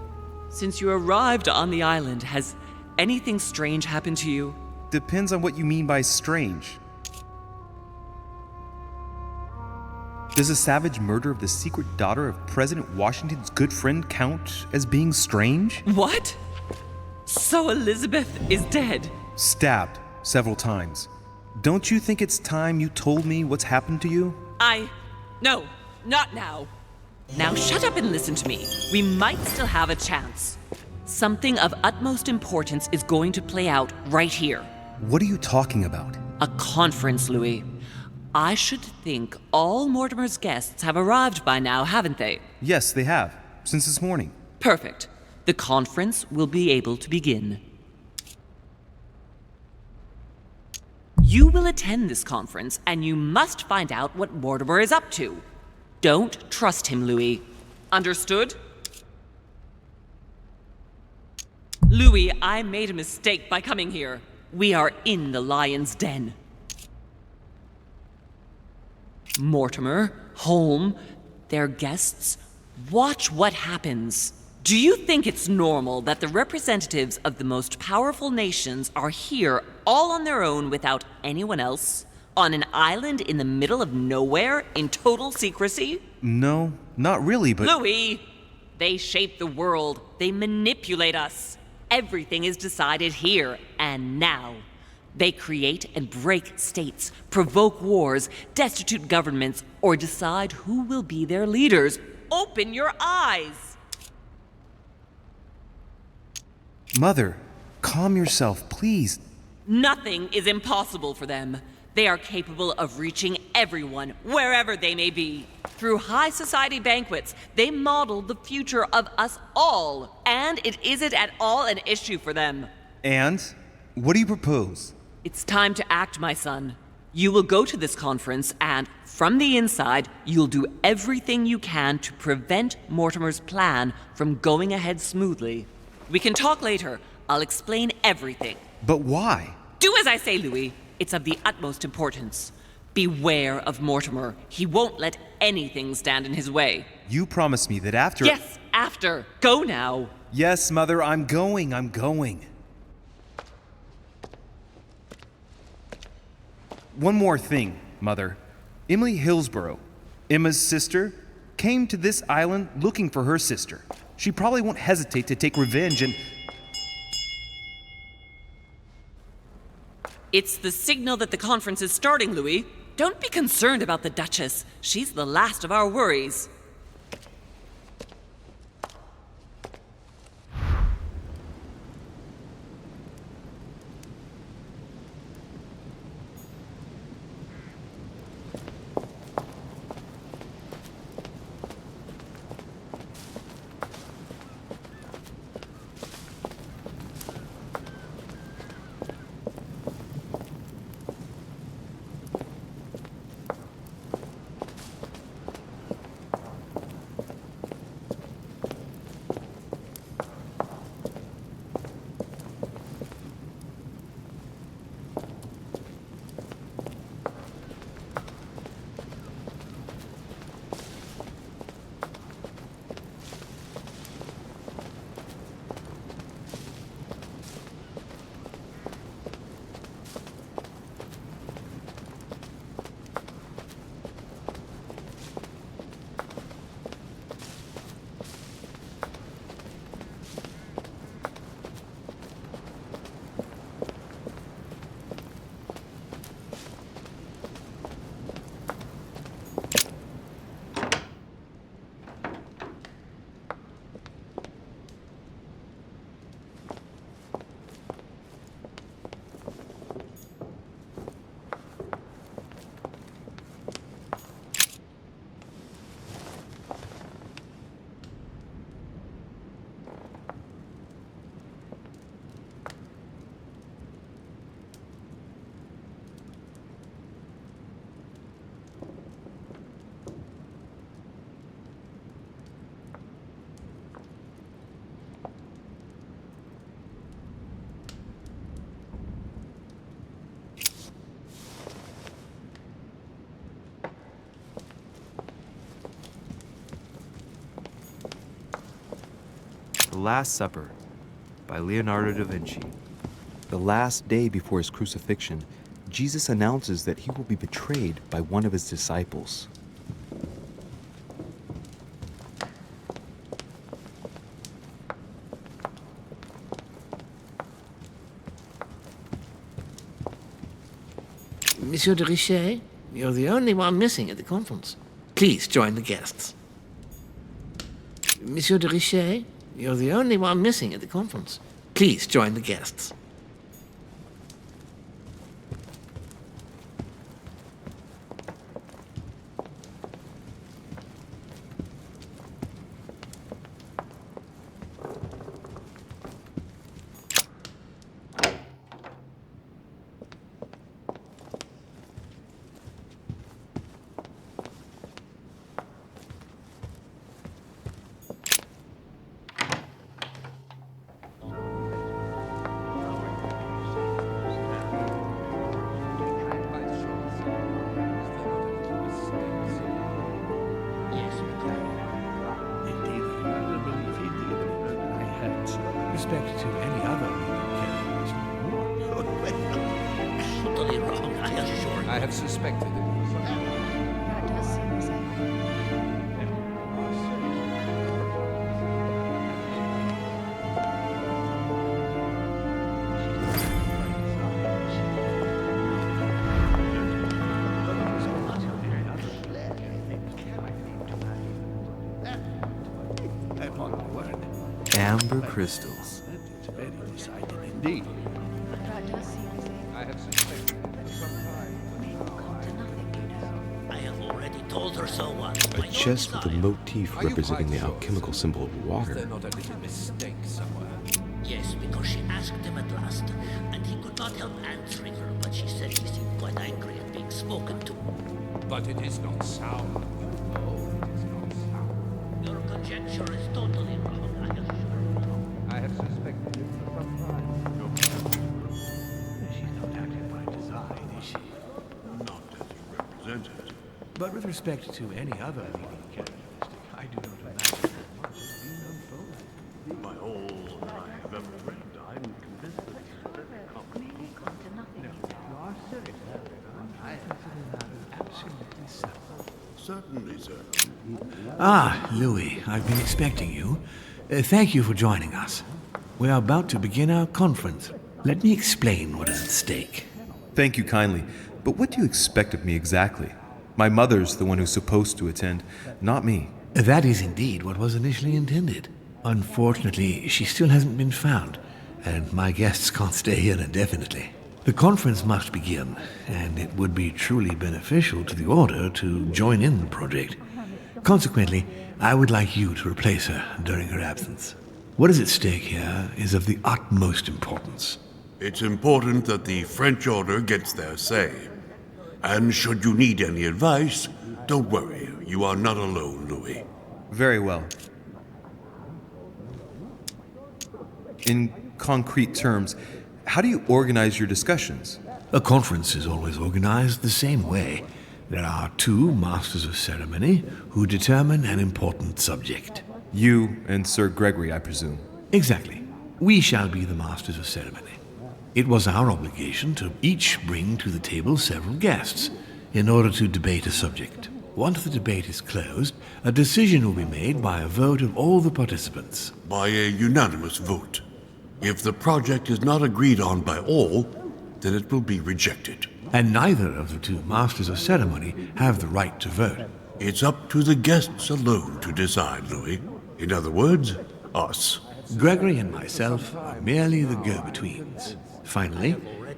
Since you arrived on the island, has anything strange happened to you? Depends on what you mean by strange. Does a savage murder of the secret daughter of President Washington's good friend count as being strange? What? So Elizabeth is dead? Stabbed several times. Don't you think it's time you told me what's happened to you? No, not now. Now shut up and listen to me. We might still have a chance. Something of utmost importance is going to play out right here. What are you talking about? A conference, Louis. I should think all Mortimer's guests have arrived by now, haven't they? Yes, they have. Since this morning. Perfect. The conference will be able to begin. You will attend this conference, and you must find out what Mortimer is up to. Don't trust him, Louis. Understood? Louis, I made a mistake by coming here. We are in the lion's den. Mortimer, Holm, their guests, watch what happens. Do you think it's normal that the representatives of the most powerful nations are here all on their own without anyone else? On an island in the middle of nowhere in total secrecy? No, not really, but... Louis! They shape the world. They manipulate us. Everything is decided here and now. They create and break states, provoke wars, destitute governments, or decide who will be their leaders. Open your eyes! Mother, calm yourself, please. Nothing is impossible for them. They are capable of reaching everyone, wherever they may be. Through high society banquets, they model the future of us all, and it isn't at all an issue for them. And? What do you propose? It's time to act, my son. You will go to this conference, and from the inside, you'll do everything you can to prevent Mortimer's plan from going ahead smoothly. We can talk later. I'll explain everything. But why? Do as I say, Louis. It's of the utmost importance. Beware of Mortimer. He won't let anything stand in his way. You promised me that after... Yes, after. Go now. Yes, Mother, I'm going. One more thing, Mother. Emily Hillsborough, Emma's sister, came to this island looking for her sister. She probably won't hesitate to take revenge and... It's the signal that the conference is starting, Louis. Don't be concerned about the Duchess. She's the last of our worries. Last Supper by Leonardo da Vinci. The last day before his crucifixion, Jesus announces that he will be betrayed by one of his disciples. Monsieur de Richet, you're the only one missing at the conference. Please join the guests. Monsieur de Richet, you're the only one missing at the conference. Please join the guests. Respect to any other Totally wrong, I assure you. I have suspected it. That does seem the same. Amber crystals. It's very decided indeed. That does seem the same. I have suspected it for some time. They will come to nothing, you know. I have already told her so once. A chest with a motif representing the alchemical symbol of Is water. there not a little mistake somewhere? Yes, because she asked him at last, and he could not help answering her, but she said he seemed quite angry at being spoken to. But it is not sour. Oh, it is not sour. Your conjecture is totally wrong, I assure you. I have suspected it for some time. She's not acting by design, is she? Not as you represented. But with respect to any other leading characteristic, I do not imagine that much has been unfolded. By all I have ever read, I'm convinced that They will come to nothing, you know. You are serious, I consider that absolutely certain. certainly, sir. Ah, Louis, I've been expecting you. Thank you for joining us. We are about to begin our conference. Let me explain what is at stake. Thank you kindly, but what do you expect of me exactly? My mother's the one who's supposed to attend, not me. That is indeed what was initially intended. Unfortunately, she still hasn't been found, and my guests can't stay here indefinitely. The conference must begin, and it would be truly beneficial to the Order to join in the project. Consequently, I would like you to replace her during her absence. What is at stake here is of the utmost importance. It's important that the French Order gets their say. And should you need any advice, don't worry. You are not alone, Louis. Very well. In concrete terms, how do you organize your discussions? A conference is always organized the same way. There are two masters of ceremony who determine an important subject. You and Sir Gregory, I presume. Exactly. We shall be the masters of ceremony. It was our obligation to each bring to the table several guests in order to debate a subject. Once the debate is closed, a decision will be made by a vote of all the participants. By a unanimous vote. If the project is not agreed on by all, then it will be rejected. And neither of the two masters of ceremony have the right to vote. It's up to the guests alone to decide, Louis. In other words, us. Gregory and myself are merely the go-betweens. Finally,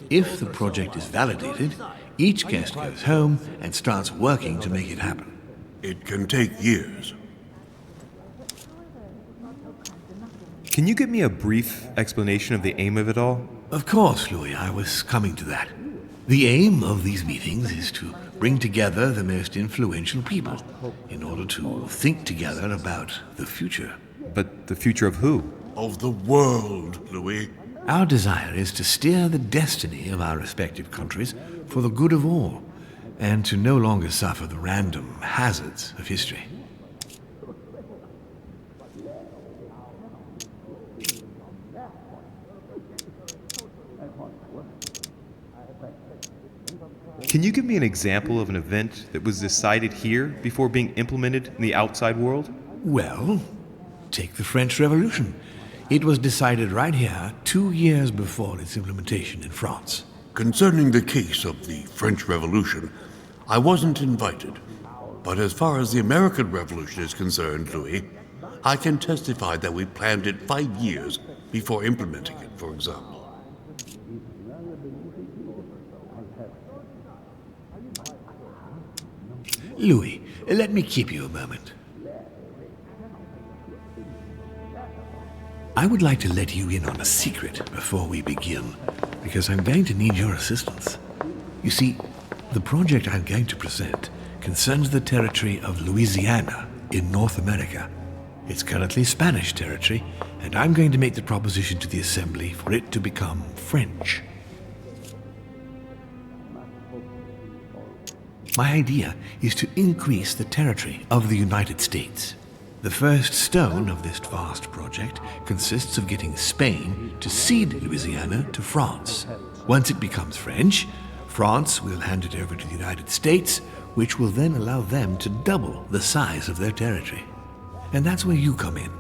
if the project is validated, each guest goes home and starts working to make it happen. It can take years. Can you give me a brief explanation of the aim of it all? Of course, Louis, I was coming to that. The aim of these meetings is to bring together the most influential people in order to think together about the future. But the future of who? Of the world, Louis. Our desire is to steer the destiny of our respective countries for the good of all, and to no longer suffer the random hazards of history. Can you give me an example of an event that was decided here before being implemented in the outside world? Well, take the French Revolution. It was decided right here 2 years before its implementation in France. Concerning the case of the French Revolution, I wasn't invited. But as far as the American Revolution is concerned, Louis, I can testify that we planned it 5 years before implementing it, for example. Louis, let me keep you a moment. I would like to let you in on a secret before we begin, because I'm going to need your assistance. You see, the project I'm going to present concerns the territory of Louisiana in North America. It's currently Spanish territory, and I'm going to make the proposition to the Assembly for it to become French. My idea is to increase the territory of the United States. The first stone of this vast project consists of getting Spain to cede Louisiana to France. Once it becomes French, France will hand it over to the United States, which will then allow them to double the size of their territory. And that's where you come in.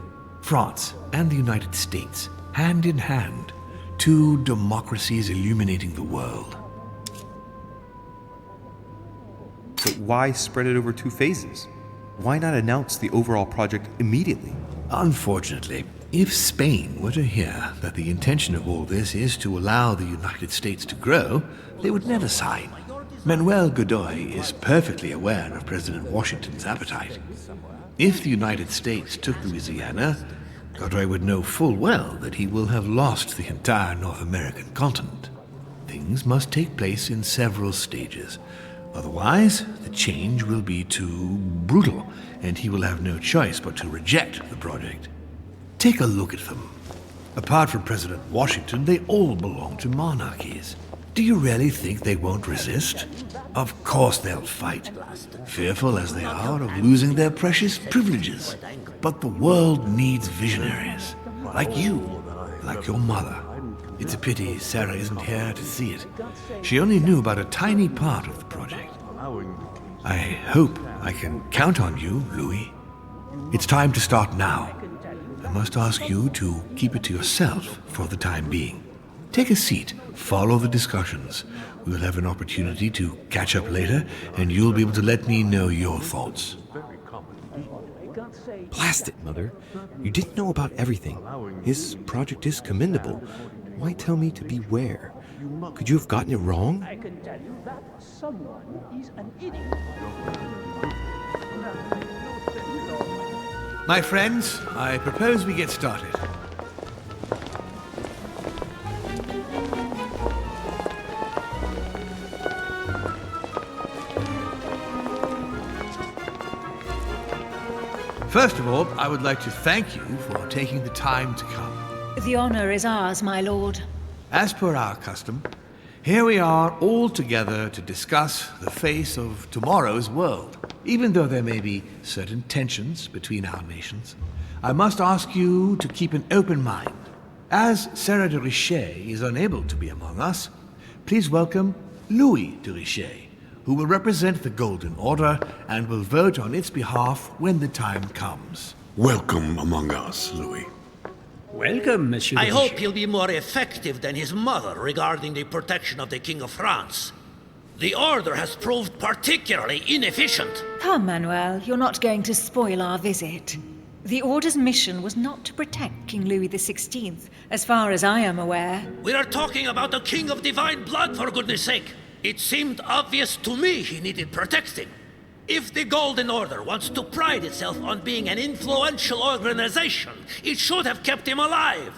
France and the United States, hand in hand, two democracies illuminating the world. But why spread it over 2 phases? Why not announce the overall project immediately? Unfortunately, if Spain were to hear that the intention of all this is to allow the United States to grow, they would never sign. Manuel Godoy is perfectly aware of President Washington's appetite. If the United States took Louisiana, Godoy would know full well that he will have lost the entire North American continent. Things must take place in several stages. Otherwise, the change will be too brutal, and he will have no choice but to reject the project. Take a look at them. Apart from President Washington, they all belong to monarchies. Do you really think they won't resist? Of course they'll fight, fearful as they are of losing their precious privileges. But the world needs visionaries, like you, like your mother. It's a pity Sarah isn't here to see it. She only knew about a tiny part of the project. I hope I can count on you, Louis. It's time to start now. I must ask you to keep it to yourself for the time being. Take a seat, follow the discussions. We'll have an opportunity to catch up later, and you'll be able to let me know your thoughts. Blast it, Mother. You didn't know about everything. His project is commendable. Why tell me to beware? Could you have gotten it wrong? I can tell you that someone is an idiot. My friends, I propose we get started. First of all, I would like to thank you for taking the time to come. The honor is ours, my lord. As per our custom, here we are all together to discuss the face of tomorrow's world. Even though there may be certain tensions between our nations, I must ask you to keep an open mind. As Sarah de Richet is unable to be among us, please welcome Louis de Richet, who will represent the Golden Order and will vote on its behalf when the time comes. Welcome among us, Louis. Welcome, Monsieur. I hope he'll be more effective than his mother regarding the protection of the King of France. The Order has proved particularly inefficient. Come, Manuel, you're not going to spoil our visit. The Order's mission was not to protect King Louis XVI, as far as I am aware. We are talking about a king of divine blood, for goodness sake. It seemed obvious to me he needed protecting. If the Golden Order wants to pride itself on being an influential organization, it should have kept him alive.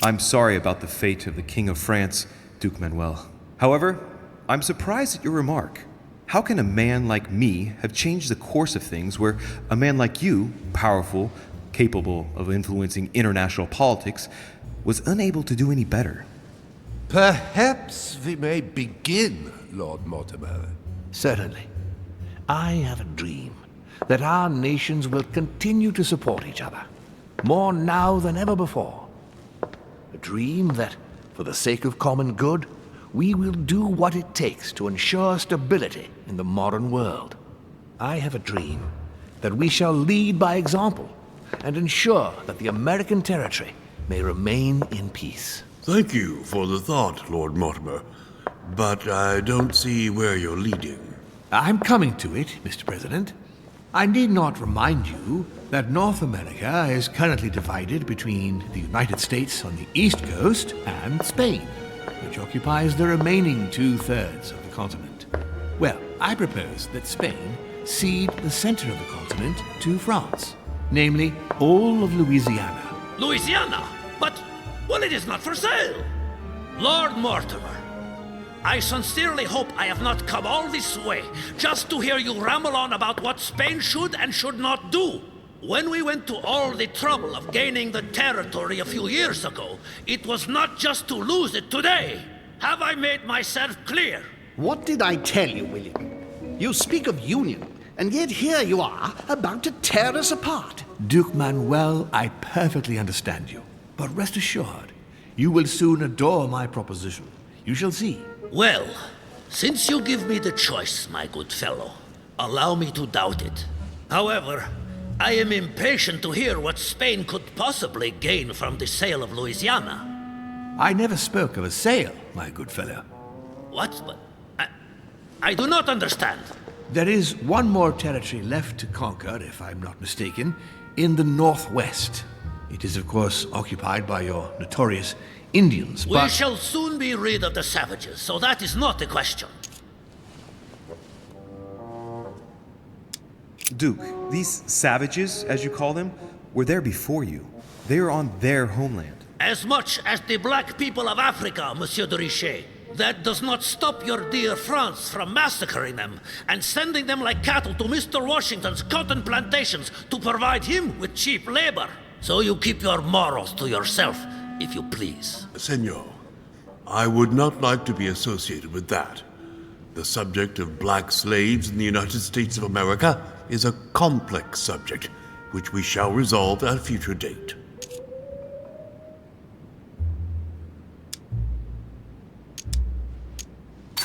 I'm sorry about the fate of the King of France, Duke Manuel. However, I'm surprised at your remark. How can a man like me have changed the course of things where a man like you, powerful, capable of influencing international politics, was unable to do any better. Perhaps we may begin, Lord Mortimer. Certainly. I have a dream that our nations will continue to support each other, more now than ever before. A dream that, for the sake of common good, we will do what it takes to ensure stability in the modern world. I have a dream that we shall lead by example and ensure that the American territory may remain in peace. Thank you for the thought, Lord Mortimer, but I don't see where you're leading. I'm coming to it, Mr. President. I need not remind you that North America is currently divided between the United States on the east coast and Spain, which occupies the remaining 2/3 of the continent. Well, I propose that Spain cede the center of the continent to France, namely all of Louisiana. Louisiana? But, well, it is not for sale. Lord Mortimer, I sincerely hope I have not come all this way just to hear you ramble on about what Spain should and should not do. When we went to all the trouble of gaining the territory a few years ago, it was not just to lose it today. Have I made myself clear? What did I tell you, William? You speak of union, and yet here you are, about to tear us apart. Duke Manuel, I perfectly understand you. But rest assured, you will soon adore my proposition. You shall see. Well, since you give me the choice, my good fellow, allow me to doubt it. However, I am impatient to hear what Spain could possibly gain from the sale of Louisiana. I never spoke of a sale, my good fellow. What? But I do not understand. There is one more territory left to conquer, if I'm not mistaken, in the northwest. It is, of course, occupied by your notorious Indians, but... We shall soon be rid of the savages, so that is not the question. Duke, these savages, as you call them, were there before you. They are on their homeland. As much as the black people of Africa, Monsieur de Richet. That does not stop your dear France from massacring them and sending them like cattle to Mr. Washington's cotton plantations to provide him with cheap labor. So you keep your morals to yourself, if you please. Senor, I would not like to be associated with that. The subject of black slaves in the United States of America is a complex subject, which we shall resolve at a future date.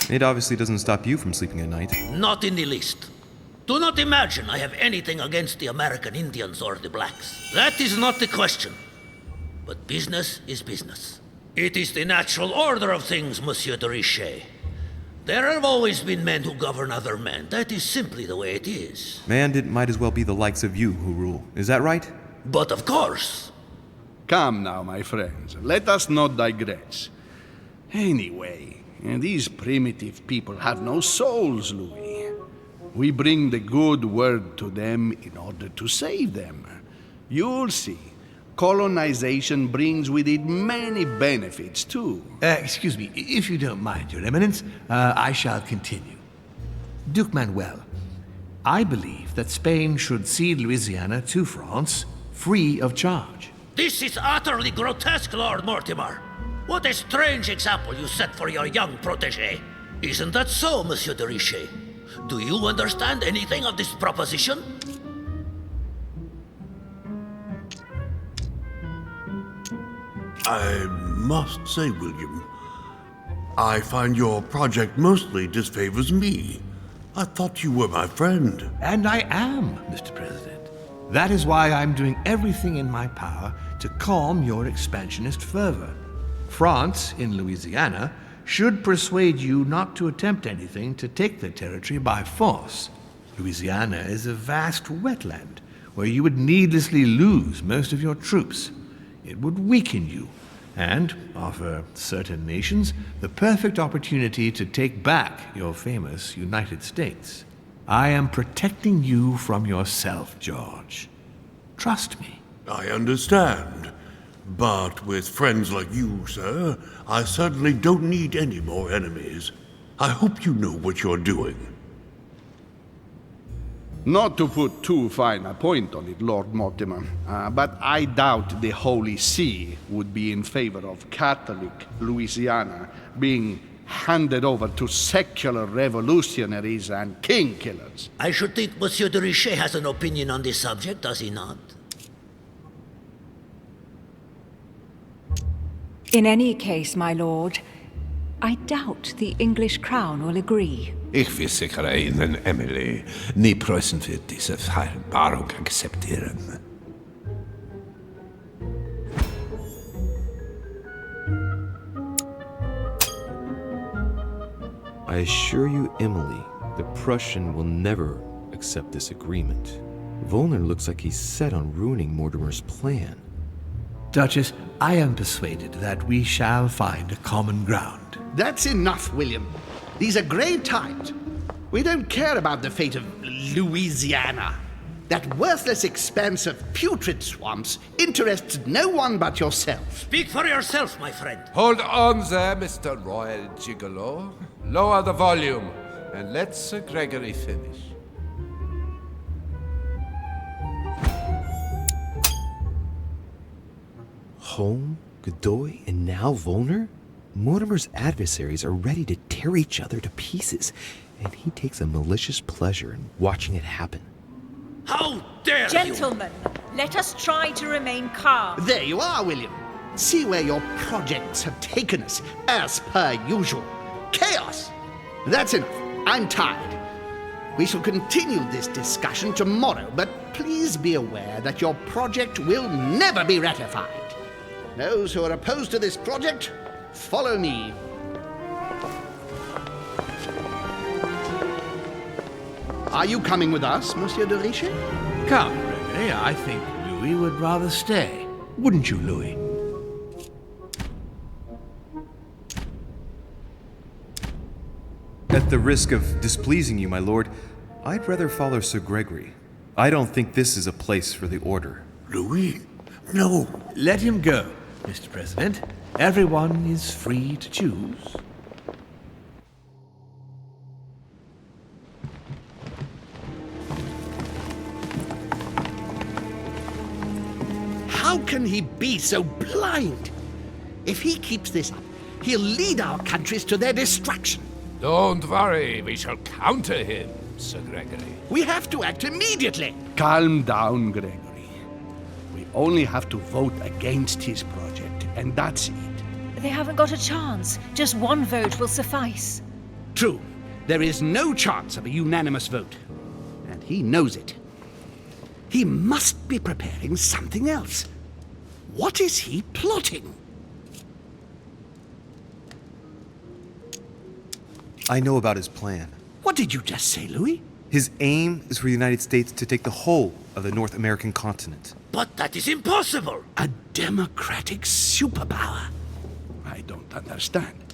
It obviously doesn't stop you from sleeping at night. Not in the least. Do not imagine I have anything against the American Indians or the blacks. That is not the question. But business is business. It is the natural order of things, Monsieur de Richet. There have always been men who govern other men. That is simply the way it is. Might as well be the likes of you who rule. Is that right? But of course. Come now, my friends. Let us not digress. Anyway, these primitive people have no souls, Louis. We bring the good word to them in order to save them. You'll see. Colonization brings with it many benefits, too. Excuse me, if you don't mind, Your Eminence, I shall continue. Duke Manuel, I believe that Spain should cede Louisiana to France free of charge. This is utterly grotesque, Lord Mortimer. What a strange example you set for your young protégé. Isn't that so, Monsieur de Richet? Do you understand anything of this proposition? I must say, William, I find your project mostly disfavors me. I thought you were my friend. And I am, Mr. President. That is why I'm doing everything in my power to calm your expansionist fervor. France, in Louisiana, should persuade you not to attempt anything to take the territory by force. Louisiana is a vast wetland where you would needlessly lose most of your troops. It would weaken you and offer certain nations the perfect opportunity to take back your famous United States. I am protecting you from yourself, George. Trust me. I understand. But with friends like you, sir, I certainly don't need any more enemies. I hope you know what you're doing. Not to put too fine a point on it, Lord Mortimer, but I doubt the Holy See would be in favor of Catholic Louisiana being handed over to secular revolutionaries and king killers. I should think Monsieur de Richet has an opinion on this subject, does he not? In any case, my lord, I doubt the English crown will agree. Ich versichere Ihnen, Emily, nie Preußen wird diese Vereinbarung akzeptieren. I assure you, Emily, the Prussian will never accept this agreement. Volner looks like he's set on ruining Mortimer's plan. Duchess, I am persuaded that we shall find a common ground. That's enough, William. These are grave times. We don't care about the fate of Louisiana. That worthless expanse of putrid swamps interests no one but yourself. Speak for yourself, my friend. Hold on there, Mr. Royal Gigolo. Lower the volume, and let Sir Gregory finish. Home, Godoy, and now Volner? Mortimer's adversaries are ready to tear each other to pieces, and he takes a malicious pleasure in watching it happen. How dare Gentlemen, let us try to remain calm. There you are, William. See where your projects have taken us, as per usual. Chaos! That's enough. I'm tired. We shall continue this discussion tomorrow, but please be aware that your project will never be ratified. Those who are opposed to this project, follow me. Are you coming with us, Monsieur de Richet? Come, Gregory, I think Louis would rather stay. Wouldn't you, Louis? At the risk of displeasing you, my lord, I'd rather follow Sir Gregory. I don't think this is a place for the order. Louis? No. Let him go, Mr. President. Everyone is free to choose. How can he be so blind? If he keeps this up, he'll lead our countries to their destruction. Don't worry, we shall counter him, Sir Gregory. We have to act immediately. Calm down, Gregory. We only have to vote against his project, and that's it. They haven't got a chance. Just one vote will suffice. True. There is no chance of a unanimous vote. And he knows it. He must be preparing something else. What is he plotting? I know about his plan. What did you just say, Louis? His aim is for the United States to take the whole of the North American continent. But that is impossible. A democratic superpower. I don't understand.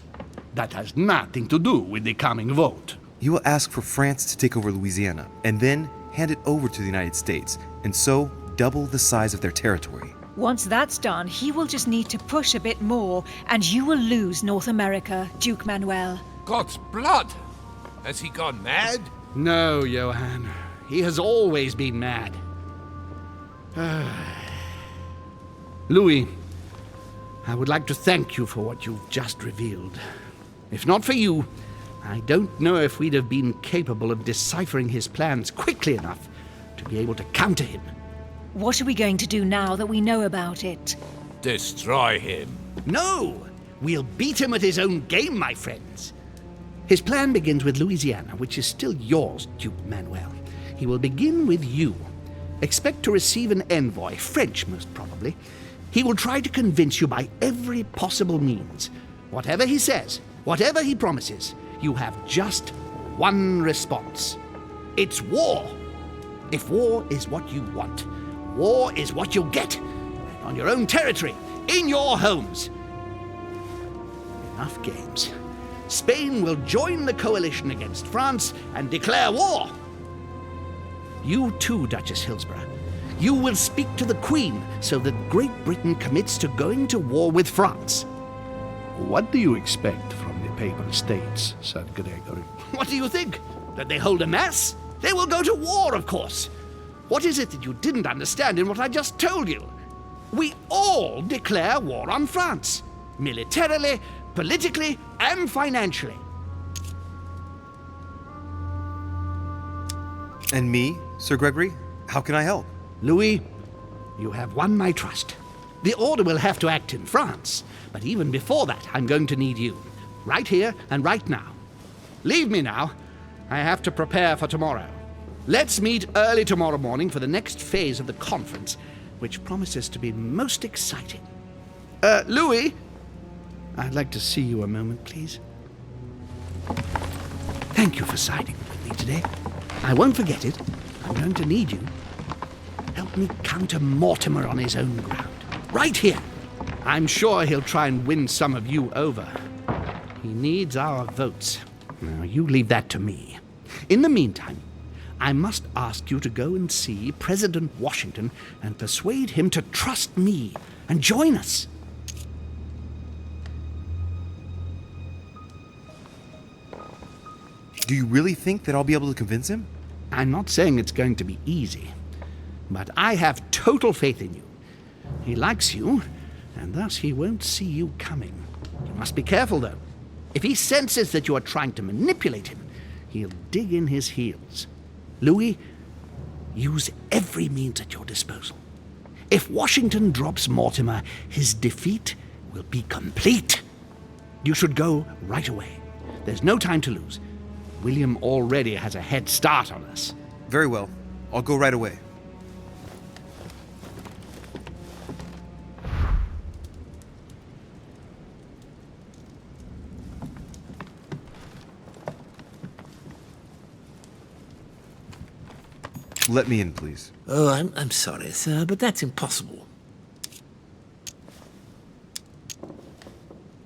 That has nothing to do with the coming vote. He will ask for France to take over Louisiana, and then hand it over to the United States, and so double the size of their territory. Once that's done, he will just need to push a bit more, and you will lose North America, Duke Manuel. God's blood! Has he gone mad? No, Johann. He has always been mad. Louis, I would like to thank you for what you've just revealed. If not for you, I don't know if we'd have been capable of deciphering his plans quickly enough to be able to counter him. What are we going to do now that we know about it? Destroy him. No! We'll beat him at his own game, my friends. His plan begins with Louisiana, which is still yours, Duke Manuel. He will begin with you. Expect to receive an envoy, French most probably. He will try to convince you by every possible means. Whatever he says, whatever he promises, you have just one response. It's war. If war is what you want, war is what you'll get. And on your own territory, in your homes. Enough games. Spain will join the coalition against France and declare war. You too, Duchess Hillsborough. You will speak to the Queen so that Great Britain commits to going to war with France. What do you expect from the Papal States, Sir Gregory? What do you think? That they hold a mass? They will go to war, of course. What is it that you didn't understand in what I just told you? We all declare war on France. Militarily, politically, and financially. And me, Sir Gregory? How can I help? Louis, you have won my trust. The Order will have to act in France, but even before that, I'm going to need you. Right here and right now. Leave me now. I have to prepare for tomorrow. Let's meet early tomorrow morning for the next phase of the conference, which promises to be most exciting. Louis, I'd like to see you a moment, please. Thank you for siding with me today. I won't forget it. I'm going to need you. Help me counter Mortimer on his own ground. Right here. I'm sure he'll try and win some of you over. He needs our votes. Now, you leave that to me. In the meantime, I must ask you to go and see President Washington and persuade him to trust me and join us. Do you really think that I'll be able to convince him? I'm not saying it's going to be easy, but I have total faith in you. He likes you, and thus he won't see you coming. You must be careful, though. If he senses that you are trying to manipulate him, he'll dig in his heels. Louis, use every means at your disposal. If Washington drops Mortimer, his defeat will be complete. You should go right away. There's no time to lose. William already has a head start on us. Very well. I'll go right away. Let me in, please. Oh, I'm sorry, sir, but that's impossible.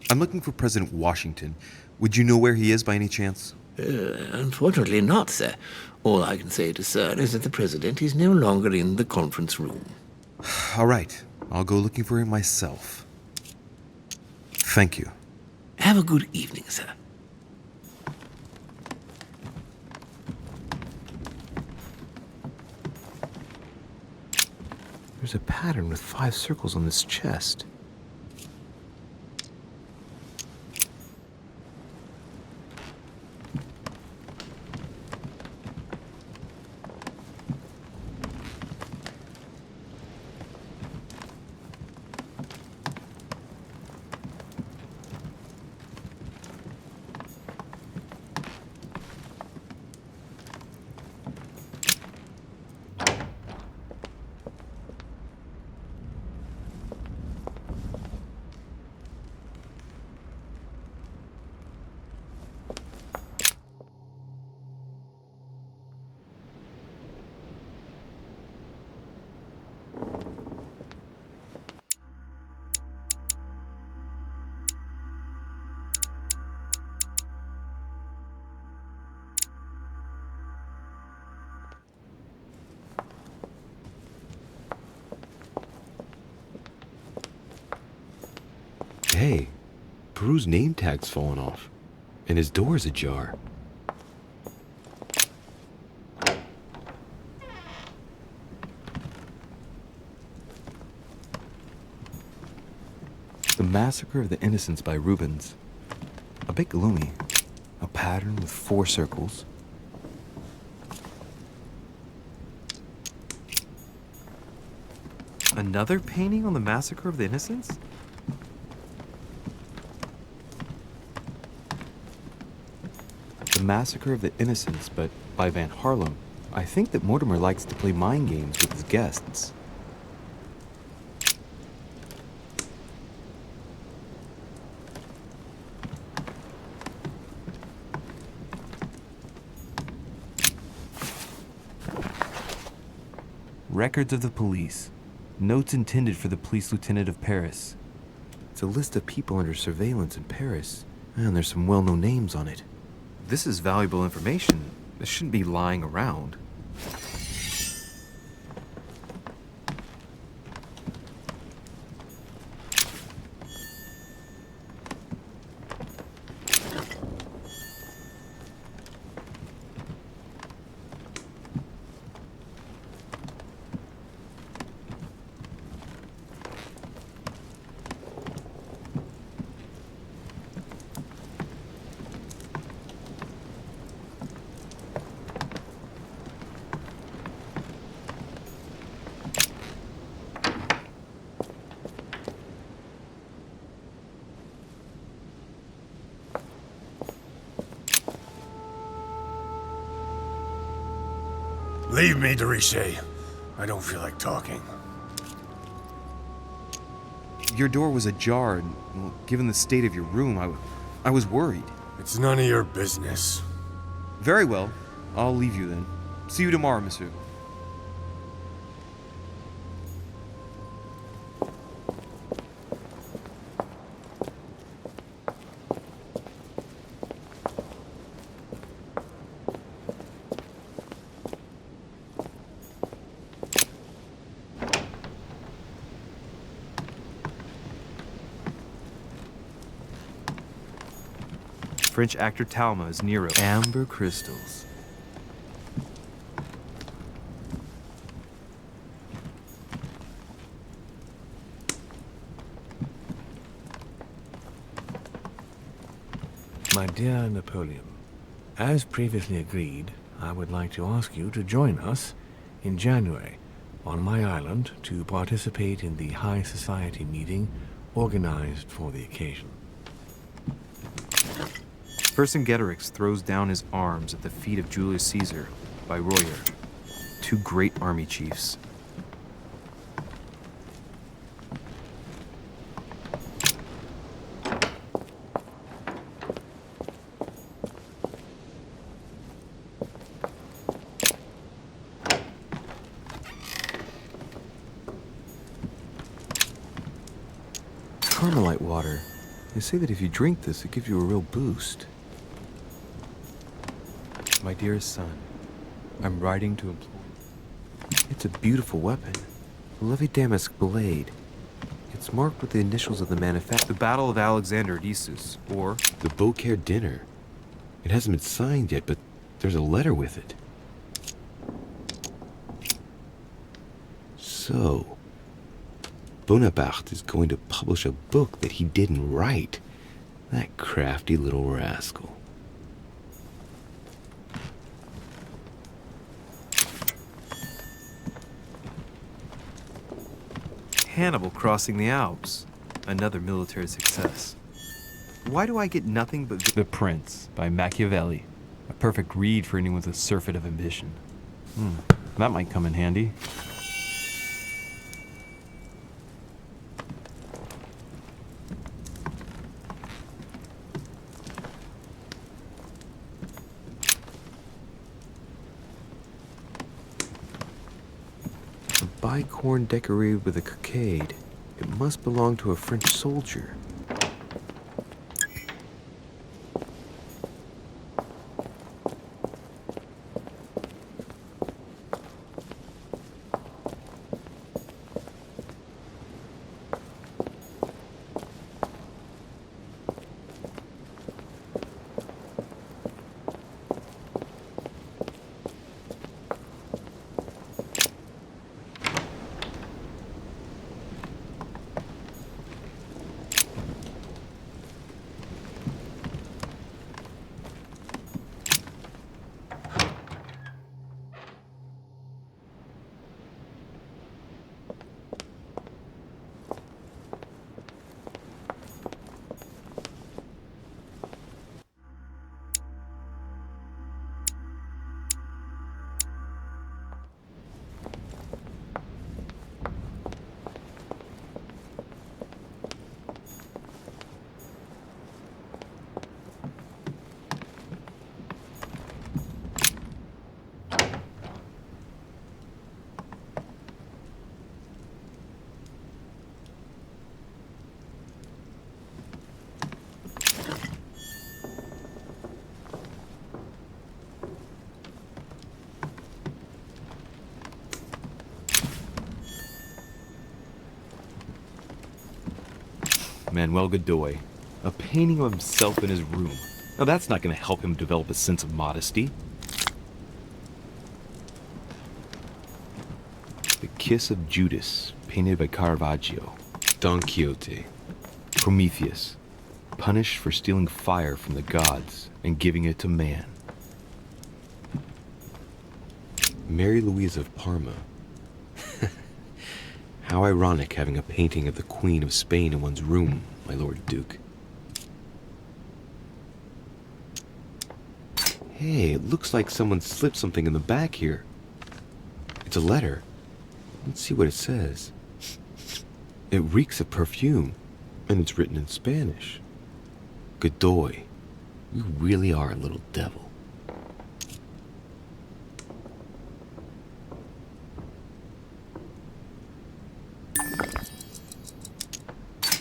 I'm looking for President Washington. Would you know where he is by any chance? Unfortunately not, sir. All I can say to sir is that the president is no longer in the conference room. All right. I'll go looking for him myself. Thank you. Have a good evening, sir. There's a pattern with 5 circles on this chest. Hey, Peru's name tag's fallen off, and his door's ajar. The Massacre of the Innocents by Rubens. A bit gloomy. A pattern with 4 circles. Another painting on the Massacre of the Innocents? The Massacre of the Innocents, but by Van Harlem. I think that Mortimer likes to play mind games with his guests. Records of the police. Notes intended for the police lieutenant of Paris. It's a list of people under surveillance in Paris, and there's some well-known names on it. This is valuable information. This shouldn't be lying around. Leave me, Deriche. I don't feel like talking. Your door was ajar, and, well, given the state of your room, I was worried. It's none of your business. Very well. I'll leave you then. See you tomorrow, monsieur. French actor Talma as Nero. Amber crystals. My dear Napoleon, as previously agreed, I would like to ask you to join us in January on my island to participate in the high society meeting organized for the occasion. Vercingetorix throws down his arms at the feet of Julius Caesar by Royer, two great army chiefs. Carmelite water. They say that if you drink this, it gives you a real boost. My dearest son, I'm writing to implore. It's a beautiful weapon. A lovely damask blade. It's marked with the initials of the manufacturer. The Battle of Alexander at Issus, or The Beaucaire dinner. It hasn't been signed yet, but there's a letter with it. So, Bonaparte is going to publish a book that he didn't write. That crafty little rascal. Hannibal crossing the Alps. Another military success. Why do I get nothing but The Prince by Machiavelli? A perfect read for anyone with a surfeit of ambition. That might come in handy. Bicorn decorated with a cockade. It must belong to a French soldier. Manuel Godoy, a painting of himself in his room. Now that's not going to help him develop a sense of modesty. The Kiss of Judas, painted by Caravaggio. Don Quixote. Prometheus, punished for stealing fire from the gods and giving it to man. Mary Louise of Parma. How ironic having a painting of the Queen of Spain in one's room, my Lord Duke. Hey, it looks like someone slipped something in the back here. It's a letter. Let's see what it says. It reeks of perfume, and it's written in Spanish. Godoy, you really are a little devil.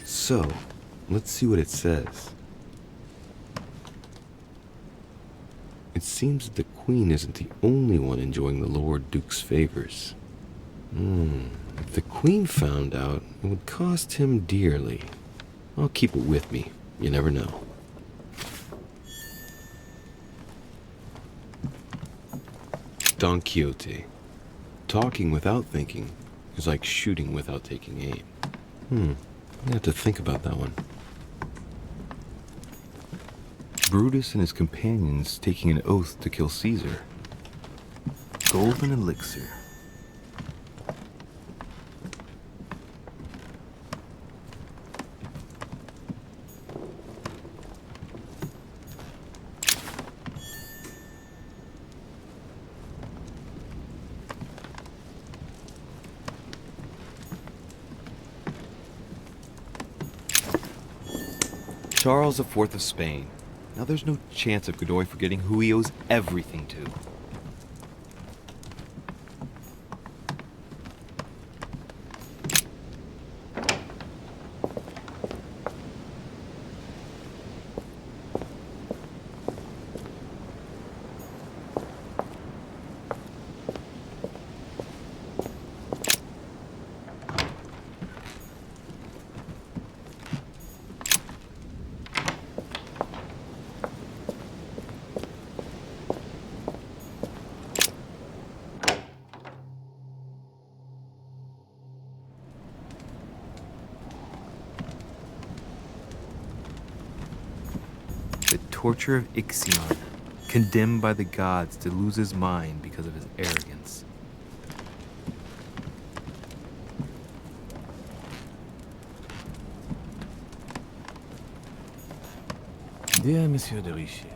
So, let's see what it says. It seems that the Queen isn't the only one enjoying the Lord Duke's favors. If the Queen found out, it would cost him dearly. I'll keep it with me. You never know. Don Quixote. Talking without thinking is like shooting without taking aim. I have to think about that one. Brutus and his companions taking an oath to kill Caesar. Golden elixir. Charles IV of Spain. Now there's no chance of Godoy forgetting who he owes everything to. Torture of Ixion, condemned by the gods to lose his mind because of his arrogance. Dear Monsieur de Richelieu.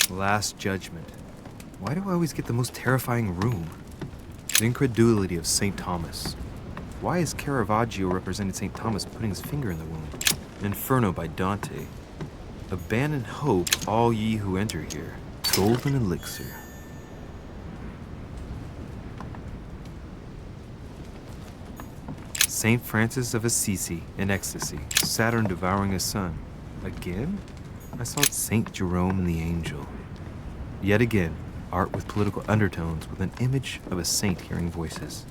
Last Judgment. Why do I always get the most terrifying room? The incredulity of St. Thomas. Why is Caravaggio representing St. Thomas putting his finger in the wound? Inferno by Dante. Abandon hope, all ye who enter here. Golden elixir. Saint Francis of Assisi in ecstasy. Saturn devouring his son. Again? I saw Saint Jerome and the angel. Yet again, art with political undertones with an image of a saint hearing voices.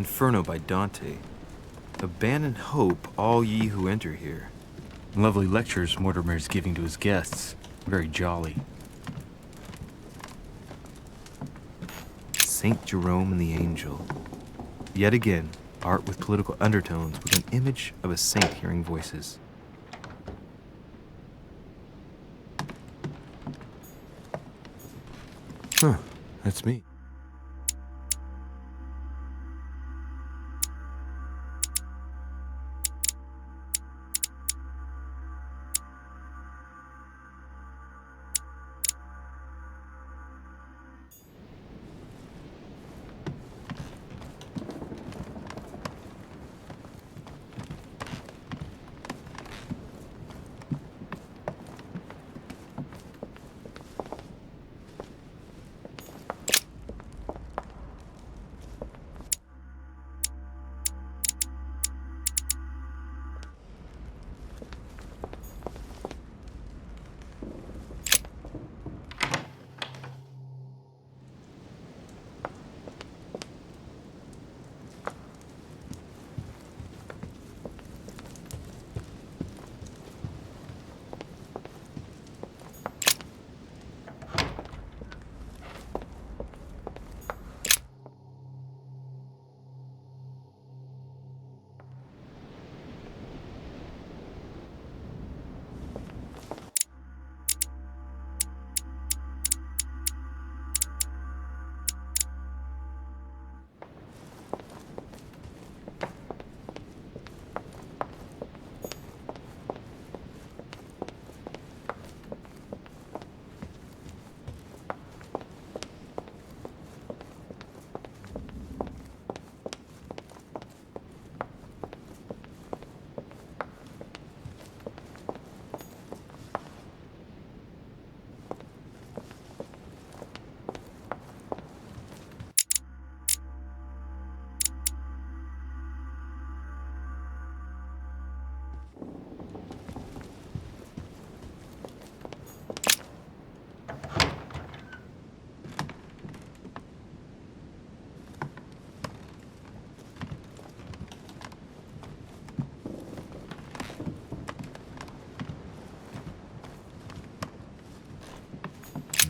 Inferno by Dante. Abandon hope, all ye who enter here. Lovely lectures Mortimer's giving to his guests. Very jolly. Saint Jerome and the Angel. Yet again, art with political undertones with an image of a saint hearing voices. Huh, that's me.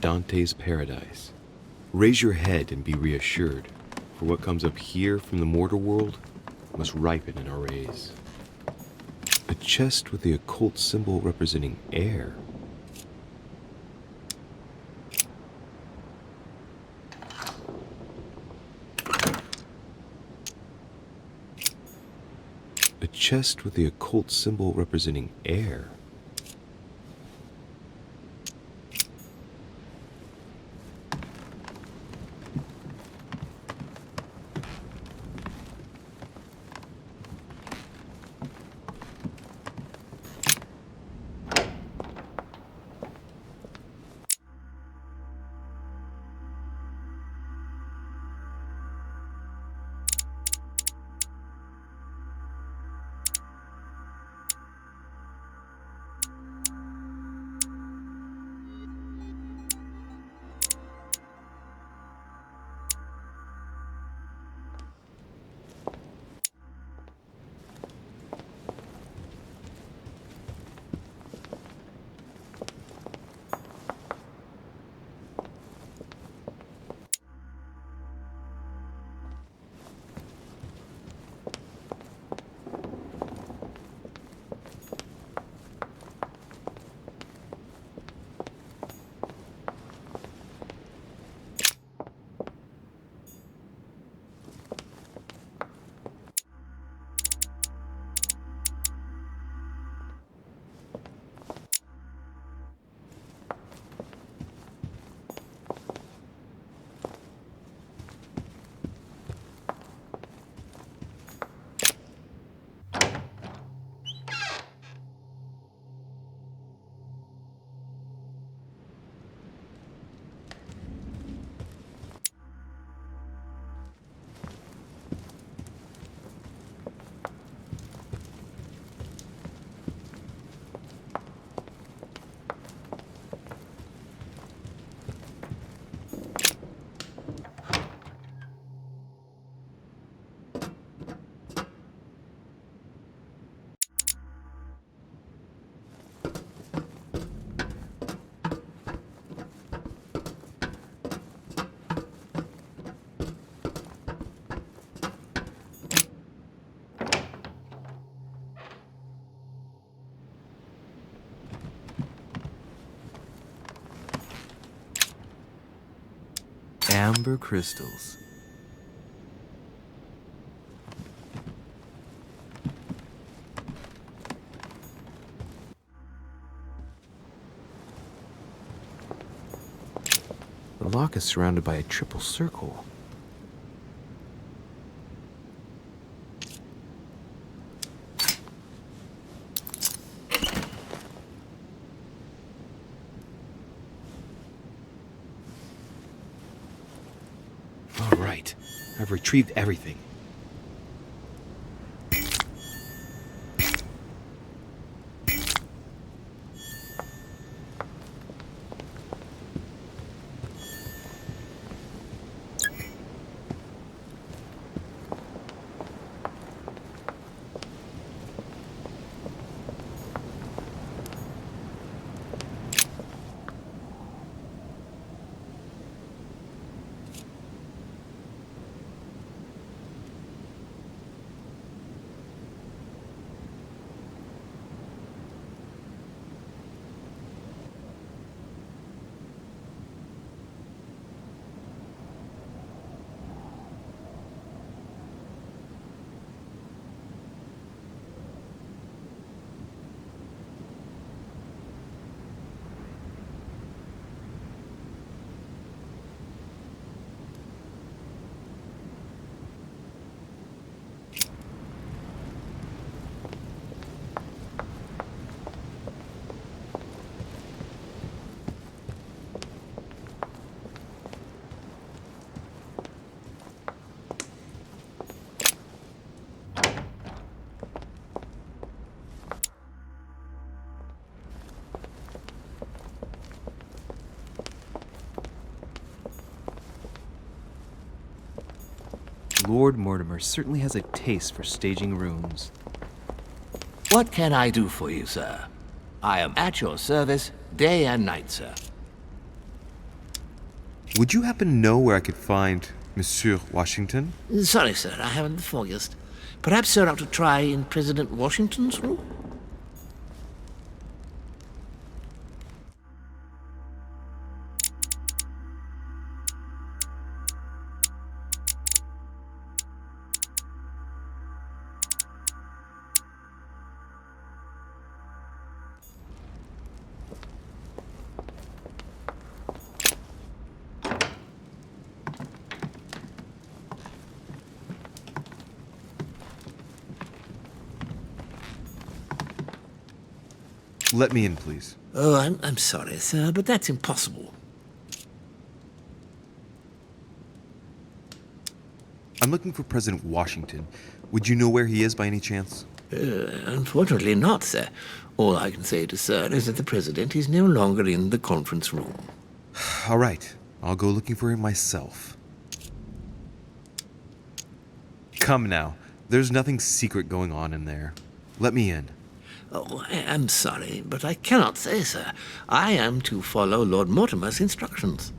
Dante's Paradise. Raise your head and be reassured, for what comes up here from the mortal world must ripen in our rays. A chest with the occult symbol representing air. A chest with the occult symbol representing air. Amber crystals. The lock is surrounded by a triple circle. All right, I've retrieved everything. Lord Mortimer certainly has a taste for staging rooms. What can I do for you, sir? I am at your service day and night, sir. Would you happen to know where I could find Monsieur Washington? Sorry, sir, I haven't the foggiest. Perhaps, sir, ought to try in President Washington's room? Let me in, please. Oh, I'm sorry, sir, but that's impossible. I'm looking for President Washington. Would you know where he is by any chance? Unfortunately not, sir. All I can say to sir is that the president is no longer in the conference room. All right. I'll go looking for him myself. Come now. There's nothing secret going on in there. Let me in. Oh, I'm sorry, but I cannot say, sir. I am to follow Lord Mortimer's instructions.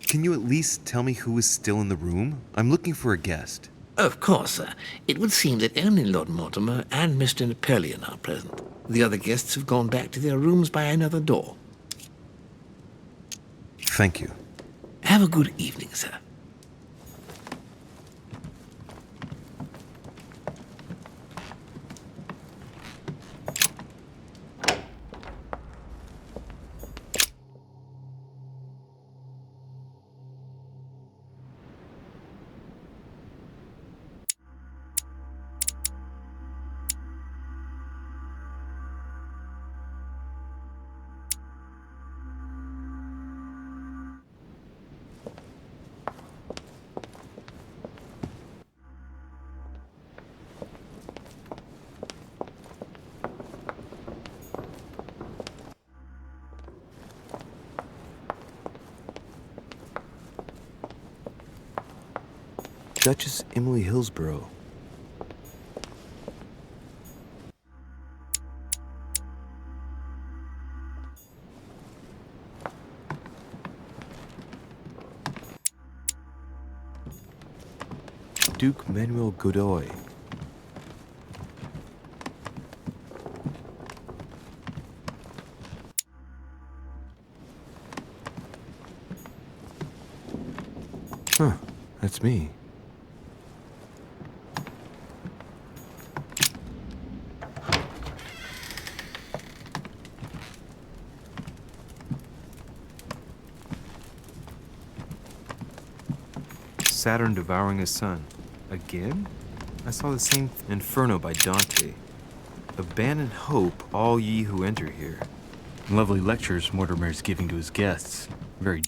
Can you at least tell me who is still in the room? I'm looking for a guest. Of course, sir. It would seem that only Lord Mortimer and Mr. Napoleon are present. The other guests have gone back to their rooms by another door. Thank you. Have a good evening, sir. Duchess Emily Hillsborough. Duke Manuel Godoy. That's me. Saturn devouring his sun. Again? I saw the same Inferno by Dante. Abandon hope, all ye who enter here. Lovely lectures Mortimer's giving to his guests. Very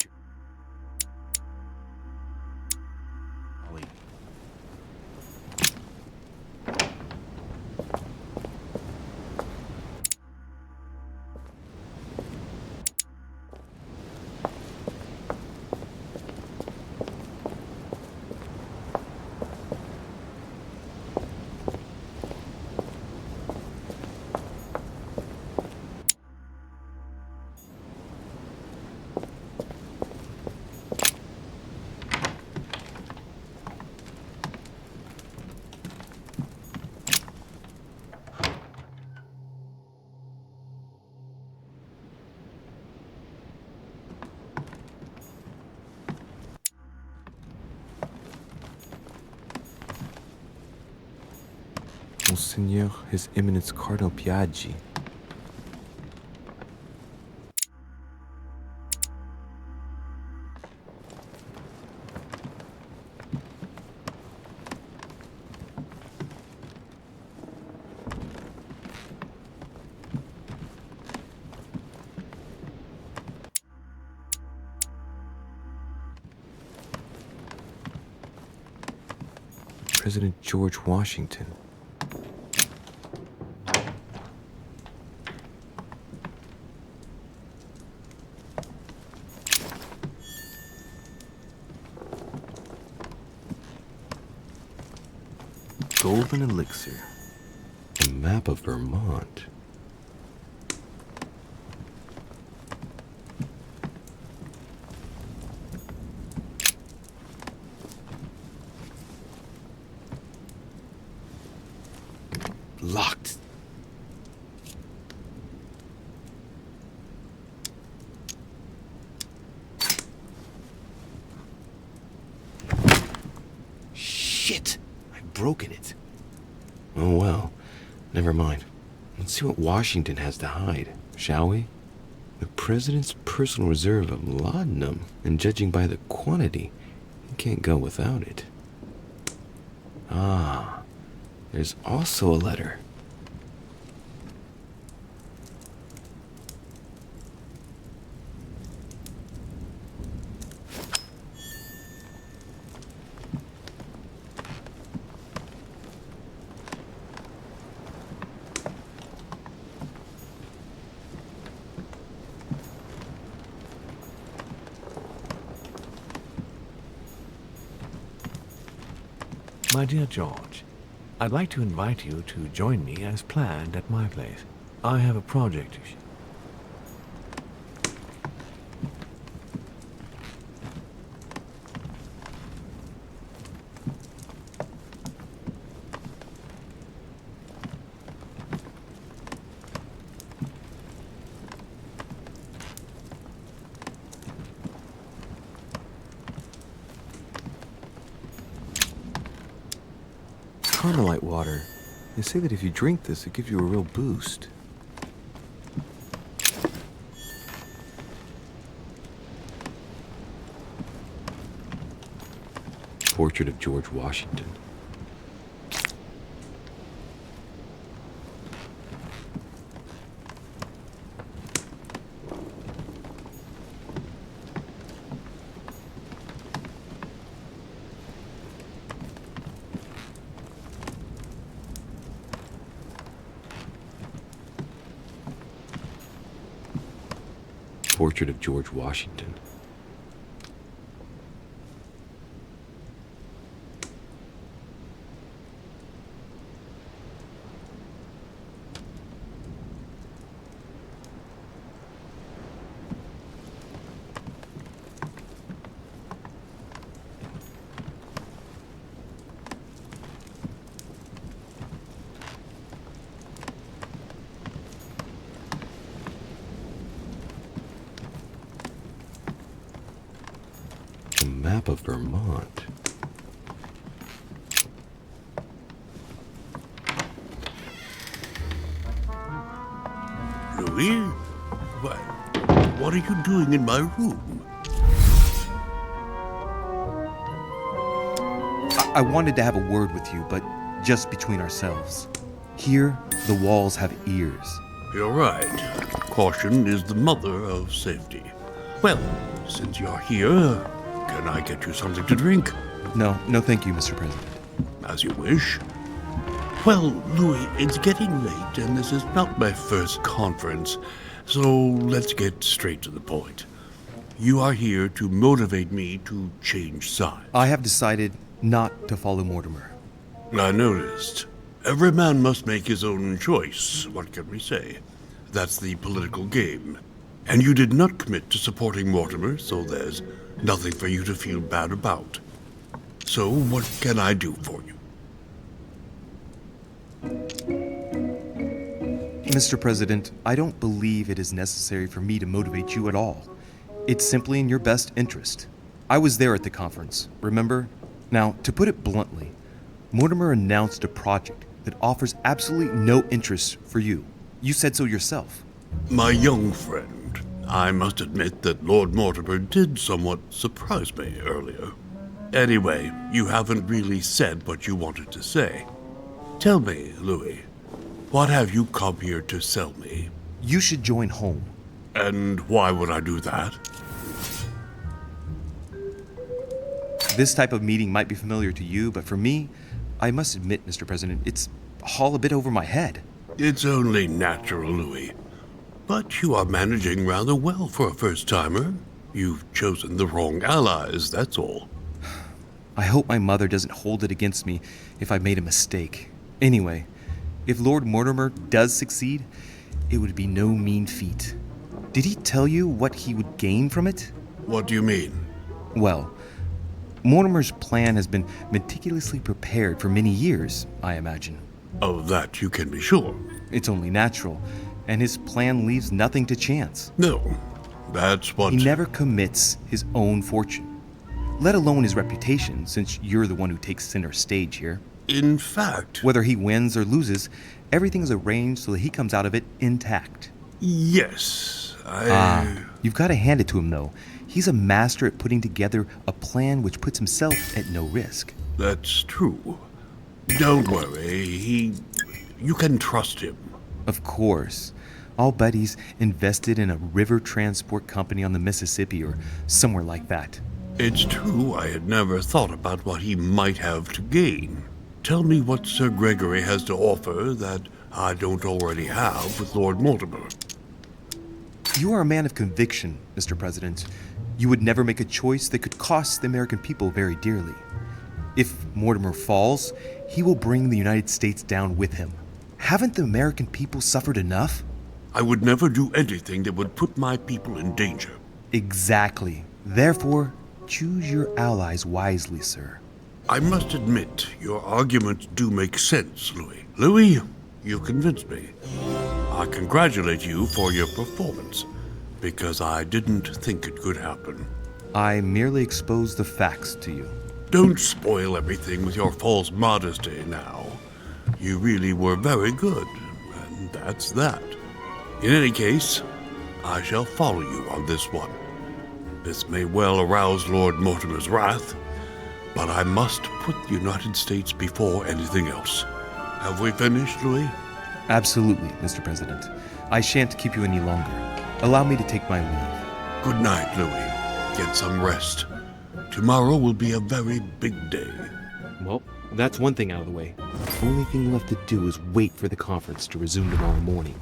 Monseigneur, His Eminence Cardinal Piaggi. President George Washington. Golden elixir. A map of Vermont. Locked. Shit! I've broken it. Oh well, never mind. Let's see what Washington has to hide, shall we? The president's personal reserve of laudanum, and judging by the quantity, he can't go without it. Ah, there's also a letter. My dear George, I'd like to invite you to join me as planned at my place. I have a project to Carmelite water. They say that if you drink this, it gives you a real boost. Portrait of George Washington. Portrait of George Washington. Map of Vermont. Louis? What are you doing in my room? I wanted to have a word with you, but just between ourselves. Here, the walls have ears. You're right. Caution is the mother of safety. Well, since you're here, can I get you something to drink? No, thank you, Mr. President. As you wish. Well, Louis, it's getting late, and this is not my first conference, so let's get straight to the point. You are here to motivate me to change sides. I have decided not to follow Mortimer. I noticed. Every man must make his own choice. What can we say? That's the political game. And you did not commit to supporting Mortimer, so there's nothing for you to feel bad about. So what can I do for you? Mr. President, I don't believe it is necessary for me to motivate you at all. It's simply in your best interest. I was there at the conference, remember? Now, to put it bluntly, Mortimer announced a project that offers absolutely no interest for you. You said so yourself. My young friend, I must admit that Lord Mortimer did somewhat surprise me earlier. Anyway, you haven't really said what you wanted to say. Tell me, Louis, what have you come here to sell me? You should join home. And why would I do that? This type of meeting might be familiar to you, but for me, I must admit, Mr. President, it's all a bit over my head. It's only natural, Louis. But you are managing rather well for a first-timer. You've chosen the wrong allies, that's all. I hope my mother doesn't hold it against me if I made a mistake. Anyway, if Lord Mortimer does succeed, it would be no mean feat. Did he tell you what he would gain from it? What do you mean? Well, Mortimer's plan has been meticulously prepared for many years, I imagine. Of that you can be sure. It's only natural, and his plan leaves nothing to chance. No, that's what... He never commits his own fortune, let alone his reputation, since you're the one who takes center stage here. In fact... Whether he wins or loses, everything is arranged so that he comes out of it intact. Yes, You've got to hand it to him, though. He's a master at putting together a plan which puts himself at no risk. That's true. Don't worry, you can trust him. Of course. I'll bet he's invested in a river transport company on the Mississippi or somewhere like that. It's true I had never thought about what he might have to gain. Tell me what Sir Gregory has to offer that I don't already have with Lord Mortimer. You are a man of conviction, Mr. President. You would never make a choice that could cost the American people very dearly. If Mortimer falls, he will bring the United States down with him. Haven't the American people suffered enough? I would never do anything that would put my people in danger. Exactly. Therefore, choose your allies wisely, sir. I must admit, your arguments do make sense, Louis. Louis, you convinced me. I congratulate you for your performance, because I didn't think it could happen. I merely exposed the facts to you. Don't spoil everything with your false modesty now. You really were very good, and that's that. In any case, I shall follow you on this one. This may well arouse Lord Mortimer's wrath, but I must put the United States before anything else. Have we finished, Louis? Absolutely, Mr. President. I shan't keep you any longer. Allow me to take my leave. Good night, Louis. Get some rest. Tomorrow will be a very big day. Well, that's one thing out of the way. The only thing left to do is wait for the conference to resume tomorrow morning.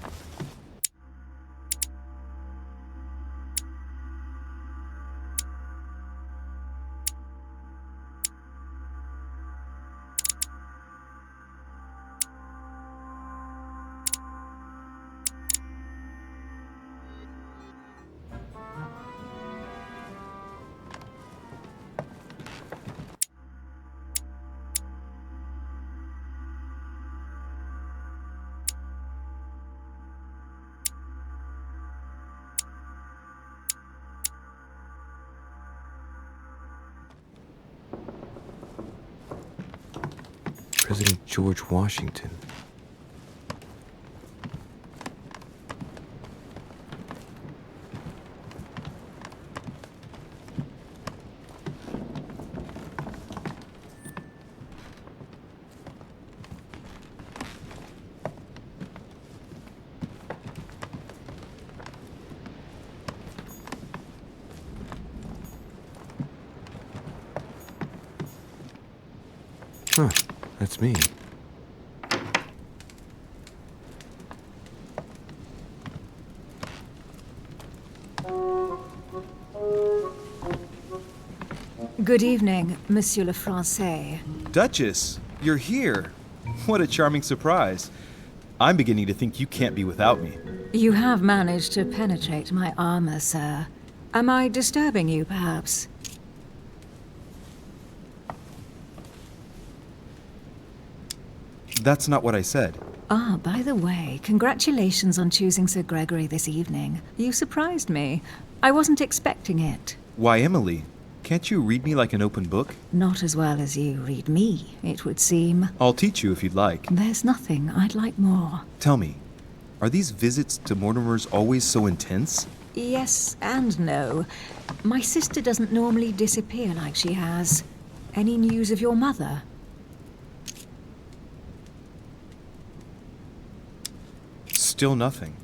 President George Washington. That's me. Good evening, Monsieur le Français. Duchess, you're here. What a charming surprise. I'm beginning to think you can't be without me. You have managed to penetrate my armor, sir. Am I disturbing you, perhaps? That's not what I said. Ah, by the way, congratulations on choosing Sir Gregory this evening. You surprised me. I wasn't expecting it. Why, Emily? Can't you read me like an open book? Not as well as you read me, it would seem. I'll teach you if you'd like. There's nothing I'd like more. Tell me, are these visits to Mortimer's always so intense? Yes and no. My sister doesn't normally disappear like she has. Any news of your mother? Still nothing.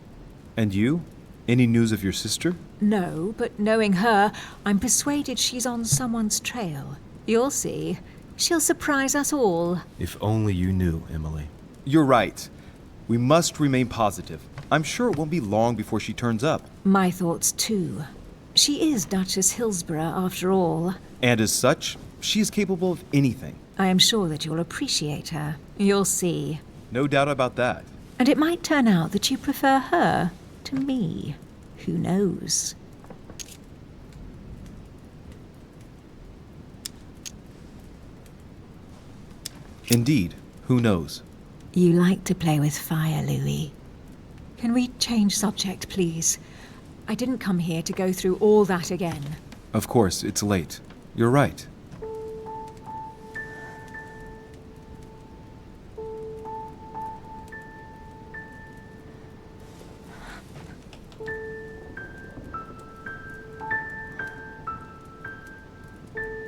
And you? Any news of your sister? No, but knowing her, I'm persuaded she's on someone's trail. You'll see. She'll surprise us all. If only you knew, Emily. You're right. We must remain positive. I'm sure it won't be long before she turns up. My thoughts, too. She is Duchess Hillsborough, after all. And as such, she is capable of anything. I am sure that you'll appreciate her. You'll see. No doubt about that. And it might turn out that you prefer her to me. Who knows? Indeed, who knows? You like to play with fire, Louis. Can we change subject, please? I didn't come here to go through all that again. Of course, it's late. You're right.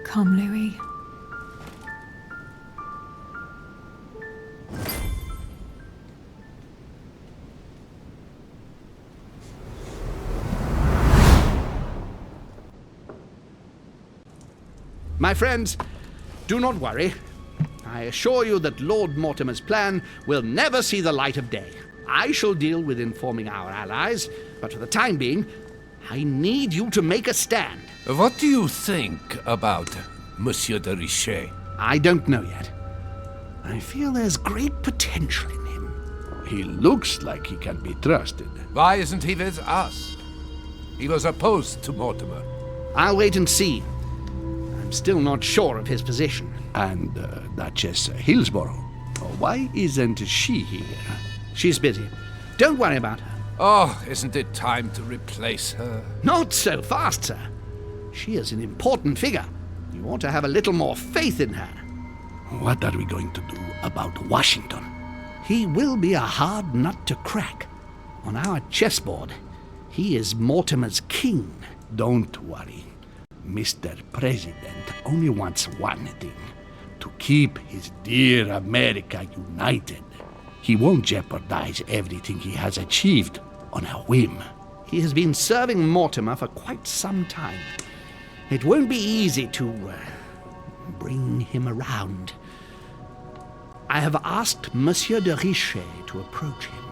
Come, Louis. My friends, do not worry. I assure you that Lord Mortimer's plan will never see the light of day. I shall deal with informing our allies, but for the time being, I need you to make a stand. What do you think about Monsieur de Richet? I don't know yet. I feel there's great potential in him. He looks like he can be trusted. Why isn't he with us? He was opposed to Mortimer. I'll wait and see. I'm still not sure of his position. And Duchess Hillsborough? Why isn't she here? She's busy. Don't worry about her. Oh, isn't it time to replace her? Not so fast, sir. She is an important figure. You ought to have a little more faith in her. What are we going to do about Washington? He will be a hard nut to crack. On our chessboard, he is Mortimer's king. Don't worry. Mr. President only wants one thing: to keep his dear America united. He won't jeopardize everything he has achieved on a whim. He has been serving Mortimer for quite some time. It won't be easy to bring him around. I have asked Monsieur de Richet to approach him.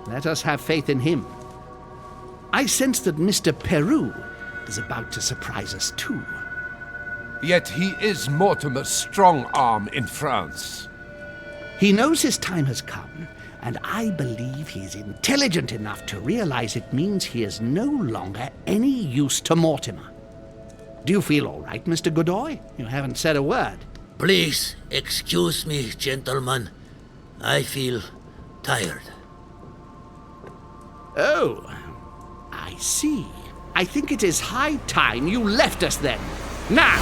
Let us have faith in him. I sense that Mr. Peru is about to surprise us too. Yet he is Mortimer's strong arm in France. He knows his time has come, and I believe he is intelligent enough to realize it means he is no longer any use to Mortimer. Do you feel all right, Mr. Godoy? You haven't said a word. Please excuse me, gentlemen. I feel tired. Oh, I see. I think it is high time you left us then. Now!